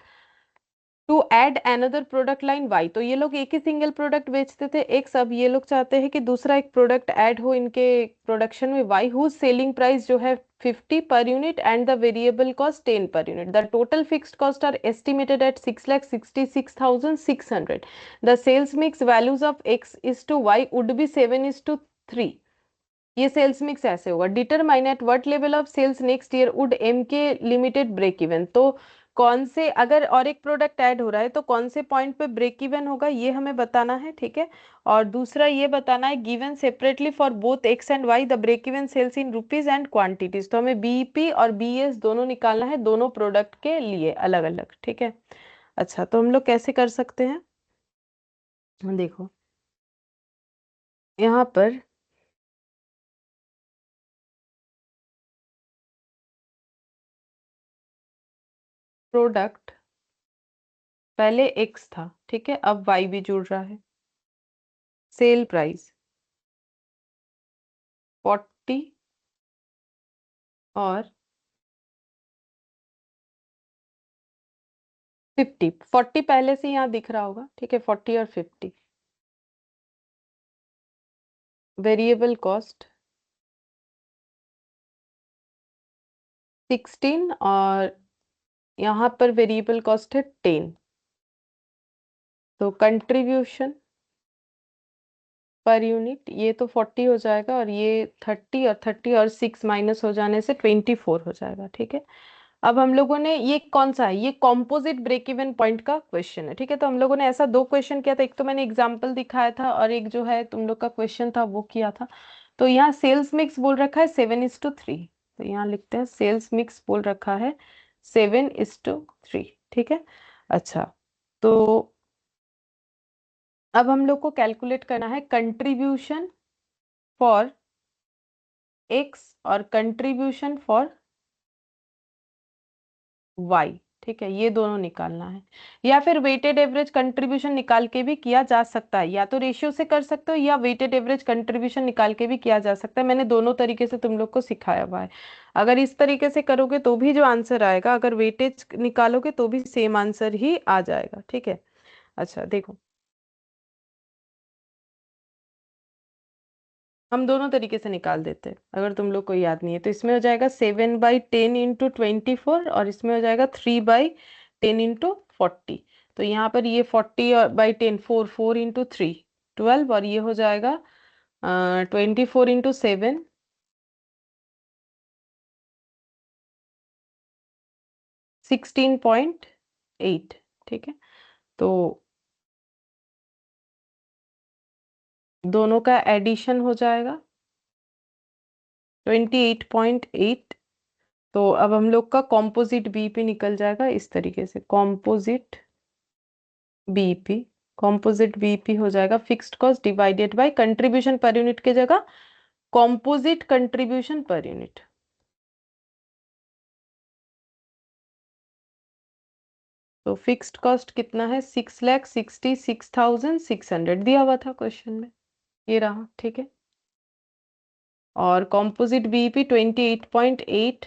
to add another product line Y. तो ये लोग एक ही सिंगल प्रोडक्ट बेचते थे एक, अब ये लोग चाहते हैं कि दूसरा एक प्रोडक्ट ऐड हो इनके प्रोडक्शन में वाई, हुज सेलिंग प्राइस जो है 50 पर unit and the variable cost 10 पर unit. The total fixed cost are estimated at 6,66,600। The sales mix values of x is to y would be 7:3। ये sales mix ऐसे होगा। Determine at what level of sales next year would M K limited break even. तो कौन से, अगर और एक product add हो रहा है तो कौन से पॉइंट पे ब्रेक इवन होगा ये हमें बताना है, ठीक है। और दूसरा ये बताना है given separately for both X and Y the break even sales in rupees and quantities. तो हमें बीईपी और बीएस दोनों निकालना है, दोनों प्रोडक्ट के लिए अलग अलग, ठीक है। अच्छा, तो हम लोग कैसे कर सकते हैं, देखो यहाँ पर प्रोडक्ट पहले एक्स था, ठीक है, अब वाई भी जुड़ रहा है। सेल प्राइस 40 और 50। 40 पहले से यहाँ दिख रहा होगा, ठीक है, 40 और 50। वेरिएबल कॉस्ट 16 और यहाँ पर वेरिएबल कॉस्ट है 10। तो कंट्रीब्यूशन पर यूनिट ये तो 40 हो जाएगा और ये 30 और 30 और 6 माइनस हो जाने से 24 हो जाएगा, ठीक है। अब हम लोगों ने, ये कौन सा है, ये कॉम्पोजिट ब्रेक इवन पॉइंट का क्वेश्चन है, ठीक है। तो हम लोगों ने ऐसा दो क्वेश्चन किया था, एक तो मैंने एग्जांपल दिखाया था और एक जो है तुम लोग का क्वेश्चन था वो किया था। तो यहाँ सेल्स मिक्स बोल रखा है 7:3। तो यहाँ लिखते हैं सेल्स मिक्स बोल रखा है 7:3, ठीक है। अच्छा, तो अब हम लोग को कैलकुलेट करना है कंट्रीब्यूशन फॉर एक्स और कंट्रीब्यूशन फॉर वाई, ठीक है, ये दोनों निकालना है। या फिर वेटेड एवरेज कंट्रीब्यूशन निकाल के भी किया जा सकता है, या तो रेशियो से कर सकते हो या वेटेड एवरेज कंट्रीब्यूशन निकाल के भी किया जा सकता है। मैंने दोनों तरीके से तुम लोग को सिखाया हुआ है। अगर इस तरीके से करोगे तो भी जो आंसर आएगा, अगर वेटेज निकालोगे तो भी सेम आंसर ही आ जाएगा, ठीक है। अच्छा देखो, हम दोनों तरीके से निकाल देते हैं, अगर तुम लोग को याद नहीं है तो इसमें हो जाएगा 7/10 इंटू 24 और इसमें हो जाएगा 3/10 इंटू 40। तो यहाँ पर ये 40/10 4 इंटू 3 12 और ये हो जाएगा 24 इंटू 7 16.8, ठीक है। तो दोनों का एडिशन हो जाएगा 28.8। तो अब हम लोग का कॉम्पोजिट बीपी निकल जाएगा इस तरीके से, कॉम्पोजिट बीपी। कॉम्पोजिट बीपी हो जाएगा fixed cost divided by contribution per unit की जगह कॉम्पोजिट कंट्रीब्यूशन पर यूनिट। तो फिक्स्ड कॉस्ट कितना है, 6,66,600 दिया हुआ था क्वेश्चन में, ये रहा, ठीक है। और कॉम्पोजिट बीपी 28.8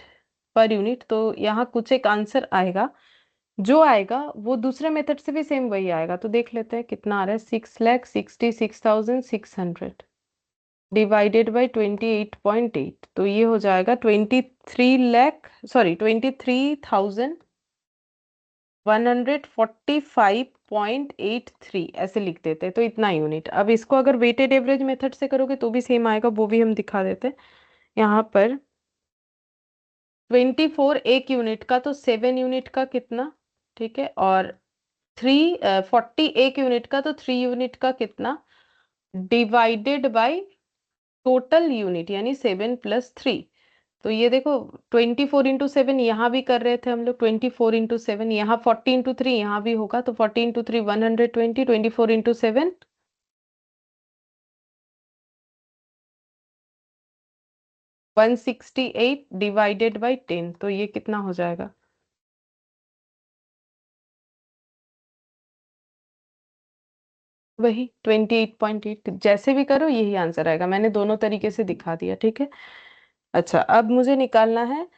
पर यूनिट। तो यहाँ कुछ एक आंसर आएगा, जो आएगा वो दूसरे मेथड से भी सेम वही आएगा। तो देख लेते हैं कितना आ रहा है, 6,66,600 डिवाइडेड बाई 28.8। तो ये हो जाएगा 23,145.83 ऐसे लिख देते हैं। तो इतना यूनिट। अब इसको अगर वेटेड एवरेज मेथड से करोगे तो भी सेम आएगा, वो भी हम दिखा देते हैं। यहाँ पर 24 एक यूनिट का, तो 7 यूनिट का कितना, ठीक है। और 40 एक यूनिट का, तो 3 यूनिट का कितना, डिवाइडेड बाई टोटल यूनिट यानी 7+3। तो ये देखो 24 इंटू 7 यहाँ भी कर रहे थे हम लोग, 24 इंटू 7 यहाँ, 40 इंटू 3 यहाँ भी होगा। तो 40 इंटू 3 120, 24 इंटू 7 168 डिवाइडेड बाई 10। तो ये कितना हो जाएगा, वही 28.8। जैसे भी करो यही आंसर आएगा, मैंने दोनों तरीके से दिखा दिया, ठीक है। अच्छा, अब मुझे निकालना है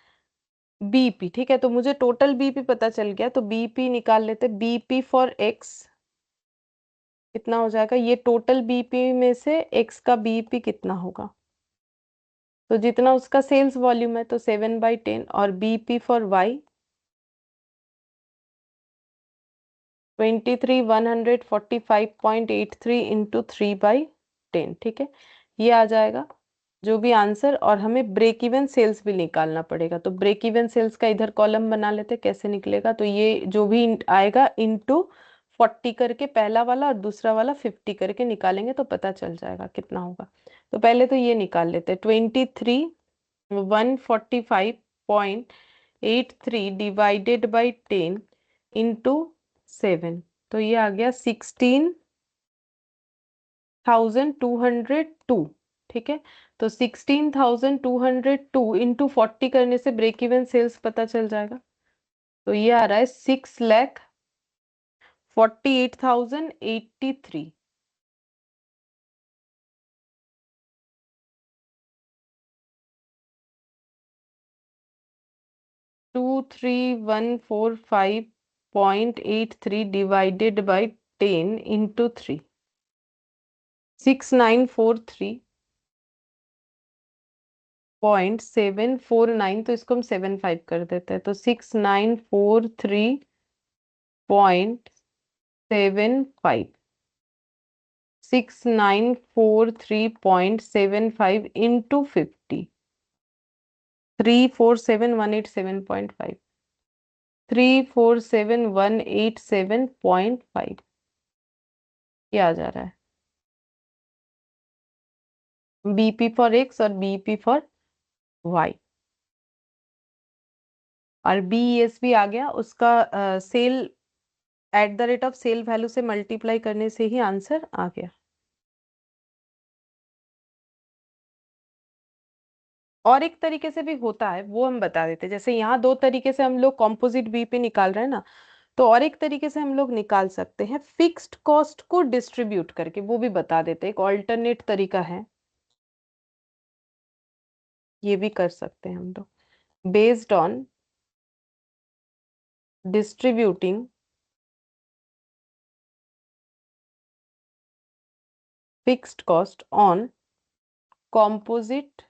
बीपी। ठीक है, तो मुझे टोटल बीपी पता चल गया, तो बीपी निकाल लेते। बीपी फॉर एक्स कितना हो जाएगा, ये टोटल बीपी में से एक्स का बीपी कितना होगा, तो जितना उसका सेल्स वॉल्यूम है तो 7/10, और बीपी फॉर वाई 23,145.83 इंटू 3/10। ठीक है, ये आ जाएगा जो भी आंसर। और हमें ब्रेक इवन सेल्स भी निकालना पड़ेगा, तो ब्रेक इवन सेल्स का इधर कॉलम बना लेते, कैसे निकलेगा, तो ये जो भी आएगा इंटू 40 करके पहला वाला और दूसरा वाला 50 करके निकालेंगे तो पता चल जाएगा कितना होगा। तो पहले तो ये निकाल लेते, 23,145.83 डिवाइडेड बाई 10 इंटू 7, तो ये आ गया 16,202। ठीक है, तो 16,202 इंटू 40 करने से ब्रेक इवन सेल्स पता चल जाएगा। तो ये आ रहा है 6,48,083। 23,145.83 डिवाइडेड बाई 10 इंटू 3, 6,943.749, तो इसको हम 75 कर देते हैं, तो 6,943.75, 6,943.75 इंटू 50, 347,187.5, 347,187.5 ये आ जा रहा है बीपी फॉर एक्स और बीपी फॉर वाई। और बीईएस भी आ गया, उसका sale at the rate of sale value से मल्टीप्लाई करने से ही आंसर आ गया। और एक तरीके से भी होता है, वो हम बता देते हैं। जैसे यहाँ दो तरीके से हम लोग कॉम्पोजिट बीपी निकाल रहे हैं ना, तो और एक तरीके से हम लोग निकाल सकते हैं फिक्स्ड कॉस्ट को डिस्ट्रीब्यूट करके, वो भी बता देते हैं। एक ऑल्टरनेट तरीका है, ये भी कर सकते हैं हम लोग। Based on distributing fixed cost on composite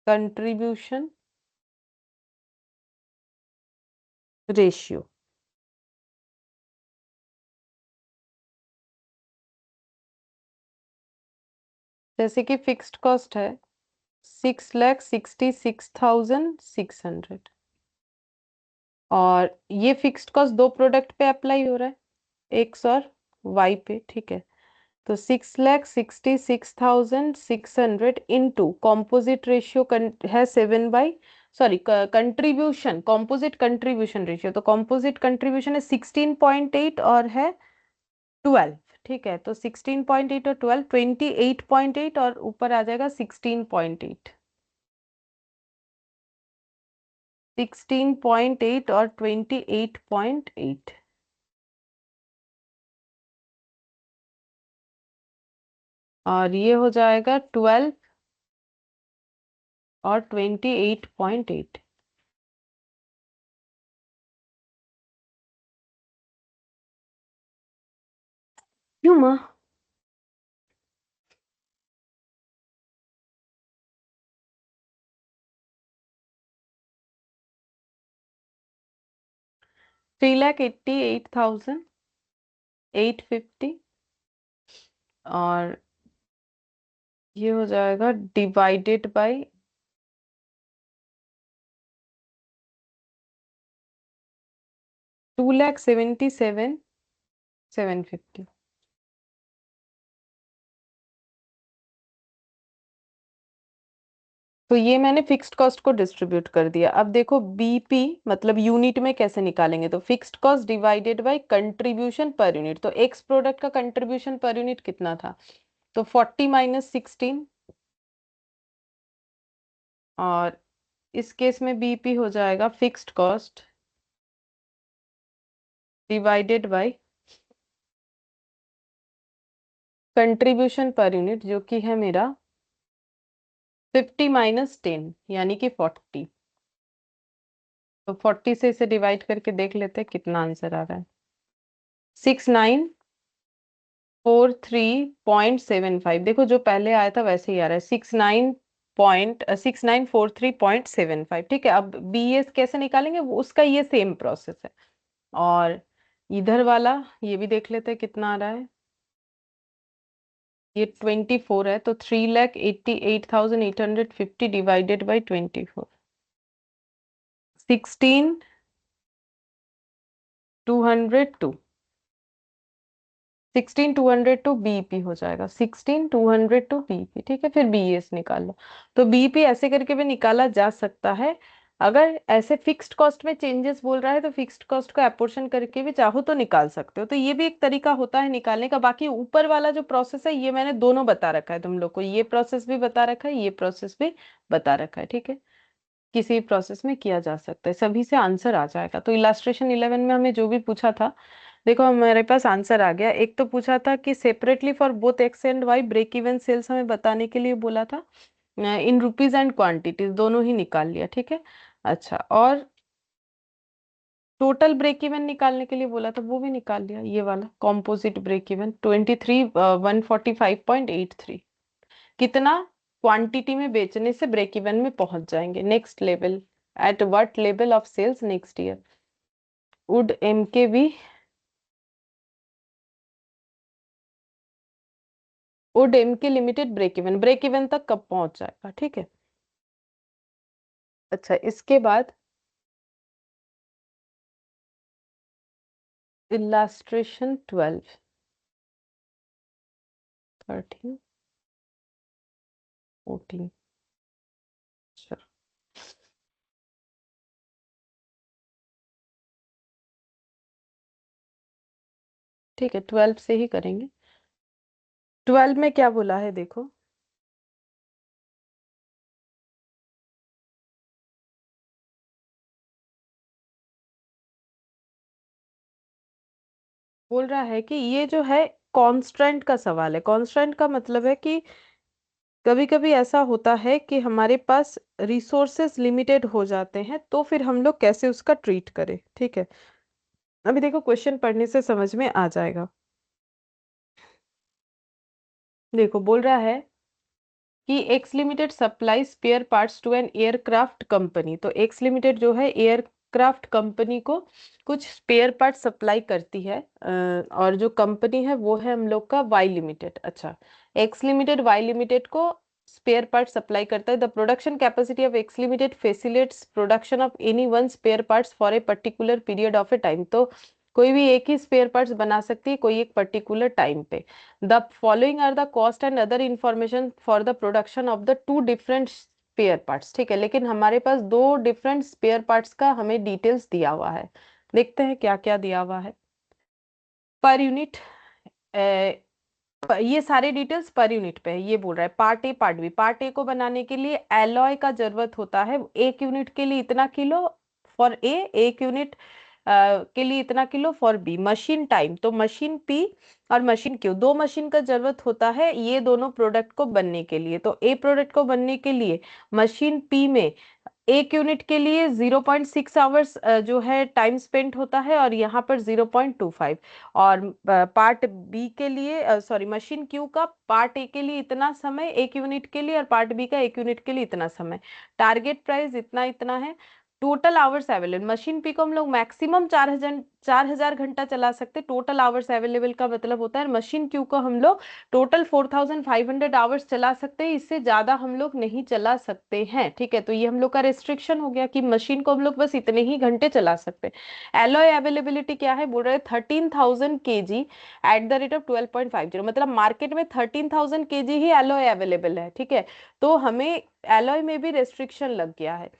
contribution ratio। जैसे कि फिक्स्ड कॉस्ट है 6,66,600, और ये फिक्स्ड कॉस्ट दो प्रोडक्ट पे अप्लाई हो रहा है, एक्स और वाई पे। ठीक है, तो 6,66,600 इंटू कॉम्पोजिट रेशियो है कंट्रीब्यूशन, कॉम्पोजिट कंट्रीब्यूशन रेशियो, तो कॉम्पोजिट कंट्रीब्यूशन है 16.8 और है 12। ठीक है, तो 16.8 और 12, 28.8, और ऊपर आ जाएगा 16.8, 16.8 और 28.8, और ये हो जाएगा 12 और 28.8। क्यों माँ? $3,88,850, और ये हो जाएगा डिवाइडेड बाय 2,77,750। तो ये मैंने फिक्स्ड कॉस्ट को डिस्ट्रीब्यूट कर दिया। अब देखो बीपी मतलब यूनिट में कैसे निकालेंगे, तो fixed cost divided by contribution per unit, तो एक्स प्रोडक्ट का कंट्रीब्यूशन पर यूनिट कितना था, तो 40 माइनस 16, और इस केस में बीपी हो जाएगा fixed cost divided by contribution per unit, जो कि है मेरा 50 माइनस 10 यानी कि 40। तो 40 से इसे डिवाइड करके देख लेते हैं कितना आंसर आ रहा है। 6943.75। देखो जो पहले आया था वैसे ही आ रहा है, 6943.75। ठीक है, अब BS कैसे निकालेंगे वो उसका ये सेम प्रोसेस है। और इधर वाला ये भी देख लेते हैं कितना आ रहा है। ये 24 है, तो 3,88,850 डिवाइडेड बाई 24, 16,202। 16,202 बीईपी हो जाएगा, 16,202 बीईपी। ठीक है, फिर बीएस निकाल लो। तो बीईपी ऐसे करके भी निकाला जा सकता है। अगर ऐसे फिक्स्ड कॉस्ट में चेंजेस बोल रहा है तो फिक्स्ड कॉस्ट को एपोर्शन करके भी चाहो तो निकाल सकते हो। तो ये भी एक तरीका होता है निकालने का। बाकी ऊपर वाला जो प्रोसेस है ये मैंने दोनों बता रखा है तुम लोग को, ये प्रोसेस भी बता रखा है, ये प्रोसेस भी बता रखा है। ठीक है, किसी प्रोसेस में किया जा सकता है, सभी से आंसर आ जाएगा। तो इलास्ट्रेशन 11 में हमें जो भी पूछा था, देखो हमारे पास आंसर आ गया। एक तो पूछा था कि separately for both X and Y break even sales हमें बताने के लिए बोला था, इन रुपीज एंड क्वांटिटीज दोनों ही निकाल लिया। ठीक है, अच्छा, और टोटल ब्रेक इवन निकालने के लिए बोला था, वो भी निकाल लिया। ये वाला कॉम्पोजिट ब्रेक इवन 145 कितना क्वांटिटी में बेचने से ब्रेक इवन में पहुंच जाएंगे। Next level, at what level of sales next year would MK limited break even तक कब पहुंच जाएगा। ठीक है, अच्छा, इसके बाद इलास्ट्रेशन 12, 13, 14। अच्छा, ठीक है, 12 से ही करेंगे। 12 में क्या बोला है देखो, बोल रहा है कि ये जो है कांस्टेंट का सवाल है। कांस्टेंट का मतलब है कि कभी कभी ऐसा होता है कि हमारे पास रिसोर्सेस लिमिटेड हो जाते हैं, तो फिर हम लोग कैसे उसका ट्रीट करें। ठीक है, अभी देखो क्वेश्चन पढ़ने से समझ में आ जाएगा। देखो बोल रहा है कि X limited supply spare parts to an aircraft company. तो एक्स लिमिटेड जो है एयरक्राफ्ट कंपनी को कुछ स्पेयर पार्ट सप्लाई करती है, और जो कंपनी है वो है हम लोग का वाई लिमिटेड। अच्छा, एक्स लिमिटेड वाई लिमिटेड को स्पेयर पार्ट सप्लाई करता है। The production capacity of X limited facilitates production of any one spare parts for a particular period of a time. तो कोई भी एक ही स्पेयर पार्ट्स बना सकती है कोई एक पर्टिकुलर टाइम पे। The following are the cost and other information for the production of the two different spare parts। ठीक है, लेकिन हमारे पास दो डिफरेंट स्पेयर पार्ट्स का हमें डिटेल्स दिया हुआ है। देखते हैं क्या क्या दिया हुआ है। पर यूनिट, ये सारे डिटेल्स पर यूनिट पे है। ये बोल रहा है part A part B. Part A को बनाने के लिए एलॉय का जरूरत होता है, एक यूनिट के लिए इतना किलो फॉर ए, एक यूनिट के लिए इतना kilo for B. Machine time, तो मशीन पी और मशीन क्यू, दो मशीन का जरूरत होता है ये दोनों प्रोडक्ट को बनने के लिए। तो ए प्रोडक्ट को बनने के लिए मशीन पी में एक यूनिट के लिए 0.6 आवर्स जो है टाइम स्पेंड होता है, और यहाँ पर 0.25। और पार्ट बी के लिए, सॉरी, मशीन क्यू का पार्ट ए के लिए इतना समय एक यूनिट के लिए, और पार्ट बी का एक यूनिट के लिए इतना समय। टारगेट प्राइस इतना इतना है। Total hours available, machine P को हम लोग मैक्सिमम 4,000 घंटा चला सकते। टोटल आवर्स अवेलेबल का मतलब होता है मशीन क्यू को हम लोग टोटल 4,500 आवर्स चला सकते हैं, इससे ज्यादा हम लोग नहीं चला सकते हैं। ठीक है, तो ये हम लोग का रेस्ट्रिक्शन हो गया कि मशीन को हम लोग बस इतने ही घंटे चला सकते हैं। एलॉय अवेलेबिलिटी क्या है, बोल रहे हैं 13,000 kg eight the rate of 12.50। मतलब मार्केट में 13,000 kg ही एलॉय अवेलेबल है। ठीक है, तो हमें एलॉय में भी रेस्ट्रिक्शन लग गया है।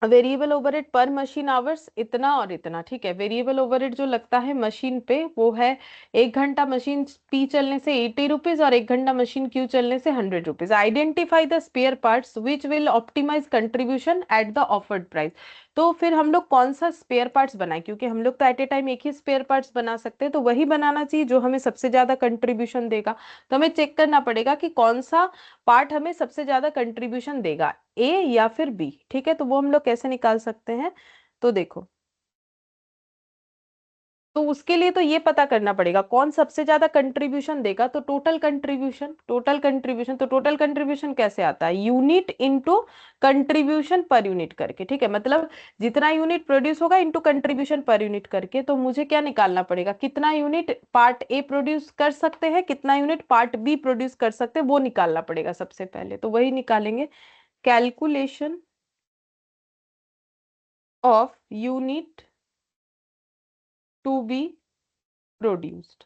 वेरिएबल ओवरहेड पर मशीन आवर्स इतना और इतना। ठीक है, वेरिएबल ओवरहेड जो लगता है मशीन पे वो है, एक घंटा मशीन पी चलने से 80 रुपीज और एक घंटा मशीन क्यू चलने से 100 rupees. Identify the spare parts which will optimize contribution at the offered price. तो फिर हम लोग कौन सा स्पेयर पार्ट्स बनाए, क्योंकि हम लोग तो एट ए टाइम एक ही स्पेयर पार्ट्स बना सकते हैं, तो वही बनाना चाहिए जो हमें सबसे ज्यादा कंट्रीब्यूशन देगा। तो हमें चेक करना पड़ेगा कि कौन सा पार्ट हमें सबसे ज्यादा कंट्रीब्यूशन देगा, ए या फिर बी। ठीक है, तो वो हम लोग कैसे निकाल सकते हैं, तो देखो, तो उसके लिए तो ये पता करना पड़ेगा कौन सबसे ज्यादा कंट्रीब्यूशन देगा, तो टोटल कंट्रीब्यूशन कैसे आता है, unit into contribution per unit करके। ठीक है, मतलब जितना यूनिट प्रोड्यूस होगा इनटू कंट्रीब्यूशन पर यूनिट करके। तो मुझे क्या निकालना पड़ेगा, कितना यूनिट पार्ट ए प्रोड्यूस कर सकते हैं, कितना यूनिट पार्ट बी प्रोड्यूस कर सकते हैं, वो निकालना पड़ेगा सबसे पहले। तो वही निकालेंगे, calculation of unit to be produced.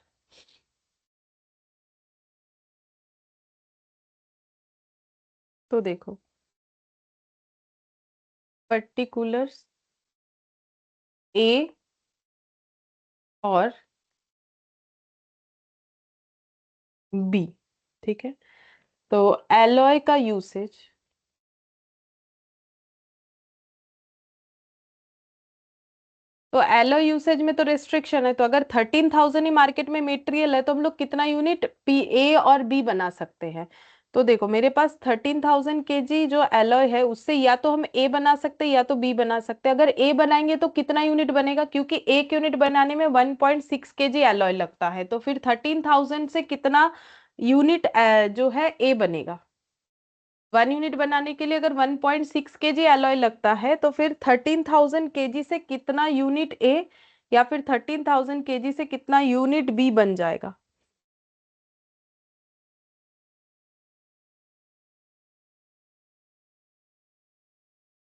तो देखो, पर्टिकुलर्स ए और बी। ठीक है, तो एलॉय का यूसेज, तो एलॉय यूसेज में तो रेस्ट्रिक्शन है, तो अगर 13,000 ही मार्केट में मटेरियल है तो हम लोग कितना यूनिट पी ए और बी बना सकते हैं। तो देखो, मेरे पास 13,000 kg जो एलॉय है उससे या तो हम ए बना सकते हैं या तो बी बना सकते हैं। अगर ए बनाएंगे तो कितना यूनिट बनेगा, क्योंकि एक यूनिट बनाने में 1.6 kg एलॉय लगता है, तो फिर 13,000 से कितना यूनिट जो है ए बनेगा। 1 यूनिट बनाने के लिए अगर 1.6 kg एलॉय लगता है, तो फिर 13,000 kg से कितना यूनिट ए या फिर 13,000 kg से कितना यूनिट बी बन जाएगा।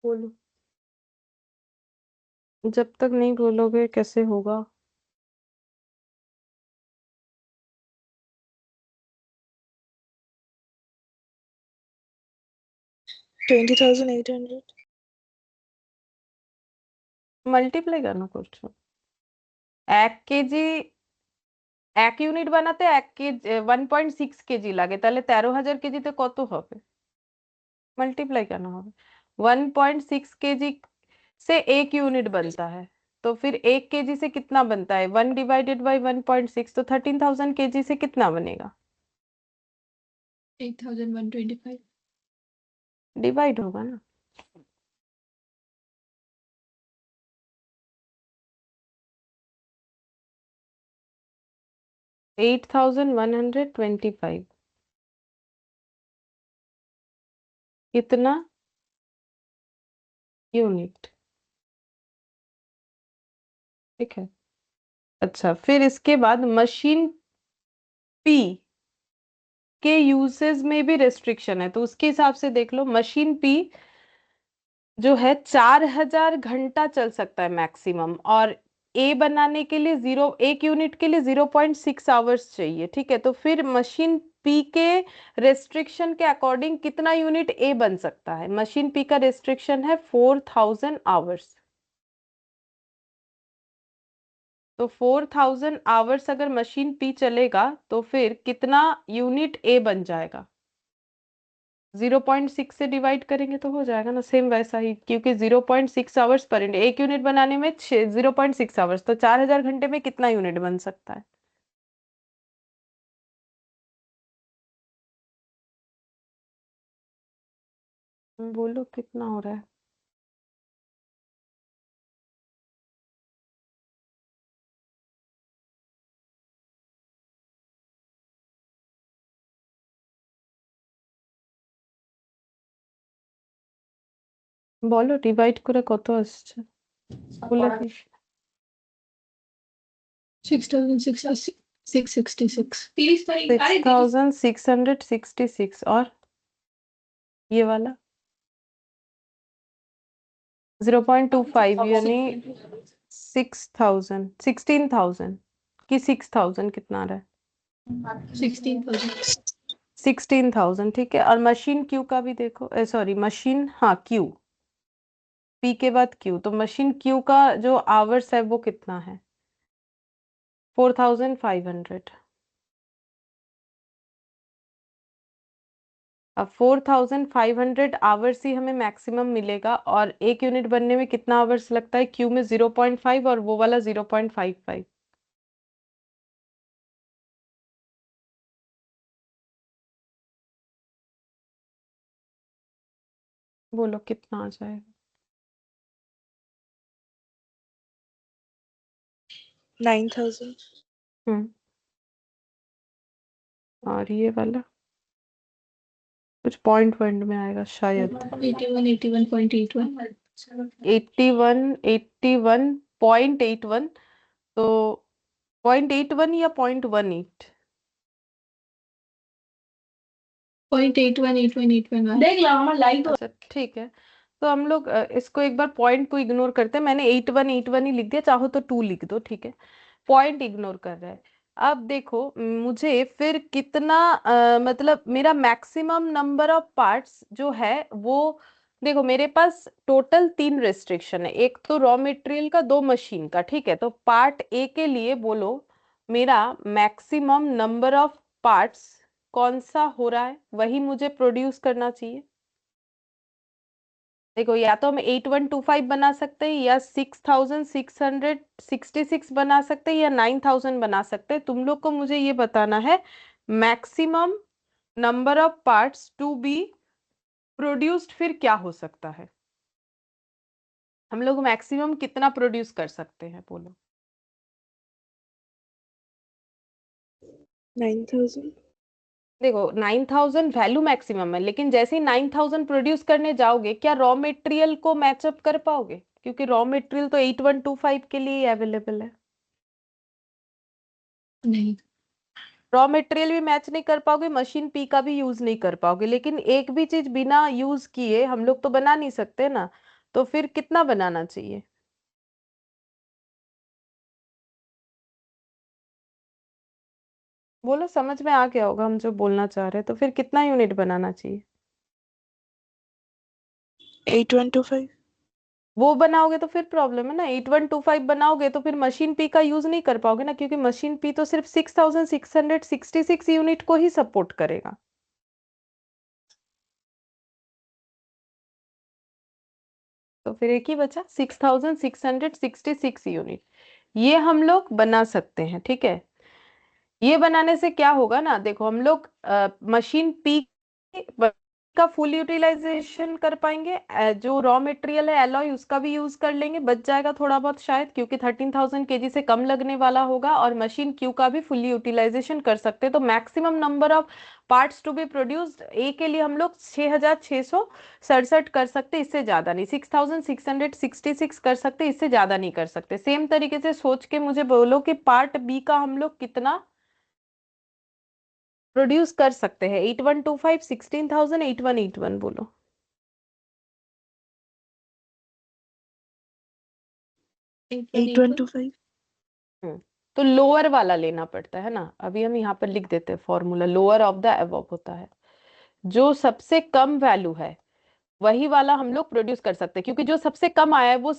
बोलो, जब तक नहीं बोलोगे कैसे होगा। 20,800. मल्टीप्लाई करना कुछ, एक केजी, এক ইউনিট বানাতে 1.6 কেজি লাগে, তাহলে 13,000 কেজিতে কত হবে, मल्टीप्लाई करना होगा। 1.6 kg से एक यूनिट बनता है, तो फिर 1 kg से कितना बनता है, 1/1.6, तो 13,000 kg से कितना बनेगा, 8,125। डिवाइड होगा ना। $8,125 कितना यूनिट। ठीक है, अच्छा, फिर इसके बाद मशीन पी के यूसेस में भी रेस्ट्रिक्शन है, तो उसके हिसाब से देख लो, मशीन पी जो है 4,000 घंटा चल सकता है मैक्सिमम, और ए बनाने के लिए एक यूनिट के लिए 0.6 आवर्स चाहिए। ठीक है, तो फिर मशीन पी के रेस्ट्रिक्शन के अकॉर्डिंग कितना यूनिट ए बन सकता है, मशीन पी का रेस्ट्रिक्शन है 4,000 आवर्स। तो 4,000 आवर्स अगर मशीन पी चलेगा तो फिर कितना यूनिट ए बन जाएगा, 0.6 से डिवाइड करेंगे तो हो जाएगा ना, सेम वैसा ही, क्योंकि 0.6 आवर्स पर यूनिट, एक यूनिट बनाने में 0.6 आवर्स, तो 4,000 घंटे में कितना यूनिट बन सकता है। बोलो कितना हो रहा है। বলো ডিভাইড করে কত আসছে, বলে দিস। 6,666। 6,666, और ये वाला 0.25, यानी 6,000, 16,000 की 6,000 कितना आ रहा है, 16,000। 16,000। ठीक है, और मशीन क्यू का भी देखो, सॉरी मशीन, हाँ क्यू, पी के बाद क्यू, तो मशीन क्यू का जो आवर्स है वो कितना है, 4,500। अब 4500 आवर्स ही हमें मैक्सिमम मिलेगा, और एक यूनिट बनने में कितना आवर्स लगता है? क्यू में 0.5 और वो वाला 0.55। बोलो कितना आ जाएगा? 9,000. हम्म। और ये वाला कुछ पॉइंट में आएगा शायद। 81.81. 81.81, तो 0.81 या 0.18? 0.818181 देख लो हमारा लाइट। अच्छा ठीक है, तो हम लोग इसको एक बार पॉइंट को इग्नोर करते हैं। मैंने 8181 ही लिख दिया, चाहो तो 2 लिख दो, ठीक है। पॉइंट इग्नोर कर रहा है। अब देखो मुझे फिर कितना मतलब मेरा मैक्सिमम नंबर ऑफ पार्ट्स जो है वो, देखो मेरे पास टोटल 3 रेस्ट्रिक्शन है। एक तो रॉ मटेरियल का, दो मशीन का, ठीक है। तो पार्ट ए के लिए बोलो मेरा मैक्सिमम नंबर ऑफ पार्ट्स कौन सा हो रहा है, वही मुझे प्रोड्यूस करना चाहिए। देखो या तो हम 8125 बना सकते हैं, या 6666 बना सकते हैं, या 9000 बना सकते हैं। तुम लोग को मुझे ये बताना है maximum number of parts to be produced फिर क्या हो सकता है। हम लोग मैक्सिमम कितना प्रोड्यूस कर सकते हैं, बोलो। 9,000. देखो 9000 वैल्यू मैक्सिमम है, लेकिन जैसे ही 9000 प्रोड्यूस करने जाओगे, क्या रॉ मटेरियल को मैचअप कर पाओगे? क्योंकि रॉ मटेरियल तो 8125 के लिए अवेलेबल है। नहीं। रॉ मटेरियल भी मैच नहीं कर पाओगे, मशीन पी का भी यूज नहीं कर पाओगे। लेकिन एक भी चीज बिना यूज किए हम लोग तो बना नहीं सकते ना। तो फिर कितना बनाना चाहिए? बोलो, समझ में आ गया होगा हम जो बोलना चाह रहे हैं। तो फिर कितना यूनिट बनाना चाहिए? 8125. वो बनाओगे तो फिर प्रॉब्लम है ना। 8125 बनाओगे तो फिर मशीन पी का यूज नहीं कर पाओगे ना, क्योंकि मशीन पी तो सिर्फ 6666 यूनिट को ही सपोर्ट करेगा। तो फिर एक ही बचा 6666 यूनिट। ये हम लोग बना सकते हैं, ठीक है। ये बनाने से क्या होगा ना, देखो हम लोग मशीन पी का फुल यूटिलाइजेशन कर पाएंगे। जो रॉ मटेरियल है एलॉय, उसका भी यूज कर लेंगे, बच जाएगा थोड़ा बहुत शायद, क्योंकि 13,000 केजी से कम लगने वाला होगा। और मशीन क्यू का भी फुल यूटिलाइजेशन कर सकते हैं। तो maximum number of parts to be produced A के लिए हम लोग 6667 कर सकते, इससे ज्यादा नहीं। 6666 कर सकते, इससे ज्यादा नहीं कर सकते। सेम तरीके से सोच के मुझे बोलो कि पार्ट बी का हम लोग कितना प्रोड्यूस कर सकते हैं। 8125, 16000, 8181, बोलो। 8125. हम्म। तो लोअर वाला लेना पड़ता है ना। अभी हम यहाँ पर लिख देते हैं formula, lower of the above होता है। जो सबसे कम वैल्यू है वही वाला हम लोग प्रोड्यूस कर सकते हैं, क्योंकि जो सबसे कम आया है वो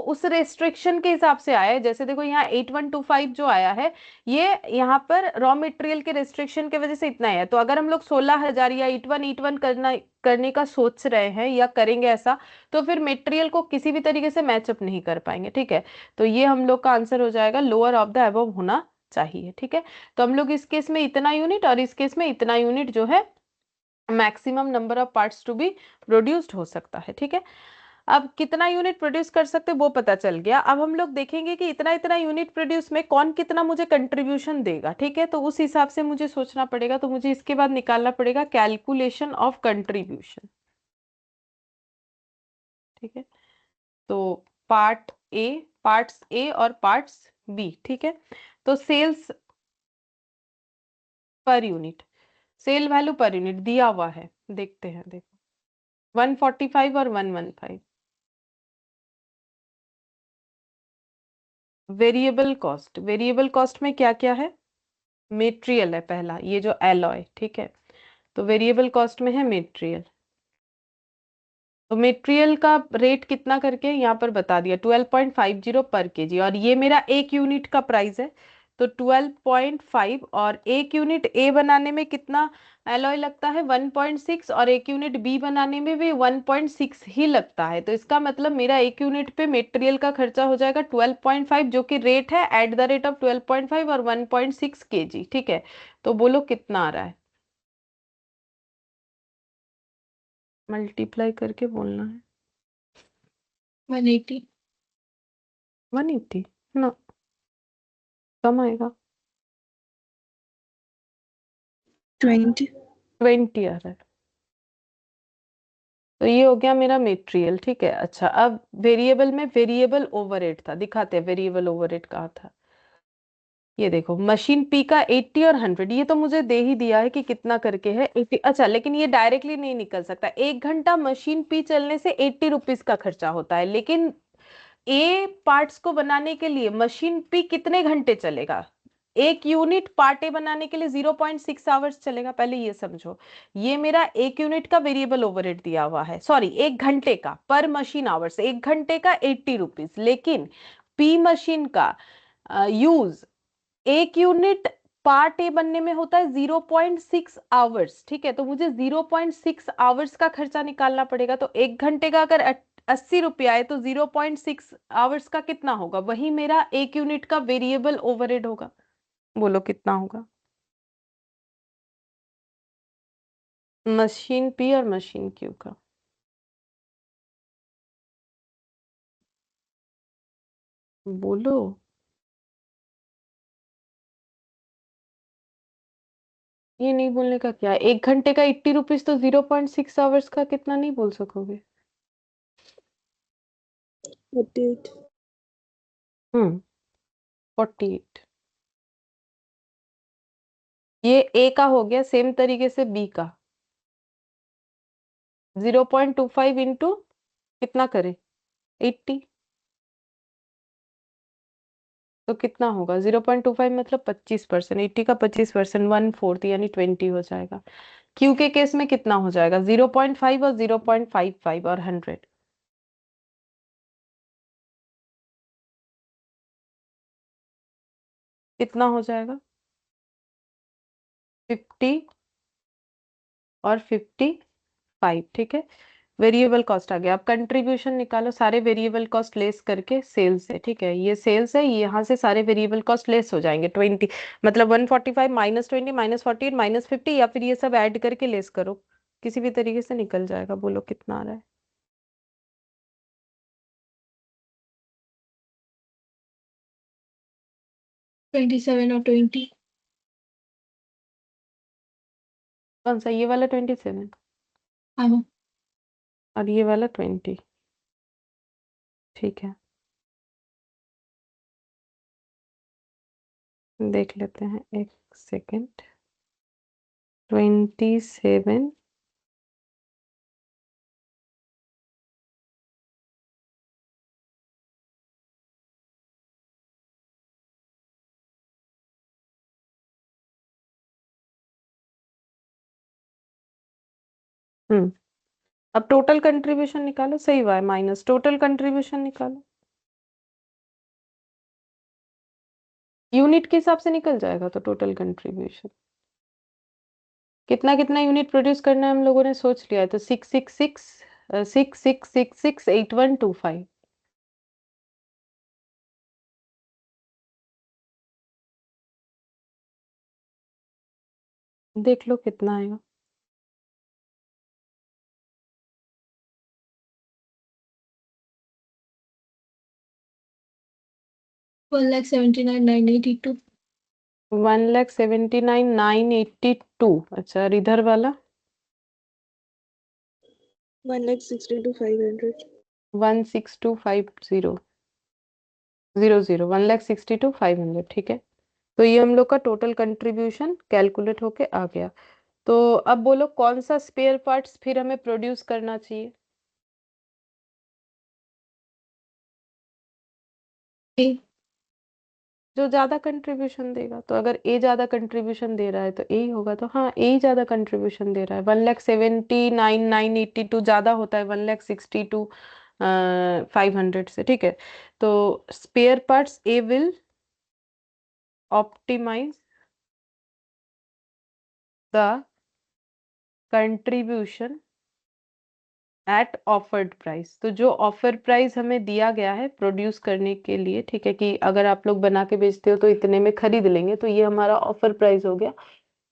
उस रेस्ट्रिक्शन के हिसाब से आया है। जैसे देखो यहाँ 8125 जो आया है, ये यहाँ पर रॉ मटेरियल के रेस्ट्रिक्शन की वजह से इतना है। तो अगर हम लोग 16,000 या 8181 करने का सोच रहे हैं या करेंगे ऐसा, तो फिर मटेरियल को किसी भी तरीके से मैचअप नहीं कर पाएंगे, ठीक है। तो ये हम लोग का आंसर हो जाएगा, लोअर ऑफ द अबव होना चाहिए, ठीक है। तो हम लोग इस केस में इतना यूनिट और इस केस में इतना यूनिट जो है maximum number of parts to be produced हो सकता है, ठीक है। अब कितना यूनिट प्रोड्यूस कर सकते हैं वो पता चल गया। अब हम लोग देखेंगे कि इतना इतना यूनिट प्रोड्यूस में कौन कितना मुझे कंट्रीब्यूशन देगा, ठीक है। तो उस हिसाब से मुझे सोचना पड़ेगा। तो मुझे इसके बाद निकालना पड़ेगा कैलकुलेशन ऑफ कंट्रीब्यूशन, ठीक है। तो पार्ट्स ए और पार्ट्स बी, ठीक है। तो sales per unit, sale value per unit दिया हुआ है, देखते हैं। देखो 145 और 115। वेरिएबल कॉस्ट में क्या क्या है? मेटेरियल है पहला, ये जो एलॉय, ठीक है। तो वेरिएबल कॉस्ट में है मेटेरियल। तो मेटेरियल का रेट कितना करके यहाँ पर बता दिया, 12.50 पर केजी। और ये मेरा एक यूनिट का प्राइस है। तो 12.5, और 1 यूनिट ए बनाने में कितना एलॉय लगता है? 1.6, और 1 यूनिट बी बनाने में भी 1.6 ही लगता है। तो इसका मतलब मेरा 1 यूनिट पे मेटेरियल का खर्चा हो जाएगा 12.5, जो कि रेट है एट द रेट ऑफ 12.5 और 1.6 kg। ठीक है, तो बोलो कितना आ रहा है? मल्टीप्लाई करके बोलना है। 180। 180 ना, कम आएगा। 20. 20 आ रहा है। तो ये हो गया मेरा मेटेरियल। ठीक है, अच्छा अब वेरिएबल में वेरिएबल ओवरहेड था, दिखाते हैं वेरिएबल ओवरहेड कहाँ था। ये देखो, मशीन पी का 80 और 100, ये तो मुझे दे ही दिया है कि कितना करके है 80। अच्छा, लेकिन ये डायरेक्टली नहीं निकल सकता। 1 घंटा मशीन पी चलने से 80 रुपीज का खर्चा होता है, लेकिन ए पार्ट्स को बनाने के लिए मशीन पी कितने घंटे चलेगा? 1 यूनिट पार्ट ए बनाने के लिए 0.6 आवर्स चलेगा। पहले ये समझो, ये मेरा 1 यूनिट का वेरिएबल ओवरहेड दिया हुआ है, सॉरी 1 घंटे का पर मशीन आवर्स, 1 घंटे का 80 रुपीज। लेकिन पी मशीन का यूज 1 यूनिट पार्ट ए बनने में होता है 0.6 आवर्स। ठीक है, तो मुझे 0.6 आवर्स का खर्चा निकालना पड़ेगा। तो 1 घंटे का अगर 80 रुपया है, तो 0.6 आवर्स का कितना होगा? वही मेरा 1 यूनिट का वेरिएबल ओवरहेड होगा। बोलो कितना होगा? मशीन पी और मशीन क्यू का बोलो। ये नहीं बोलने का क्या है? 1 घंटे का 80 रुपीज, तो 0.6 आवर्स का कितना नहीं बोल सकोगे? 48. 48। ये ए का हो गया, सेम तरीके से बी का 0.25 इंटू कितना करे? 80। तो कितना होगा? 0.25 मतलब 25%, 80 का 25%, 1/4 यानी 20 हो जाएगा। क्यू के केस में कितना हो जाएगा? 0.5 और 0.55 और 100। कितना हो जाएगा? 50 और 55। ठीक है, वेरिएबल कॉस्ट आ गया। अब कंट्रीब्यूशन निकालो, सारे वेरिएबल कॉस्ट लेस करके सेल्स है। ठीक है, ये सेल्स है, यहाँ से सारे वेरिएबल कॉस्ट लेस हो जाएंगे। 20 मतलब 145 -20 -48 -50, या फिर ये सब ऐड करके लेस करो, किसी भी तरीके से निकल जाएगा। बोलो कितना आ रहा है? 27 और 20। कौन सा? ये वाला 27 हाँ। और ये वाला 20। ठीक है, देख लेते हैं, एक सेकेंड। 27। अब टोटल कंट्रीब्यूशन निकालो, सही हुआ है, माइनस टोटल कंट्रीब्यूशन निकालो। यूनिट के हिसाब से निकल जाएगा, तो टोटल कंट्रीब्यूशन कितना कितना यूनिट प्रोड्यूस करना है हम लोगों ने सोच लिया है। तो 666 देख लो कितना आएगा। 1,79,982। 1,79,982। अच्छा, और इधर वाला 1,62,500. 1625000, 1,62,500। ठीक है, तो ये हम लोग का टोटल कंट्रीब्यूशन कैलकुलेट होके आ गया। तो अब बोलो कौन सा स्पेयर पार्ट्स फिर हमें प्रोड्यूस करना चाहिए? ए। जो ज्यादा कंट्रीब्यूशन देगा। तो अगर ए ज्यादा कंट्रीब्यूशन दे रहा है तो ए ही होगा। तो हाँ, ए ही ज्यादा कंट्रीब्यूशन दे रहा है। 1,79,982 ज्यादा होता है 1,62,500 से। ठीक है, तो spare parts A will optimize the contribution at offered price. तो जो ऑफर प्राइस हमें दिया गया है प्रोड्यूस करने के लिए, ठीक है, कि अगर आप लोग बना के बेचते हो तो इतने में खरीद लेंगे, तो ये हमारा ऑफर प्राइस हो गया।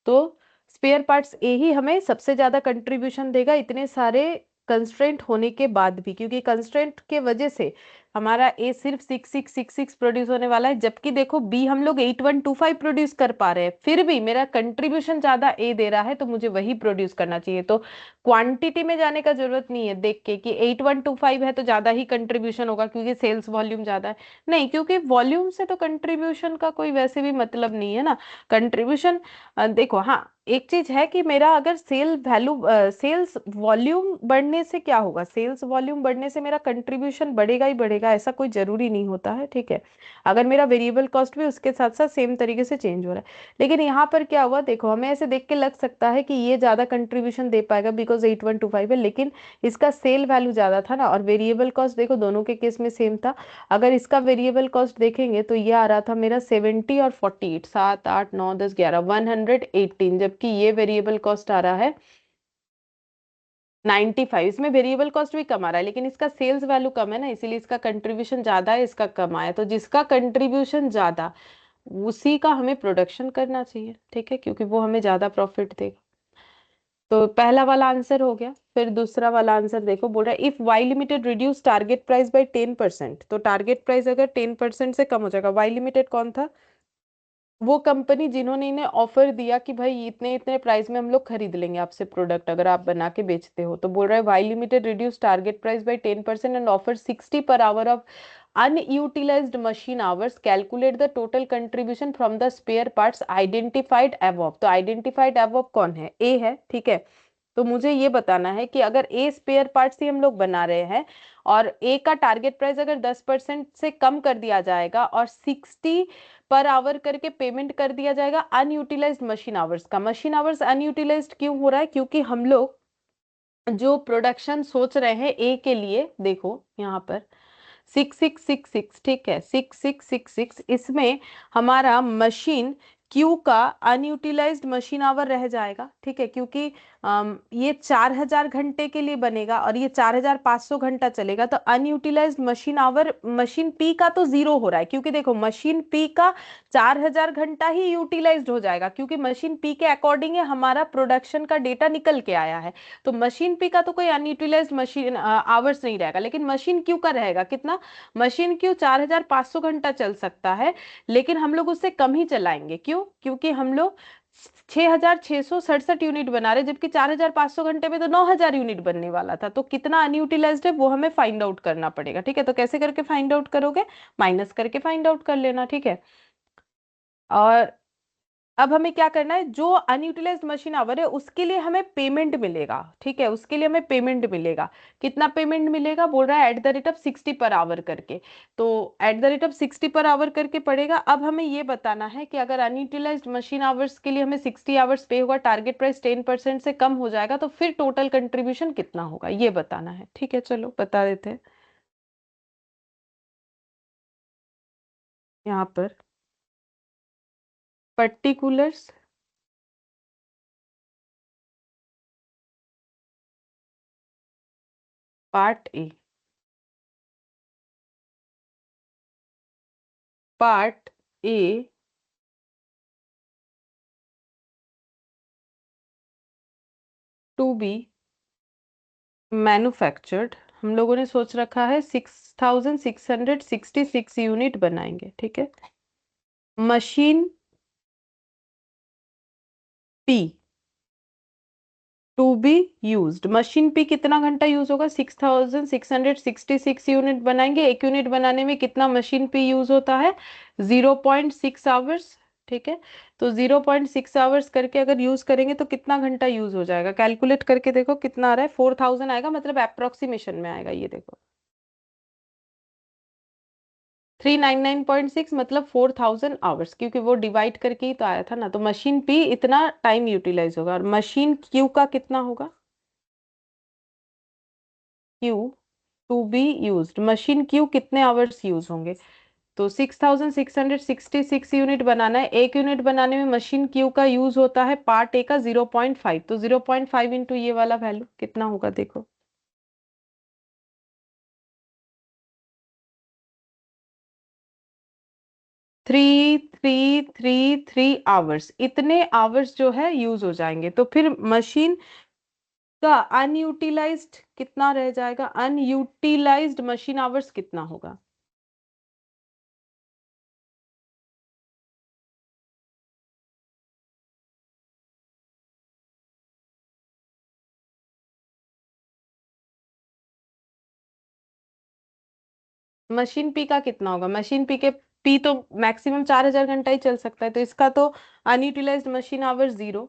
तो स्पेयर पार्ट्स ए ही हमें सबसे ज्यादा कंट्रीब्यूशन देगा इतने सारे कंस्ट्रेंट होने के बाद भी, क्योंकि कंस्ट्रेंट के वजह से हमारा ए सिर्फ 6666 प्रोड्यूस होने वाला है, जबकि देखो बी हम लोग 8125 प्रोड्यूस कर पा रहे हैं, फिर भी मेरा कंट्रीब्यूशन ज्यादा ए दे रहा है, तो मुझे वही प्रोड्यूस करना चाहिए। तो क्वांटिटी में जाने का जरूरत नहीं है देख के कि 8125 है तो ज्यादा ही कंट्रीब्यूशन होगा क्योंकि सेल्स वॉल्यूम ज्यादा है। नहीं, क्योंकि वॉल्यूम से तो कंट्रीब्यूशन का कोई वैसे भी मतलब नहीं है ना। कंट्रीब्यूशन देखो, हाँ एक चीज है कि मेरा अगर सेल्स वॉल्यूम बढ़ने से क्या होगा, सेल्स वॉल्यूम बढ़ने से मेरा कंट्रीब्यूशन बढ़ेगा ही बढ़ेगा, ऐसा कोई जरूरी नहीं होता है, ठीक है। अगर मेरा वेरिएबल कॉस्ट भी उसके साथ साथ सेम तरीके से चेंज हो रहा है। लेकिन यहाँ पर क्या हुआ देखो, हमें ऐसे देख के लग सकता है कि ये ज्यादा कंट्रीब्यूशन दे पाएगा बिकॉज 8125 है, लेकिन इसका सेल वैल्यू ज्यादा था ना, और वेरिएबल कॉस्ट देखो दोनों के केस में सेम था। अगर इसका वेरिएबल कॉस्ट देखेंगे तो ये आ रहा था मेरा 70 और 48, 7 8 9 10 11 118, जबकि ये वेरिएबल कॉस्ट आ रहा है 95। इसमें वेरिएबल कॉस्ट भी कम आ रहा है लेकिन इसका सेल्स वैल्यू कम है ना, इसीलिए इसका कंट्रीब्यूशन ज्यादा है, इसका कम आया। तो जिसका कंट्रीब्यूशन ज्यादा उसी का हमें प्रोडक्शन करना चाहिए, ठीक है, क्योंकि वो हमें ज्यादा प्रॉफिट देगा। तो पहला वाला आंसर हो गया। फिर दूसरा वाला आंसर देखो, बोल रहा है if Y limited reduce target price by 10%, तो टारगेट प्राइस अगर 10% से कम हो जाएगा, वाई लिमिटेड कौन था, वो कंपनी जिन्होंने इन्हें ऑफर दिया कि भाई इतने इतने प्राइस में हम लोग खरीद लेंगे आपसे प्रोडक्ट अगर आप बना के बेचते हो। तो बोल रहा है Y limited reduce target price by 10% and offer 60 per hour of unutilized machine hours, calculate the total contribution from the spare parts identified above। तो identified above कौन है, ए है, ठीक है। तो मुझे ये बताना है कि अगर ए स्पेयर पार्ट्स ही हम लोग बना रहे हैं और ए का टारगेट प्राइस अगर 10% से कम कर दिया जाएगा और 60 पर आवर करके पेमेंट कर दिया जाएगा अनयूटिलाइज्ड मशीन आवर्स का। मशीन आवर्स अनयूटिलाइज्ड क्यों हो रहा है, क्योंकि हम लोग जो प्रोडक्शन सोच रहे हैं ए के लिए, देखो यहाँ पर 6666, ठीक है, 6666, इसमें हमारा मशीन क्यू का अनयूटिलाइज्ड मशीन आवर रह जाएगा, ठीक है, क्योंकि ये 4000 घंटे के लिए बनेगा और ये 4500 घंटा चलेगा। तो unutilised machine our machine P का तो जीरो हो रहा है, क्योंकि देखो मशीन पी का 4000 घंटा ही यूटिलाइज्ड हो जाएगा, क्योंकि मशीन पी के अकॉर्डिंग हमारा प्रोडक्शन का डेटा निकल के आया है। तो मशीन पी का तो कोई अनयूटिलाइज्ड मशीन आवर्स नहीं रहेगा, लेकिन मशीन क्यू का रहेगा कितना, मशीन क्यू 4500 घंटा चल सकता है, लेकिन हम लोग उससे कम ही चलाएंगे। क्यों, क्योंकि हम लोग 6667 यूनिट बना रहे, जबकि 4500 घंटे में तो 9000 यूनिट बनने वाला था। तो कितना अनयूटिलाइज्ड है वो हमें फाइंड आउट करना पड़ेगा, ठीक है। तो कैसे करके फाइंड आउट करोगे, माइनस करके फाइंड आउट कर लेना, ठीक है। और अब हमें क्या करना है, जो अनयूटिलाइज्ड मशीन आवर है उसके लिए हमें पेमेंट मिलेगा, ठीक है, उसके लिए हमें पेमेंट मिलेगा। कितना पेमेंट मिलेगा, बोल रहा है @60 पर आवर करके। तो @60 पर आवर करके पड़ेगा। अब हमें ये बताना है कि अगर अनयूटिलाइज्ड मशीन आवर्स के लिए हमें 60 आवर्स पे होगा, टारगेट प्राइस 10% से कम हो जाएगा, तो फिर टोटल कंट्रीब्यूशन कितना होगा ये बताना है, ठीक है। चलो बता देते हैं यहाँ पर particulars part A. Part A to be manufactured, हम लोगों ने सोच रखा है 6666 यूनिट बनाएंगे, ठीक है। Machine P to be used, machine P कितना घंटा यूज होगा, 6666 यूनिट बनाएंगे। एक यूनिट बनाने में कितना मशीन पी यूज होता है, 0.6 आवर्स, ठीक है। तो 0.6 आवर्स करके अगर यूज करेंगे तो कितना घंटा यूज हो जाएगा, कैलकुलेट करके देखो कितना आ रहा है, 4000 आएगा, मतलब अप्रोक्सीमेशन में आएगा, ये देखो 399.6 मतलब 4000 आवर्स, क्योंकि वो डिवाइड करके ही तो आया था ना। तो मशीन पी इतना टाइम यूटिलाइज होगा, और मशीन क्यू का कितना होगा, Q to be used, machine Q कितने आवर्स यूज होंगे, तो 6666 यूनिट बनाना है। एक यूनिट बनाने में मशीन क्यू का यूज होता है पार्ट ए का 0.5, तो 0.5 इंटू ये वाला वैल्यू कितना होगा देखो। 3333 आवर्स, इतने आवर्स जो है यूज हो जाएंगे। तो फिर मशीन का अनयूटिलाइज्ड कितना रह जाएगा, अनयूटिलाइज्ड मशीन आवर्स कितना होगा। मशीन पी का कितना होगा, मशीन पी के पी तो मैक्सिमम 4000 घंटा ही चल सकता है, तो इसका तो अनयूटिलाइज्ड मशीन आवर्स 0।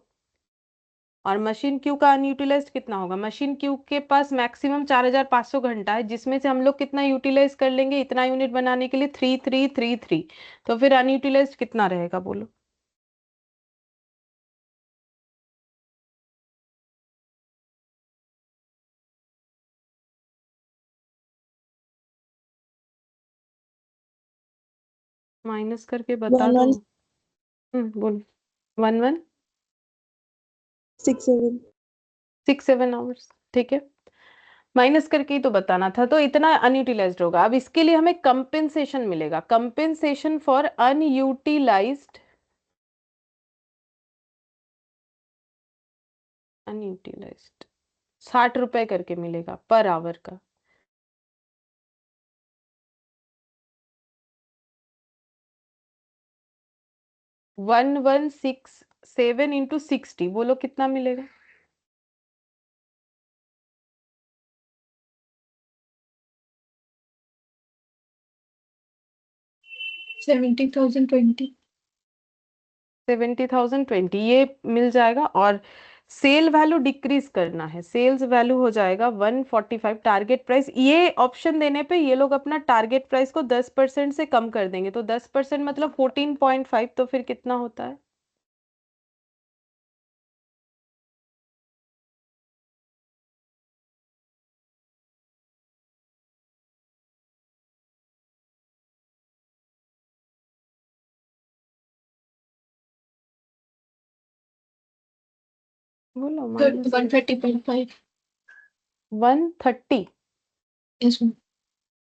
और मशीन क्यू का अनयूटिलाइज्ड कितना होगा, मशीन क्यू के पास मैक्सिमम 4500 घंटा है, जिसमें से हम लोग कितना यूटिलाइज कर लेंगे, इतना यूनिट बनाने के लिए 3333। तो फिर अनयूटिलाइज्ड कितना रहेगा बोलो। माइनस करके बता वन दो। वन बोलो। 11 6 7 6 7 आवर्स, ठीक है। माइनस करके ही तो बताना था, तो इतना अनयूटिलाइज्ड होगा। अब इसके लिए हमें कंपेंसेशन मिलेगा, कंपेंसेशन फॉर अनयूटिलाइज्ड, अनयूटिलाइज्ड 60 रुपए करके मिलेगा पर आवर का। 1167 इंटू 60, बोलो कितना मिलेगा। 70,020। 70,020 ये मिल जाएगा। और सेल वैल्यू डिक्रीज करना है, सेल्स वैल्यू हो जाएगा 145। टारगेट प्राइस, ये ऑप्शन देने पे ये लोग अपना टारगेट प्राइस को 10% से कम कर देंगे, तो 10% मतलब 14.5, तो फिर कितना होता है। बोलो माइनस 130.5। 130, yes ma'am.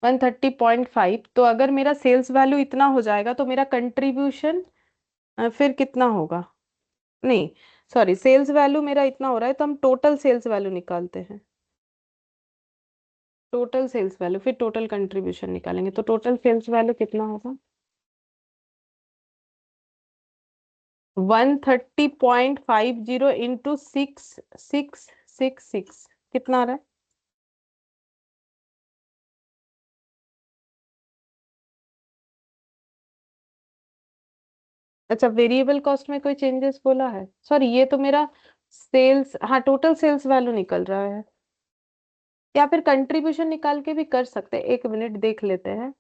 130.5। तो अगर मेरा सेल्स वैल्यू इतना हो जाएगा तो मेरा कंट्रीब्यूशन फिर कितना होगा, नहीं सॉरी, सेल्स वैल्यू मेरा इतना हो रहा है तो हम टोटल सेल्स वैल्यू निकालते हैं। टोटल सेल्स वैल्यू फिर टोटल कंट्रीब्यूशन निकालेंगे, तो टोटल सेल्स वैल्यू कितना होगा। 130.50 इंटू 6666 कितना आ रहा है। अच्छा, वेरिएबल कॉस्ट में कोई चेंजेस बोला है, सॉरी ये तो मेरा सेल्स, हाँ टोटल सेल्स वैल्यू निकल रहा है। या फिर कंट्रीब्यूशन निकाल के भी कर सकते हैं, एक मिनट देख लेते हैं।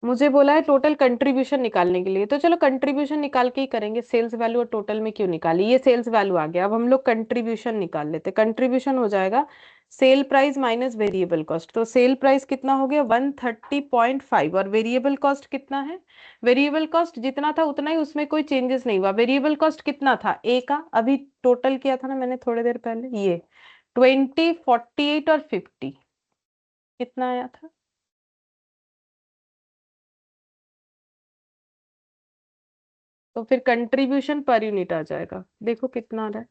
मुझे बोला है टोटल कंट्रीब्यूशन निकालने के लिए, तो चलो कंट्रीब्यूशन निकाल के ही करेंगे, सेल्स वैल्यू और टोटल में क्यों निकाली। ये सेल्स वैल्यू आ गया, अब हम लोग कंट्रीब्यूशन निकाल लेते। कंट्रीब्यूशन हो जाएगा sale price minus variable cost. तो सेल प्राइस कितना हो गया 130.5, और वेरिएबल कॉस्ट कितना है, वेरिएबल कॉस्ट जितना था उतना ही, उसमें कोई चेंजेस नहीं हुआ। वेरिएबल कॉस्ट कितना था ए का, अभी टोटल किया था ना मैंने थोड़ी देर पहले, ये 20 48 और 50 कितना आया था। तो फिर कंट्रीब्यूशन पर यूनिट आ जाएगा, देखो कितना आ रहा है।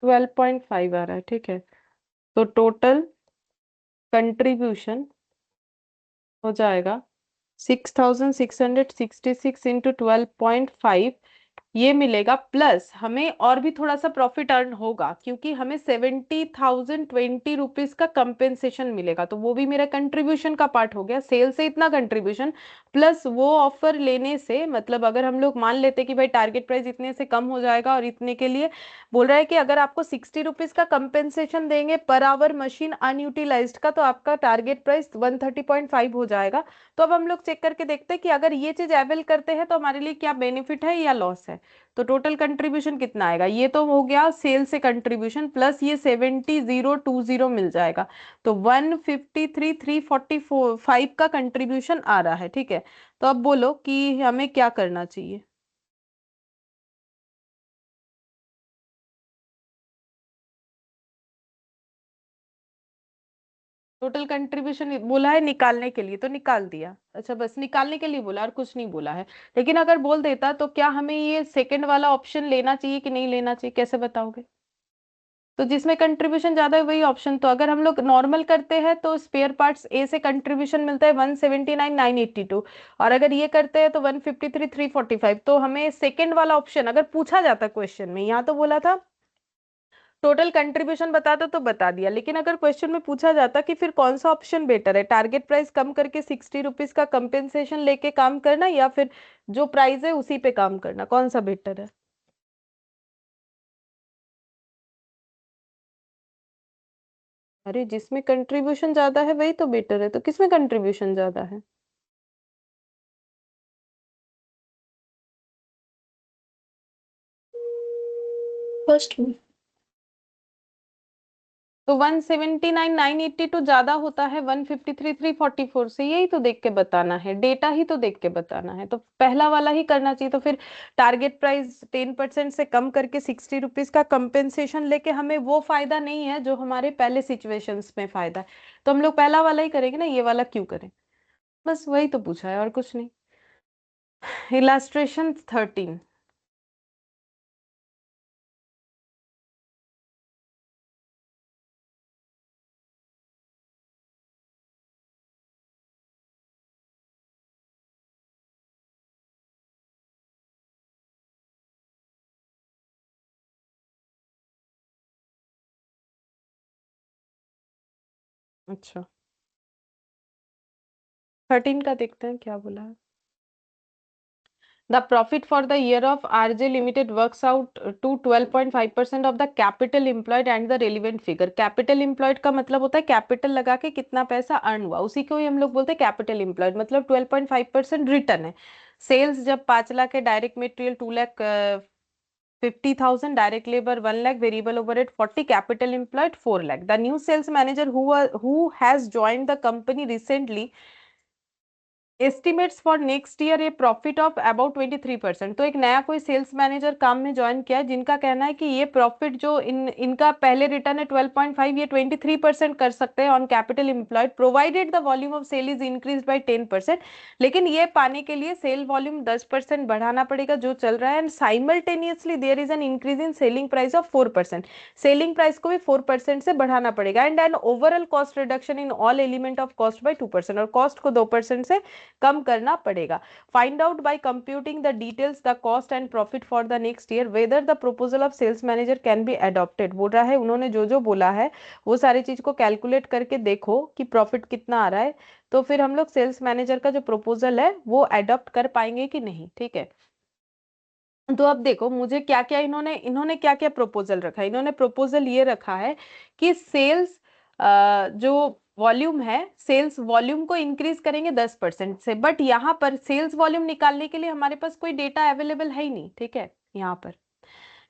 ट्वेल्व पॉइंट फाइव आ रहा है, ठीक है। तो टोटल कंट्रीब्यूशन हो जाएगा 6666 इंटू 12.5 ये मिलेगा, प्लस हमें और भी थोड़ा सा प्रॉफिट अर्न होगा क्योंकि हमें 70,020 रुपीज का कंपेंसेशन मिलेगा, तो वो भी मेरा कंट्रीब्यूशन का पार्ट हो गया। सेल से इतना कंट्रीब्यूशन प्लस वो ऑफर लेने से, मतलब अगर हम लोग मान लेते कि भाई टारगेट प्राइस इतने से कम हो जाएगा और इतने के लिए बोल रहा है कि अगर आपको 60 रुपीज का कंपेंसेशन देंगे पर आवर मशीन अनयूटिलाइज्ड का, तो आपका टारगेट प्राइस 130.5 हो जाएगा। तो अब हम लोग चेक करके देखते हैं कि अगर ये चीज अवेल करते हैं तो हमारे लिए क्या बेनिफिट है या लॉस है। तो टोटल कंट्रीब्यूशन कितना आएगा, ये तो हो गया सेल से कंट्रीब्यूशन प्लस ये 70,020 मिल जाएगा, तो 153,345 का कंट्रीब्यूशन आ रहा है। ठीक है, तो अब बोलो कि हमें क्या करना चाहिए। टोटल कंट्रीब्यूशन बोला है निकालने के लिए, तो निकाल दिया। अच्छा, बस निकालने के लिए बोला और कुछ नहीं बोला है। लेकिन अगर बोल देता तो क्या हमें ये सेकंड वाला ऑप्शन लेना चाहिए कि नहीं लेना चाहिए, कैसे बताओगे। तो जिसमें कंट्रीब्यूशन ज्यादा है वही ऑप्शन, तो अगर हम लोग नॉर्मल करते हैं तो स्पेयर पार्ट्स ए से कंट्रीब्यूशन मिलता है 179,982, और अगर ये करते हैं तो 153,345। तो हमें सेकंड वाला ऑप्शन अगर पूछा जाता क्वेश्चन में, यहाँ तो बोला था टोटल कंट्रीब्यूशन बता दो तो बता दिया, लेकिन अगर क्वेश्चन में पूछा जाता कि फिर कौन सा ऑप्शन बेटर है, टारगेट प्राइस कम करके 60 रुपीज का कंपेंसेशन लेके काम करना या फिर जो प्राइस है उसी पे काम करना, कौन सा बेटर है। अरे जिसमें कंट्रीब्यूशन ज्यादा है वही तो बेटर है, तो किसमें कंट्रीब्यूशन ज्यादा है। फर्स्ट में। तो 179,982 ज्यादा होता है 153,344 से, यही तो देख के बताना है, डेटा ही तो देख के बताना है, तो पहला वाला ही करना चाहिए। तो फिर टारगेट प्राइस 10% से कम करके 60 रुपीज का कंपेंसेशन लेके हमें वो फायदा नहीं है जो हमारे पहले सिचुएशंस में फायदा है, तो हम लोग पहला वाला ही करेंगे ना, ये वाला क्यों करें। बस वही तो पूछा है और कुछ नहीं। इलास्ट्रेशन 13। अच्छा, 13 का देखते हैं क्या बोला है। The profit for the year of RJ Limited works out to 12.5% of the capital employed and the relevant figure. Capital employed का मतलब होता है कैपिटल लगा के कितना पैसा अर्न हुआ, उसी को ही हम लोग बोलते हैं कैपिटल एम्प्लॉयड, मतलब 12.5% रिटर्न है। सेल्स जब 5 लाख है, direct material 2,50,000, direct labour 1 lakh, variable overhead 40, capital employed 4 lakh. The new sales manager who has joined the company recently estimates for next year A profit of about 23%। तो एक नया कोई सेल्स मैनेजर काम में ज्वाइन किया है जिनका कहना है कि ये प्रॉफिट जो इनका पहले रिटर्न है 12.5, ये 23% कर सकते हैं on capital employed provided the volume of sale is increase by 10%। लेकिन ये पाने के लिए सेल वॉल्यूम 10% बढ़ाना पड़ेगा जो चल रहा है, and simultaneously there is an increase in selling price of 4%। Selling price को भी 4% से बढ़ाना पड़ेगा, and an overall cost reduction in all element of cost by 2%, और कॉस्ट को 2% से कम करना पड़ेगा। Find out by computing the details the cost and profit for the next year whether the proposal of sales manager can be adopted. बोल रहा है उन्होंने जो जो बोला है वो सारी चीज को कैलकुलेट करके देखो कि प्रॉफिट कितना आ रहा है, तो फिर हम लोग सेल्स मैनेजर का जो प्रपोजल है वो अडॉप्ट कर पाएंगे कि नहीं। ठीक है, तो अब देखो मुझे क्या क्या इन्होंने इन्होंने क्या क्या प्रपोजल रखा है। इन्होंने प्रपोजल ये रखा है कि सेल्स जो वॉल्यूम है, सेल्स वॉल्यूम को इंक्रीज करेंगे 10% से, बट यहाँ पर सेल्स वॉल्यूम निकालने के लिए हमारे पास कोई डेटा अवेलेबल है ही नहीं। ठीक है, यहाँ पर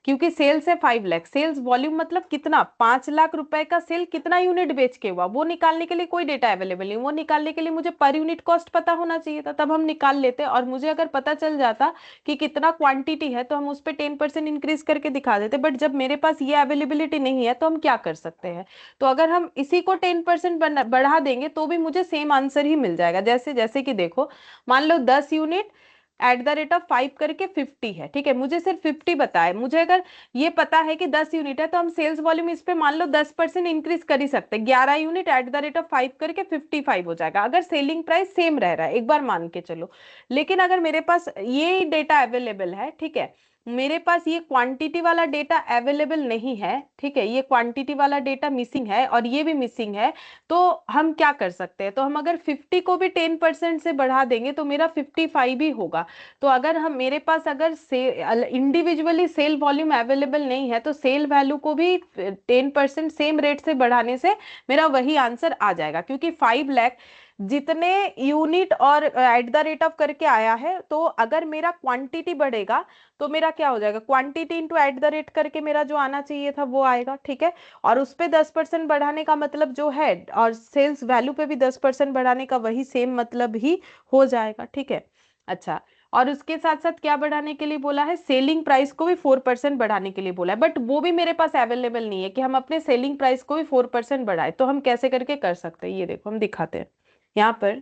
क्योंकि सेल्स है 5 लाख, सेल्स वॉल्यूम मतलब कितना, 5 लाख रुपए का सेल कितना यूनिट बेच के हुआ, वो निकालने के लिए कोई डेटा अवेलेबल नहीं। वो निकालने के लिए मुझे पर यूनिट कॉस्ट पता होना चाहिए था, तब हम निकाल लेते, और मुझे अगर पता चल जाता कि कितना क्वांटिटी है तो हम उस पर 10% इंक्रीज करके दिखा देते, बट जब मेरे पास ये अवेलेबिलिटी नहीं है तो हम क्या कर सकते हैं। तो अगर हम इसी को 10% बढ़ा देंगे तो भी मुझे सेम आंसर ही मिल जाएगा। जैसे जैसे कि देखो, मान लो 10 unit eight the rate of 5 करके 50 है। ठीक है, मुझे सिर्फ 50 पता है, मुझे अगर ये पता है कि 10 यूनिट है तो हम सेल्स वॉल्यूम इस पे मान लो 10% इंक्रीज कर ही सकते हैं। 11 unit eight the rate of 5 करके 55 हो जाएगा, अगर सेलिंग प्राइस सेम रह रहा है, एक बार मान के चलो। लेकिन अगर मेरे पास ये डेटा अवेलेबल है, ठीक है, मेरे पास ये क्वांटिटी वाला डेटा अवेलेबल नहीं है, ठीक है, ये क्वांटिटी वाला डेटा मिसिंग है और ये भी मिसिंग है। तो हम क्या कर सकते हैं, तो हम अगर 50 को भी 10% से बढ़ा देंगे तो मेरा 55 ही होगा। तो अगर हम मेरे पास अगर से इंडिविजुअली सेल वॉल्यूम अवेलेबल नहीं है तो सेल वैल्यू को भी 10% सेम रेट से बढ़ाने से मेरा वही आंसर आ जाएगा, क्योंकि 5 लाख जितने यूनिट और एट द रेट ऑफ करके आया है, तो अगर मेरा क्वांटिटी बढ़ेगा तो मेरा क्या हो जाएगा, quantity into eight the rate करके मेरा जो आना चाहिए था वो आएगा, ठीक है। और उस पे 10% बढ़ाने का मतलब जो है, और सेल्स वैल्यू पे भी 10% बढ़ाने का वही सेम मतलब ही हो जाएगा, ठीक है। अच्छा, और उसके साथ साथ क्या बढ़ाने के लिए बोला है, सेलिंग प्राइस को भी 4% बढ़ाने के लिए बोला है, बट वो भी मेरे पास अवेलेबल नहीं है कि हम अपने सेलिंग प्राइस को भी 4% बढ़ाए। तो हम कैसे करके कर सकते हैं, ये देखो हम दिखाते हैं यहाँ पर।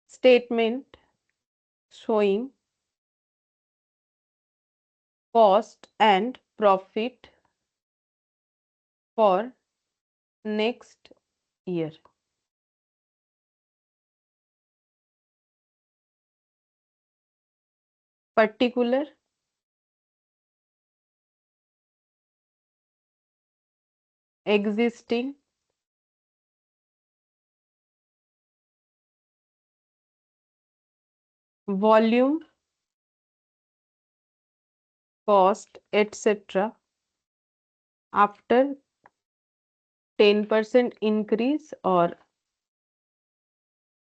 Statement showing cost and profit for next year. Particular existing volume, cost, etc. after 10% increase or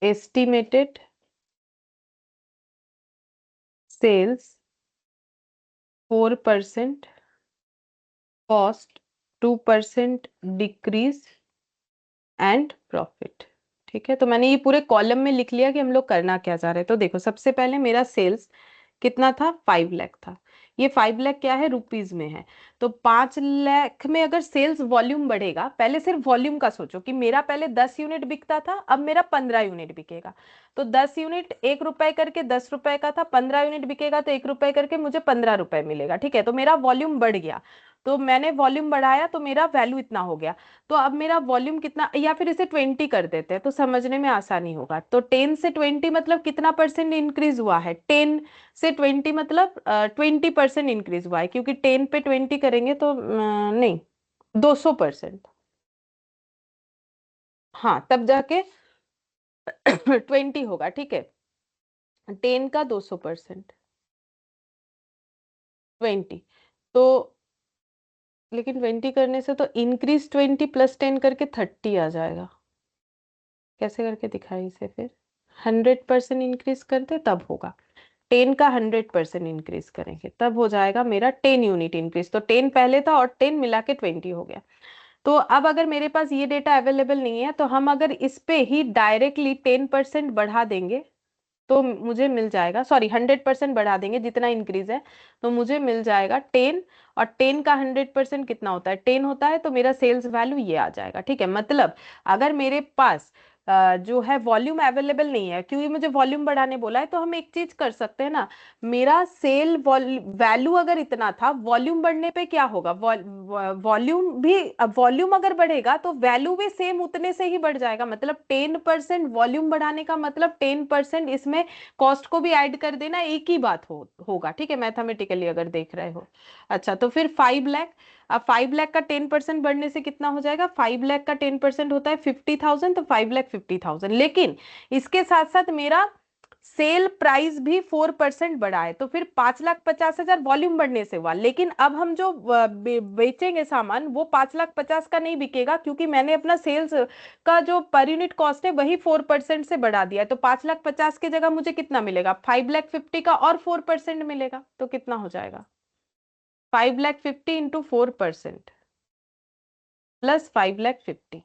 estimated sales 4%, cost 2% decrease and profit. ठीक है, तो मैंने ये पूरे कॉलम में लिख लिया कि हम लोग करना क्या चाह रहे हैं। तो देखो, सबसे पहले मेरा सेल्स कितना था, 5 लाख था। ये 5 लाख क्या है, रुपीज में है। तो 5 लाख में अगर सेल्स वॉल्यूम बढ़ेगा, पहले सिर्फ वॉल्यूम का सोचो कि मेरा पहले 10 यूनिट बिकता था, अब मेरा 15 यूनिट बिकेगा। तो 10 यूनिट 1 रुपए करके 10 रुपए का था, 15 यूनिट बिकेगा तो 1 रुपए करके मुझे 15 रुपए मिलेगा, ठीक है। तो मेरा वॉल्यूम बढ़ गया, तो मैंने वॉल्यूम बढ़ाया तो मेरा वैल्यू इतना हो गया। तो अब मेरा वॉल्यूम कितना, या फिर इसे 20 कर देते हैं तो समझने में आसानी होगा। तो 10 से 20 मतलब कितना परसेंट इंक्रीज हुआ है, 10 से 20 मतलब 20% इंक्रीज हुआ है, क्योंकि 10 पे 20 करेंगे तो नहीं, 200%। हाँ, तब जाके 20 होगा, ठीक है। 10 का 200%, 20। तो लेकिन 20 करने से तो इंक्रीज 20 + 10 करके 30 आ जाएगा। कैसे करके दिखाई इसे फिर, 100% इंक्रीज करते तब होगा। 10 का 100% इंक्रीज करेंगे तब हो जाएगा मेरा 10 यूनिट इंक्रीज। तो 10 पहले था और 10 मिला के 20 हो गया। तो अब अगर मेरे पास ये डेटा अवेलेबल नहीं है, तो हम अगर इस पे ही डायरेक्टली 10% बढ़ा देंगे तो मुझे मिल जाएगा, सॉरी 100% बढ़ा देंगे जितना इंक्रीज है, तो मुझे मिल जाएगा 10। और 10 का 100% कितना होता है, 10 होता है, तो मेरा सेल्स वैल्यू ये आ जाएगा, ठीक है। मतलब अगर मेरे पास जो है वॉल्यूम अवेलेबल नहीं है, क्योंकि मुझे वॉल्यूम बढ़ाने बोला है, तो हम एक चीज कर सकते हैं ना, मेरा सेल वैल्यू अगर इतना था, वॉल्यूम बढ़ने पे क्या होगा, वॉल्यूम भी, अब वॉल्यूम अगर बढ़ेगा तो वैल्यू भी सेम उतने से ही बढ़ जाएगा। मतलब 10% वॉल्यूम बढ़ाने का मतलब 10% इसमें कॉस्ट को भी ऐड कर देना, एक ही बात होगा, ठीक है, मैथमेटिकली अगर देख रहे हो। अच्छा, तो फिर 5 लाख, अब 5 लाख का 10% बढ़ने से कितना हो जाएगा, 5 लाख का 10% होता है 50,000, तो 5,50,000। लेकिन इसके साथ साथ मेरा सेल प्राइस भी 4% बढ़ा है, तो फिर 5,50,000 वॉल्यूम बढ़ने से हुआ। लेकिन अब हम जो बेचेंगे सामान, वो 5,50,000 का नहीं बिकेगा, क्योंकि मैंने अपना सेल्स का जो पर यूनिट कॉस्ट है वही 4% से बढ़ा दिया है। तो 5,50,000 की जगह मुझे कितना मिलेगा, 5,50,000 का और 4% मिलेगा, तो कितना हो जाएगा, 5,50,000 इंटू 4% प्लस 5,50,000,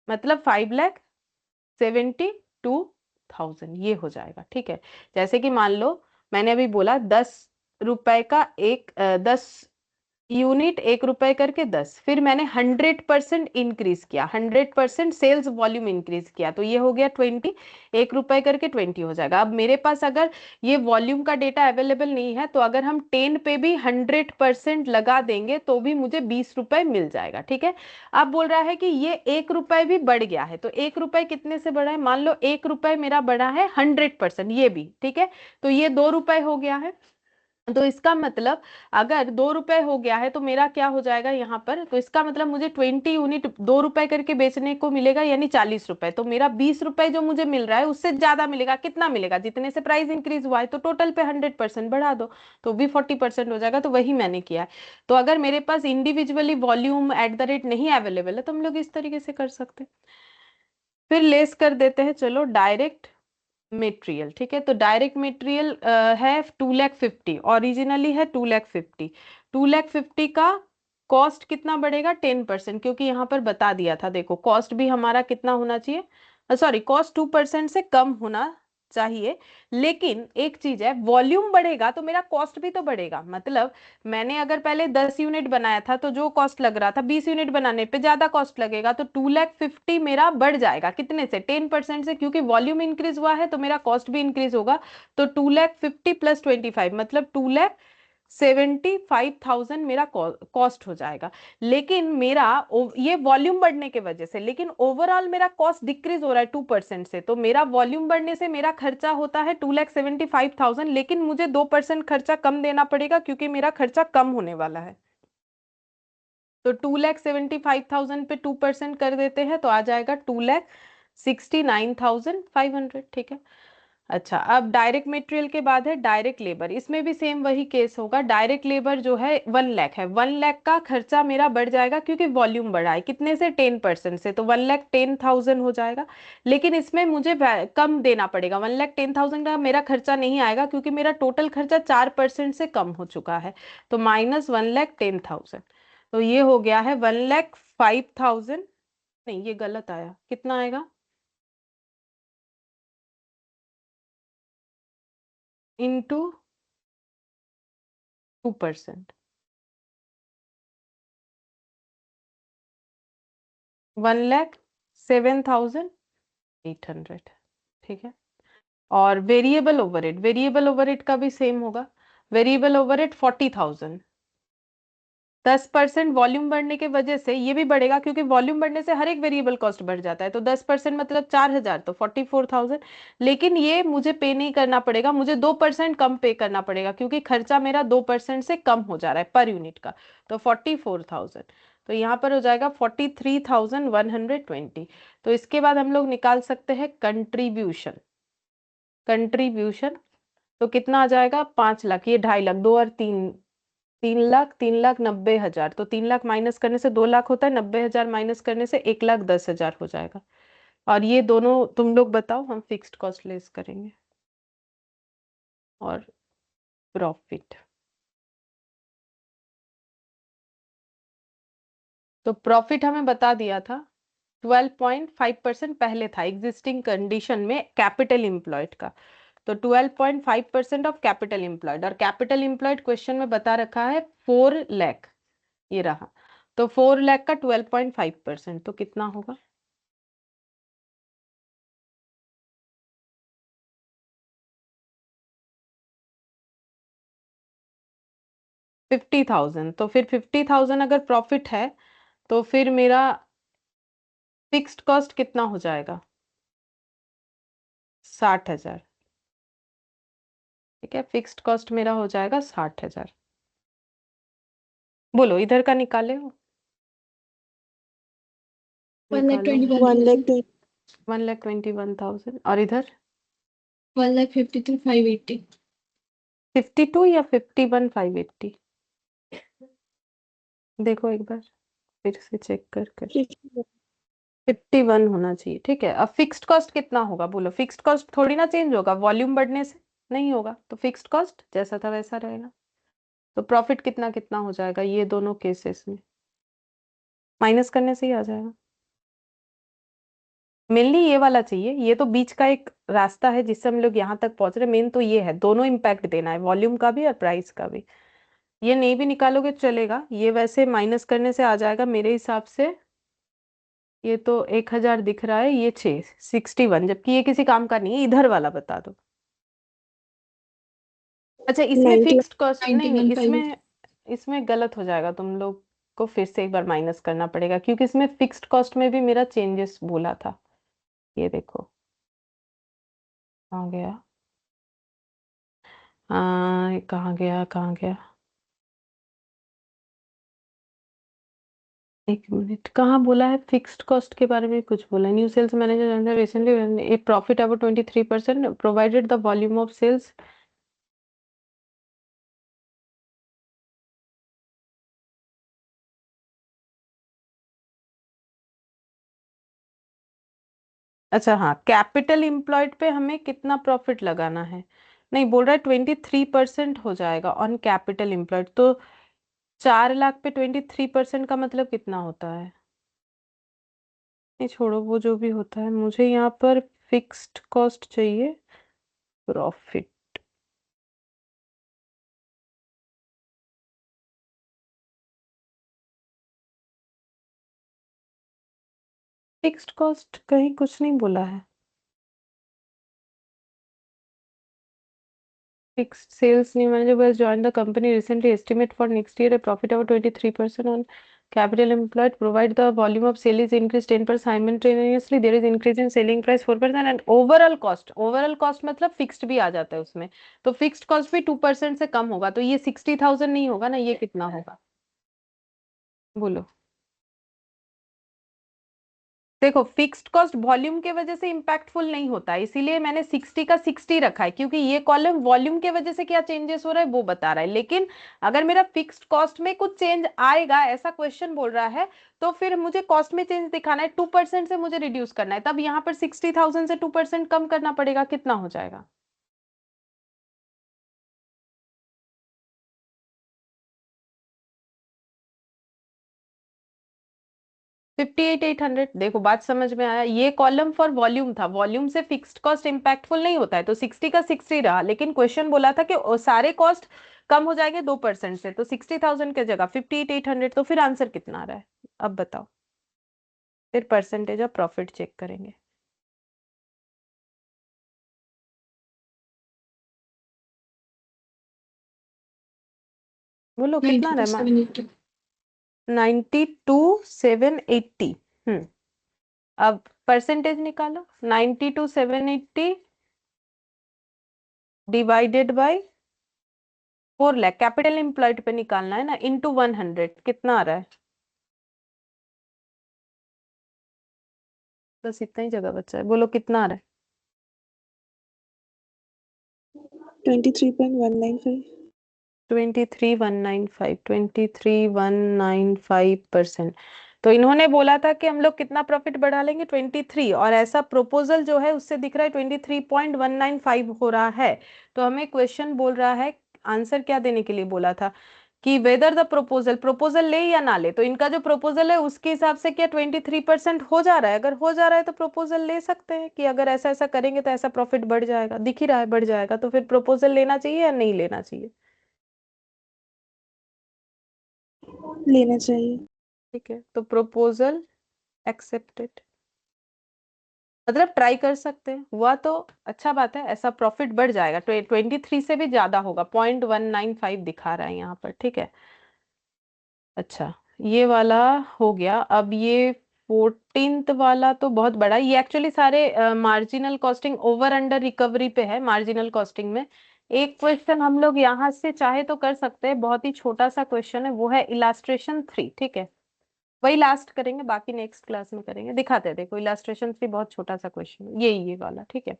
मतलब 5,72,000 ये हो जाएगा, ठीक है। जैसे कि मान लो मैंने अभी बोला 10 रुपए का एक 10 यूनिट 1 रुपए करके 10, फिर मैंने 100% इंक्रीज किया, 100% सेल्स वॉल्यूम इंक्रीज किया, तो ये हो गया 20, 1 रुपए करके 20 हो जाएगा। अब मेरे पास अगर ये वॉल्यूम का डेटा अवेलेबल नहीं है, तो अगर हम 10 पे भी 100% लगा देंगे तो भी मुझे 20 रुपए मिल जाएगा, ठीक है। अब बोल रहा है कि ये 1 रुपए भी बढ़ गया है, तो 1 रुपए कितने से बढ़ा है, मान लो 1 रुपए मेरा बढ़ा है 100%, ये भी ठीक है, तो ये 2 रुपए हो गया है। तो इसका मतलब अगर 2 रुपए हो गया है तो मेरा क्या हो जाएगा यहाँ पर, तो इसका मतलब मुझे 20 यूनिट 2 रुपए करके बेचने को मिलेगा, यानी 40 रुपए, तो मेरा 20 रुपए जो मुझे मिल रहा है उससे ज्यादा मिलेगा, कितना मिलेगा, जितने से प्राइस इंक्रीज हुआ है, तो टोटल पे 100% बढ़ा दो तो भी 40% हो जाएगा, तो वही मैंने किया है। तो अगर मेरे पास individually volume at the rate नहीं अवेलेबल है तो हम लोग इस तरीके से कर सकते हैं। फिर लेस कर देते हैं, चलो डायरेक्ट मेटेरियल, ठीक है, तो डायरेक्ट मेटेरियल है 2,50,000, ओरिजिनली है 2,50,000, 2,50,000 का कॉस्ट कितना बढ़ेगा, 10%, क्योंकि यहाँ पर बता दिया था, देखो कॉस्ट भी हमारा कितना होना चाहिए, सॉरी कॉस्ट 2% से कम होना चाहिए। लेकिन एक चीज है, वॉल्यूम बढ़ेगा तो मेरा कॉस्ट भी तो बढ़ेगा, मतलब मैंने अगर पहले 10 यूनिट बनाया था तो जो कॉस्ट लग रहा था 20 यूनिट बनाने पे ज्यादा कॉस्ट लगेगा, तो 2,50,000 मेरा बढ़ जाएगा, कितने से, 10% से, क्योंकि वॉल्यूम इंक्रीज हुआ है तो मेरा कॉस्ट भी इंक्रीज होगा। तो 2,50,000 प्लस 25 मतलब 2,75,000 मेरा कॉस्ट हो जाएगा। लेकिन मेरा ये वॉल्यूम बढ़ने के वजह से, लेकिन ओवरऑल मेरा कॉस्ट डिक्रीज हो रहा है 2% से, तो मेरा वॉल्यूम बढ़ने से मेरा खर्चा होता है 2,75,000, लेकिन मुझे 2% खर्चा कम देना पड़ेगा क्योंकि मेरा खर्चा कम होने वाला है। तो 2,75,000 पे 2% कर देते हैं तो आ जाएगा 2,69,500, ठीक है। अच्छा, अब डायरेक्ट मटेरियल के बाद है डायरेक्ट लेबर, इसमें भी सेम वही केस होगा, डायरेक्ट लेबर जो है 1 लाख है, 1 लाख का खर्चा मेरा बढ़ जाएगा क्योंकि वॉल्यूम बढ़ा है, कितने से, 10% से, तो 1,10,000 हो जाएगा। लेकिन इसमें मुझे कम देना पड़ेगा, 1,10,000 का मेरा खर्चा नहीं आएगा क्योंकि मेरा टोटल खर्चा 4% से कम हो चुका है, तो माइनस 1,10,000, तो ये हो गया है 1,05,000, नहीं ये गलत आया, कितना आएगा, इंटू 2%, 1,07,800, ठीक है। और वेरिएबल ओवरहेड, वेरिएबल ओवरहेड का भी सेम होगा, वेरिएबल ओवरहेड 40,000, 10% वॉल्यूम बढ़ने के वजह से ये भी बढ़ेगा क्योंकि वॉल्यूम बढ़ने से हर एक वेरिएबल कॉस्ट बढ़ जाता है, तो 10% मतलब 4,000, तो 44,000। लेकिन ये मुझे पे नहीं करना पड़ेगा, मुझे 2% कम पे करना पड़ेगा क्योंकि खर्चा मेरा 2% से कम हो जा रहा है पर यूनिट का, तो 44,000, तो यहाँ पर हो जाएगा 43,120। तो इसके बाद हम लोग निकाल सकते हैं कंट्रीब्यूशन, कंट्रीब्यूशन तो कितना आ जाएगा, 5 लाख, ये 2.5 लाख, 2 और 3, 3 लाख, 3,90,000, तो 3 लाख माइनस करने से 2 लाख होता है, 90,000 माइनस करने से 1,10,000 हो जाएगा। और ये दोनों तुम लोग बताओ, हम फिक्स्ड कॉस्ट लेस करेंगे और प्रॉफिट। तो प्रॉफिट हमें बता दिया था 12.5% पहले था एग्जिस्टिंग कंडीशन में कैपिटल एम्प्लॉयड का, तो 12.5% ऑफ कैपिटल एम्प्लॉयड, और कैपिटल एम्प्लॉयड क्वेश्चन में बता रखा है 4 लाख, ये रहा, तो 4 लाख का 12.5%, तो कितना होगा, 50,000, तो फिर 50,000 अगर प्रॉफिट है तो फिर मेरा फिक्स्ड कॉस्ट कितना हो जाएगा, 60,000, ठीक है, फिक्स्ड कॉस्ट मेरा हो जाएगा 60,000। बोलो इधर का निकाले हो, निकालो, 1,21,000, 1,21,000, और इधर 1,53,580, 52 या 51,580, देखो एक बार फिर से चेक कर कर, 51 होना चाहिए, ठीक है। अब फिक्स्ड कॉस्ट कितना होगा, बोलो, फिक्स्ड कॉस्ट थोड़ी ना चेंज होगा वॉल्यूम बढ़ने से, नहीं होगा, तो फिक्स्ड कॉस्ट जैसा था वैसा रहेगा। तो प्रॉफिट कितना कितना हो जाएगा ये दोनों केसेस में, माइनस करने से ही आ जाएगा, मेनली ये वाला चाहिए, ये तो बीच का एक रास्ता है जिससे हम लोग यहाँ तक पहुंच रहे, मेन तो ये है, दोनों इम्पैक्ट देना है, वॉल्यूम का भी और प्राइस का भी। ये नहीं भी निकालोगे चलेगा, ये वैसे माइनस करने से आ जाएगा मेरे हिसाब से। ये तो 1000 दिख रहा है, ये 61, जबकि ये किसी काम का नहीं है। इधर वाला बता दो। अच्छा इसमें 91। फिक्स्ड कॉस्ट नहीं नहीं, 91.5। इसमें गलत हो जाएगा, तुम लोग को फिर से एक बार माइनस करना पड़ेगा, क्योंकि इसमें फिक्स्ड कॉस्ट में भी मेरा चेंजेस बोला था। ये देखो कहाँ गया, कहाँ गया कहाँ गया, एक मिनट, कहाँ बोला है फिक्स्ड कॉस्ट के बारे में? कुछ बोला new sales manager recently a profit about 23% provided the volume of sales. अच्छा हाँ, कैपिटल एम्प्लॉयड पे हमें कितना प्रॉफिट लगाना है? नहीं, बोल रहा है 23% हो जाएगा ऑन कैपिटल एम्प्लॉयड, तो 4 लाख पे 23% का मतलब कितना होता है? नहीं छोड़ो, वो जो भी होता है, मुझे यहाँ पर फिक्स्ड कॉस्ट चाहिए, प्रॉफिट। फिक्स्ड कॉस्ट कहीं कुछ नहीं बोला है। Fixed sales new manager who has joined the company recently estimate for next year a profit of 23% on capital employed. Provide the volume of sale is increased 10% simultaneously. There is increase in selling price 4% and overall cost. Overall cost मतलब fixed भी आ जाता है उसमें, तो fixed cost भी 2% से कम होगा, तो ये 60,000 नहीं होगा ना, ये कितना होगा बोलो? देखो फिक्स्ड कॉस्ट वॉल्यूम के वजह से इम्पैक्टफुल नहीं होता है, इसीलिए मैंने 60 का 60 रखा है, क्योंकि ये कॉलम वॉल्यूम के वजह से क्या चेंजेस हो रहा है वो बता रहा है। लेकिन अगर मेरा फिक्स्ड कॉस्ट में कुछ चेंज आएगा, ऐसा क्वेश्चन बोल रहा है, तो फिर मुझे कॉस्ट में चेंज दिखाना है, 2% से मुझे रिड्यूस करना है, तब यहाँ पर 60,000 से 2% कम करना पड़ेगा, कितना हो जाएगा? 58,800। देखो बात समझ में आया, ये कॉलम फॉर वॉल्यूम था, वॉल्यूम से फिक्स्ड कॉस्ट इंपैक्टफुल नहीं होता है, तो 60 का 60 रहा, लेकिन क्वेश्चन बोला था कि सारे कॉस्ट कम हो जाएंगे 2% से, तो 60,000 की जगह 58,800, तो फिर आंसर कितना आ रहा है अब बताओ? फिर परसेंटेज ऑफ प्रॉफिट चेक करेंगे। बोलो कितना आ 92 रहा है? 780। 92,780। अब परसेंटेज निकालो, 92,780 divided by 4 lakh, capital employed पे निकालना है ना, इंटू 100, कितना आ रहा है? बस इतना ही जगह बचा है, बोलो कितना आ रहा है? 23.195। 23,195, 23,195%। तो इन्होंने बोला था कि हम लोग कितना प्रॉफिट बढ़ा लेंगे, 23, और ऐसा प्रपोजल जो है उससे दिख रहा है 23.195 हो रहा है। तो हमें क्वेश्चन बोल रहा है, आंसर क्या देने के लिए बोला था कि वेदर द प्रपोजल, प्रपोजल ले या ना ले, तो इनका जो प्रपोजल है उसके हिसाब से क्या 23% हो जा रहा है? अगर हो जा रहा है तो प्रपोजल ले सकते हैं कि अगर ऐसा ऐसा करेंगे तो ऐसा प्रॉफिट बढ़ जाएगा, दिख ही रहा है बढ़ जाएगा, तो फिर प्रपोजल लेना चाहिए या नहीं लेना चाहिए? लेना चाहिए। ठीक है, तो प्रपोजल एक्सेप्टेड, मतलब ट्राई कर सकते हैं, हुआ तो अच्छा बात है, ऐसा प्रॉफिट बढ़ जाएगा, 23 से भी ज्यादा होगा, 0.195 दिखा रहा है यहाँ पर, ठीक है। अच्छा ये वाला हो गया, अब ये 14th वाला तो बहुत बड़ा, ये एक्चुअली सारे marginal costing over under recovery पे है, मार्जिनल कॉस्टिंग में। एक क्वेश्चन हम लोग यहाँ से चाहे तो कर सकते हैं, बहुत ही छोटा सा क्वेश्चन है, वो है इलास्ट्रेशन 3, ठीक है। वही लास्ट करेंगे, बाकी नेक्स्ट क्लास में करेंगे, दिखाते हैं, देखो इलास्ट्रेशन 3 बहुत छोटा सा क्वेश्चन है, ये वाला, ठीक है।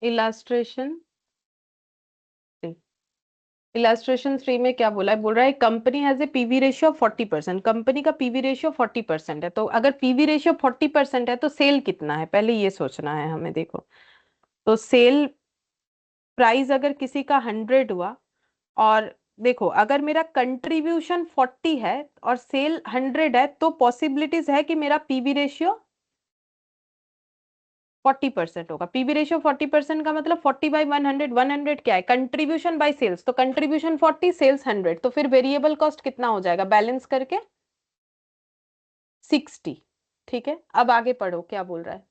इलास्ट्रेशन इलास्ट्रेशन 3 में क्या बोला है? बोल रहा है company has a PV ratio of 40%, company का पीवी रेशियो 40% है, तो अगर पीवी रेशियो 40% है तो सेल कितना है, पहले ये सोचना है हमें। देखो तो सेल प्राइस अगर किसी का 100 हुआ और देखो अगर मेरा कंट्रीब्यूशन 40 है और सेल 100 है तो पॉसिबिलिटीज है कि मेरा पीवी रेशियो 40% होगा। पीवी रेशियो 40% का मतलब 40/100, 100 क्या है, कंट्रीब्यूशन बाय सेल्स, तो कंट्रीब्यूशन 40, सेल्स 100, तो फिर वेरिएबल कॉस्ट कितना हो जाएगा बैलेंस करके 60। ठीक है, अब आगे पढ़ो क्या बोल रहा है।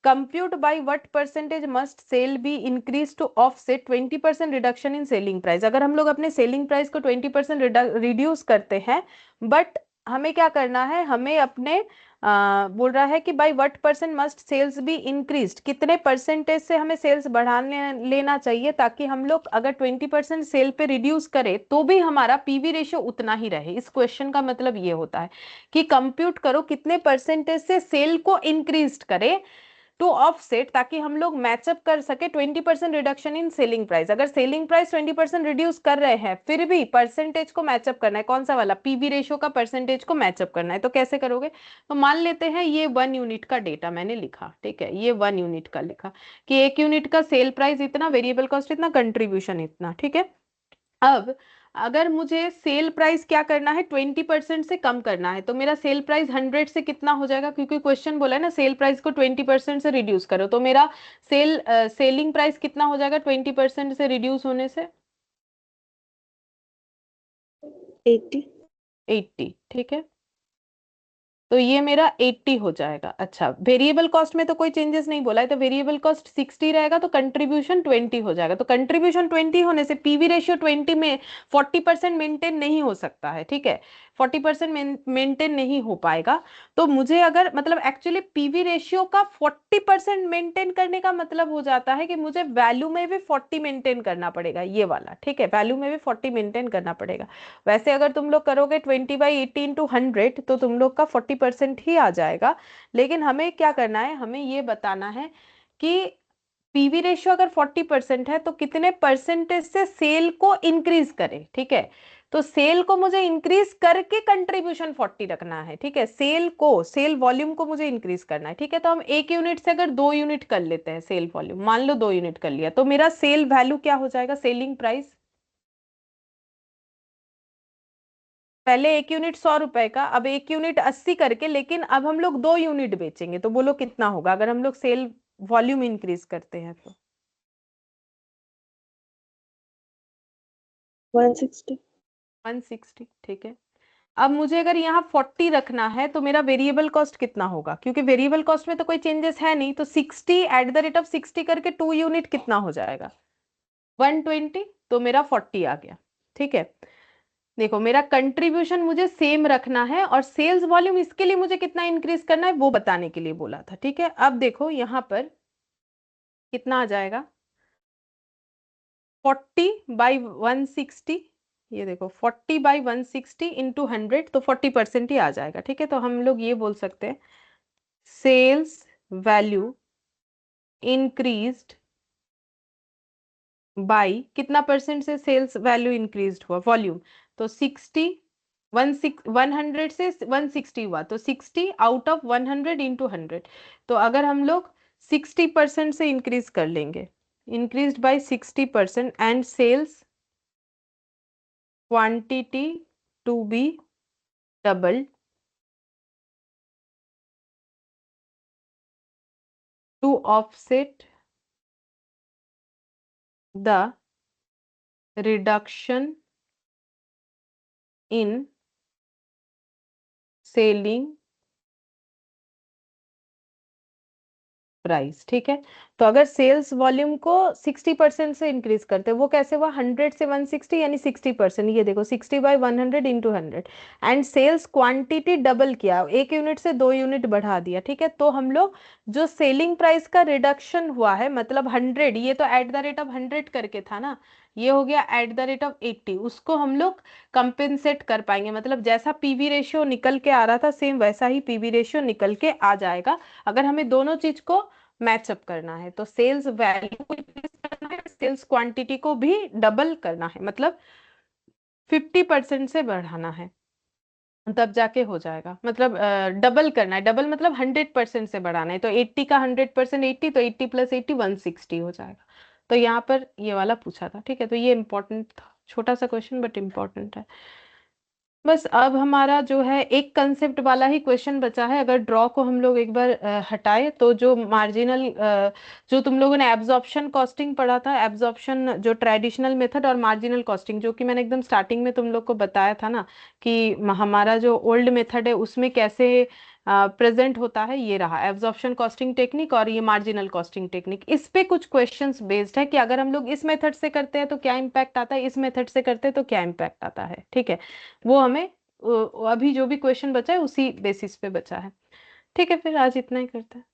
Compute by what percentage must sale be increase to offset 20% reduction in selling price. अगर हम लोग अपने सेलिंग प्राइस को 20% रिड्यूस करते हैं, बट हमें क्या करना है, हमें अपने बोल रहा है कि by what percent must sales be increased, कितने परसेंटेज से हमें सेल्स बढ़ाने लेना चाहिए ताकि हम लोग अगर 20% सेल पे रिड्यूस करें तो भी हमारा पीवी रेशियो उतना ही रहे। इस क्वेश्चन का मतलब ये होता है कि कंप्यूट करो कितने परसेंटेज से सेल को इंक्रीज करे टू ऑफसेट, ताकि हम लोग मैचअप कर सके 20% रिडक्शन इन सेलिंग प्राइस। अगर सेलिंग प्राइस 20% रिड्यूस कर रहे हैं फिर भी परसेंटेज को मैचअप करना है, कौन सा वाला, पीवी रेशियो का परसेंटेज को मैचअप करना है। तो कैसे करोगे, तो मान लेते हैं ये 1 यूनिट का डेटा मैंने लिखा, ठीक है, ये 1 यूनिट का लिखा कि 1 यूनिट का सेल प्राइस इतना, वेरिएबल कॉस्ट इतना, कंट्रीब्यूशन इतना। ठीक है, अब अगर मुझे सेल प्राइस क्या करना है 20% से कम करना है, तो मेरा सेल प्राइस 100 से कितना हो जाएगा, क्योंकि क्वेश्चन बोला है ना सेल प्राइस को 20% से रिड्यूस करो, तो मेरा सेलिंग प्राइस कितना हो जाएगा 20% से रिड्यूस होने से 80। 80। ठीक है, तो ये मेरा 80 हो जाएगा। अच्छा, वेरिएबल कॉस्ट में तो कोई चेंजेस नहीं बोला है, तो वेरिएबल कॉस्ट 60 रहेगा, तो कंट्रीब्यूशन 20 हो जाएगा। तो कंट्रीब्यूशन 20 होने से पीवी रेशियो 20 में 40% मेंटेन नहीं हो सकता है। ठीक है, 40% मेंटेन नहीं हो पाएगा। तो मुझे अगर मतलब एक्चुअली पीवी रेशियो का 40% मेंटेन करने का मतलब हो जाता है कि मुझे वैल्यू में भी 40 मेंटेन करना पड़ेगा, ये वाला। ठीक है, वैल्यू में भी 40 मेंटेन करना पड़ेगा। वैसे अगर तुम लोग करोगे 20/80 इंटू 100 तो तुम लोग का 40% ही आ जाएगा। लेकिन हमें क्या करना है, हमें ये बताना है कि पीवी रेशियो अगर 40% है तो कितने परसेंटेज से सेल को इंक्रीज करें। ठीक है, तो सेल को मुझे इंक्रीज करके कंट्रीब्यूशन 40 रखना है। ठीक है, सेल वॉल्यूम को मुझे इंक्रीज करना है। ठीक है, तो हम 1 यूनिट से अगर 2 यूनिट कर लेते हैं सेल वॉल्यूम, मान लो 2 यूनिट कर लिया, तो मेरा सेल वैल्यू क्या हो जाएगा, सेलिंग प्राइस, पहले 1 यूनिट 100 रुपए का, अब 1 यूनिट 80 करके, लेकिन अब हम लोग 2 यूनिट बेचेंगे, तो बोलो कितना होगा अगर हम लोग सेल वॉल्यूम इंक्रीज करते हैं तो 160। 160। ठीक है, अब मुझे अगर यहाँ 40 रखना है तो मेरा वेरिएबल कॉस्ट कितना होगा, क्योंकि वेरिएबल कॉस्ट में तो कोई चेंजेस है नहीं, तो 60 करके 2 यूनिट कितना हो जाएगा 120, तो मेरा 40 आ गया। ठीक है, देखो मेरा कंट्रीब्यूशन मुझे सेम रखना है और सेल्स वॉल्यूम इसके लिए मुझे कितना इंक्रीज करना है वो बताने के लिए बोला था। ठीक है, अब देखो यहाँ पर कितना आ जाएगा 40/160, ये देखो 40/160 इंटू 100, तो 40% ही आ जाएगा। ठीक है, तो हम लोग ये बोल सकते हैं सेल्स वैल्यू इंक्रीज्ड बाई कितना परसेंट से सेल्स वैल्यू इंक्रीज हुआ, वॉल्यूम, तो 60, 100 से 160 हुआ, तो 60 आउट ऑफ 100 इंटू 100, तो अगर हम लोग 60% से इंक्रीज कर लेंगे, increase by 60% and sales quantity to be double to offset the reduction in selling price. ठीक है, तो अगर सेल्स वॉल्यूम को 60% से इंक्रीज करते हैं, वो कैसे हुआ 100 से 160 यानी 60%, ये देखो 60/100 into 100, and sales quantity double किया, 1 यूनिट से 2 यूनिट बढ़ा दिया। ठीक है, तो हम लोग जो सेलिंग प्राइस का रिडक्शन हुआ है मतलब 100, ये तो एट द रेट ऑफ 100 करके था ना, ये हो गया एट द रेट ऑफ 80, उसको हम लोग कंपेंसेट कर पाएंगे, मतलब जैसा पीवी रेशियो निकल के आ रहा था सेम वैसा ही पीवी रेशियो निकल के आ जाएगा। अगर हमें दोनों चीज को मैचअप करना है तो सेल्स वैल्यू को इंक्रीज करना है, सेल्स क्वांटिटी को भी डबल करना है, मतलब 50% से बढ़ाना है, तब जाके हो जाएगा, मतलब डबल करना है, डबल मतलब 100% से बढ़ाना है, तो 80 का 100% 80, तो 80 + 80 160 हो जाएगा। तो यहाँ पर ये वाला पूछा था। ठीक है, तो ये इंपॉर्टेंट था। छोटा सा क्वेश्चन बट इम्पोर्टेंट है। बस अब हमारा जो है एक कंसेप्ट वाला ही क्वेश्चन बचा है। अगर ड्रॉ को हम लोग एक बार हटाए तो जो मार्जिनल जो तुम लोगों ने एब्जॉर्प्शन कॉस्टिंग पढ़ा था, एब्जॉर्प्शन जो ट्रेडिशनल मेथड और मार्जिनल कॉस्टिंग, जो कि मैंने एकदम स्टार्टिंग में तुम लोग को बताया था ना कि हमारा जो ओल्ड मेथड है उसमें कैसे प्रेजेंट होता है, ये रहा एब्जॉर्प्शन कॉस्टिंग टेक्निक और ये मार्जिनल कॉस्टिंग टेक्निक। इस पे कुछ क्वेश्चंस बेस्ड है कि अगर हम लोग इस मेथड से करते हैं तो क्या इम्पैक्ट आता है, इस मेथड से करते हैं तो क्या इम्पैक्ट आता है। ठीक है, वो हमें अभी जो भी क्वेश्चन बचा है उसी बेसिस पे बचा है। ठीक है, फिर आज इतना ही करते हैं।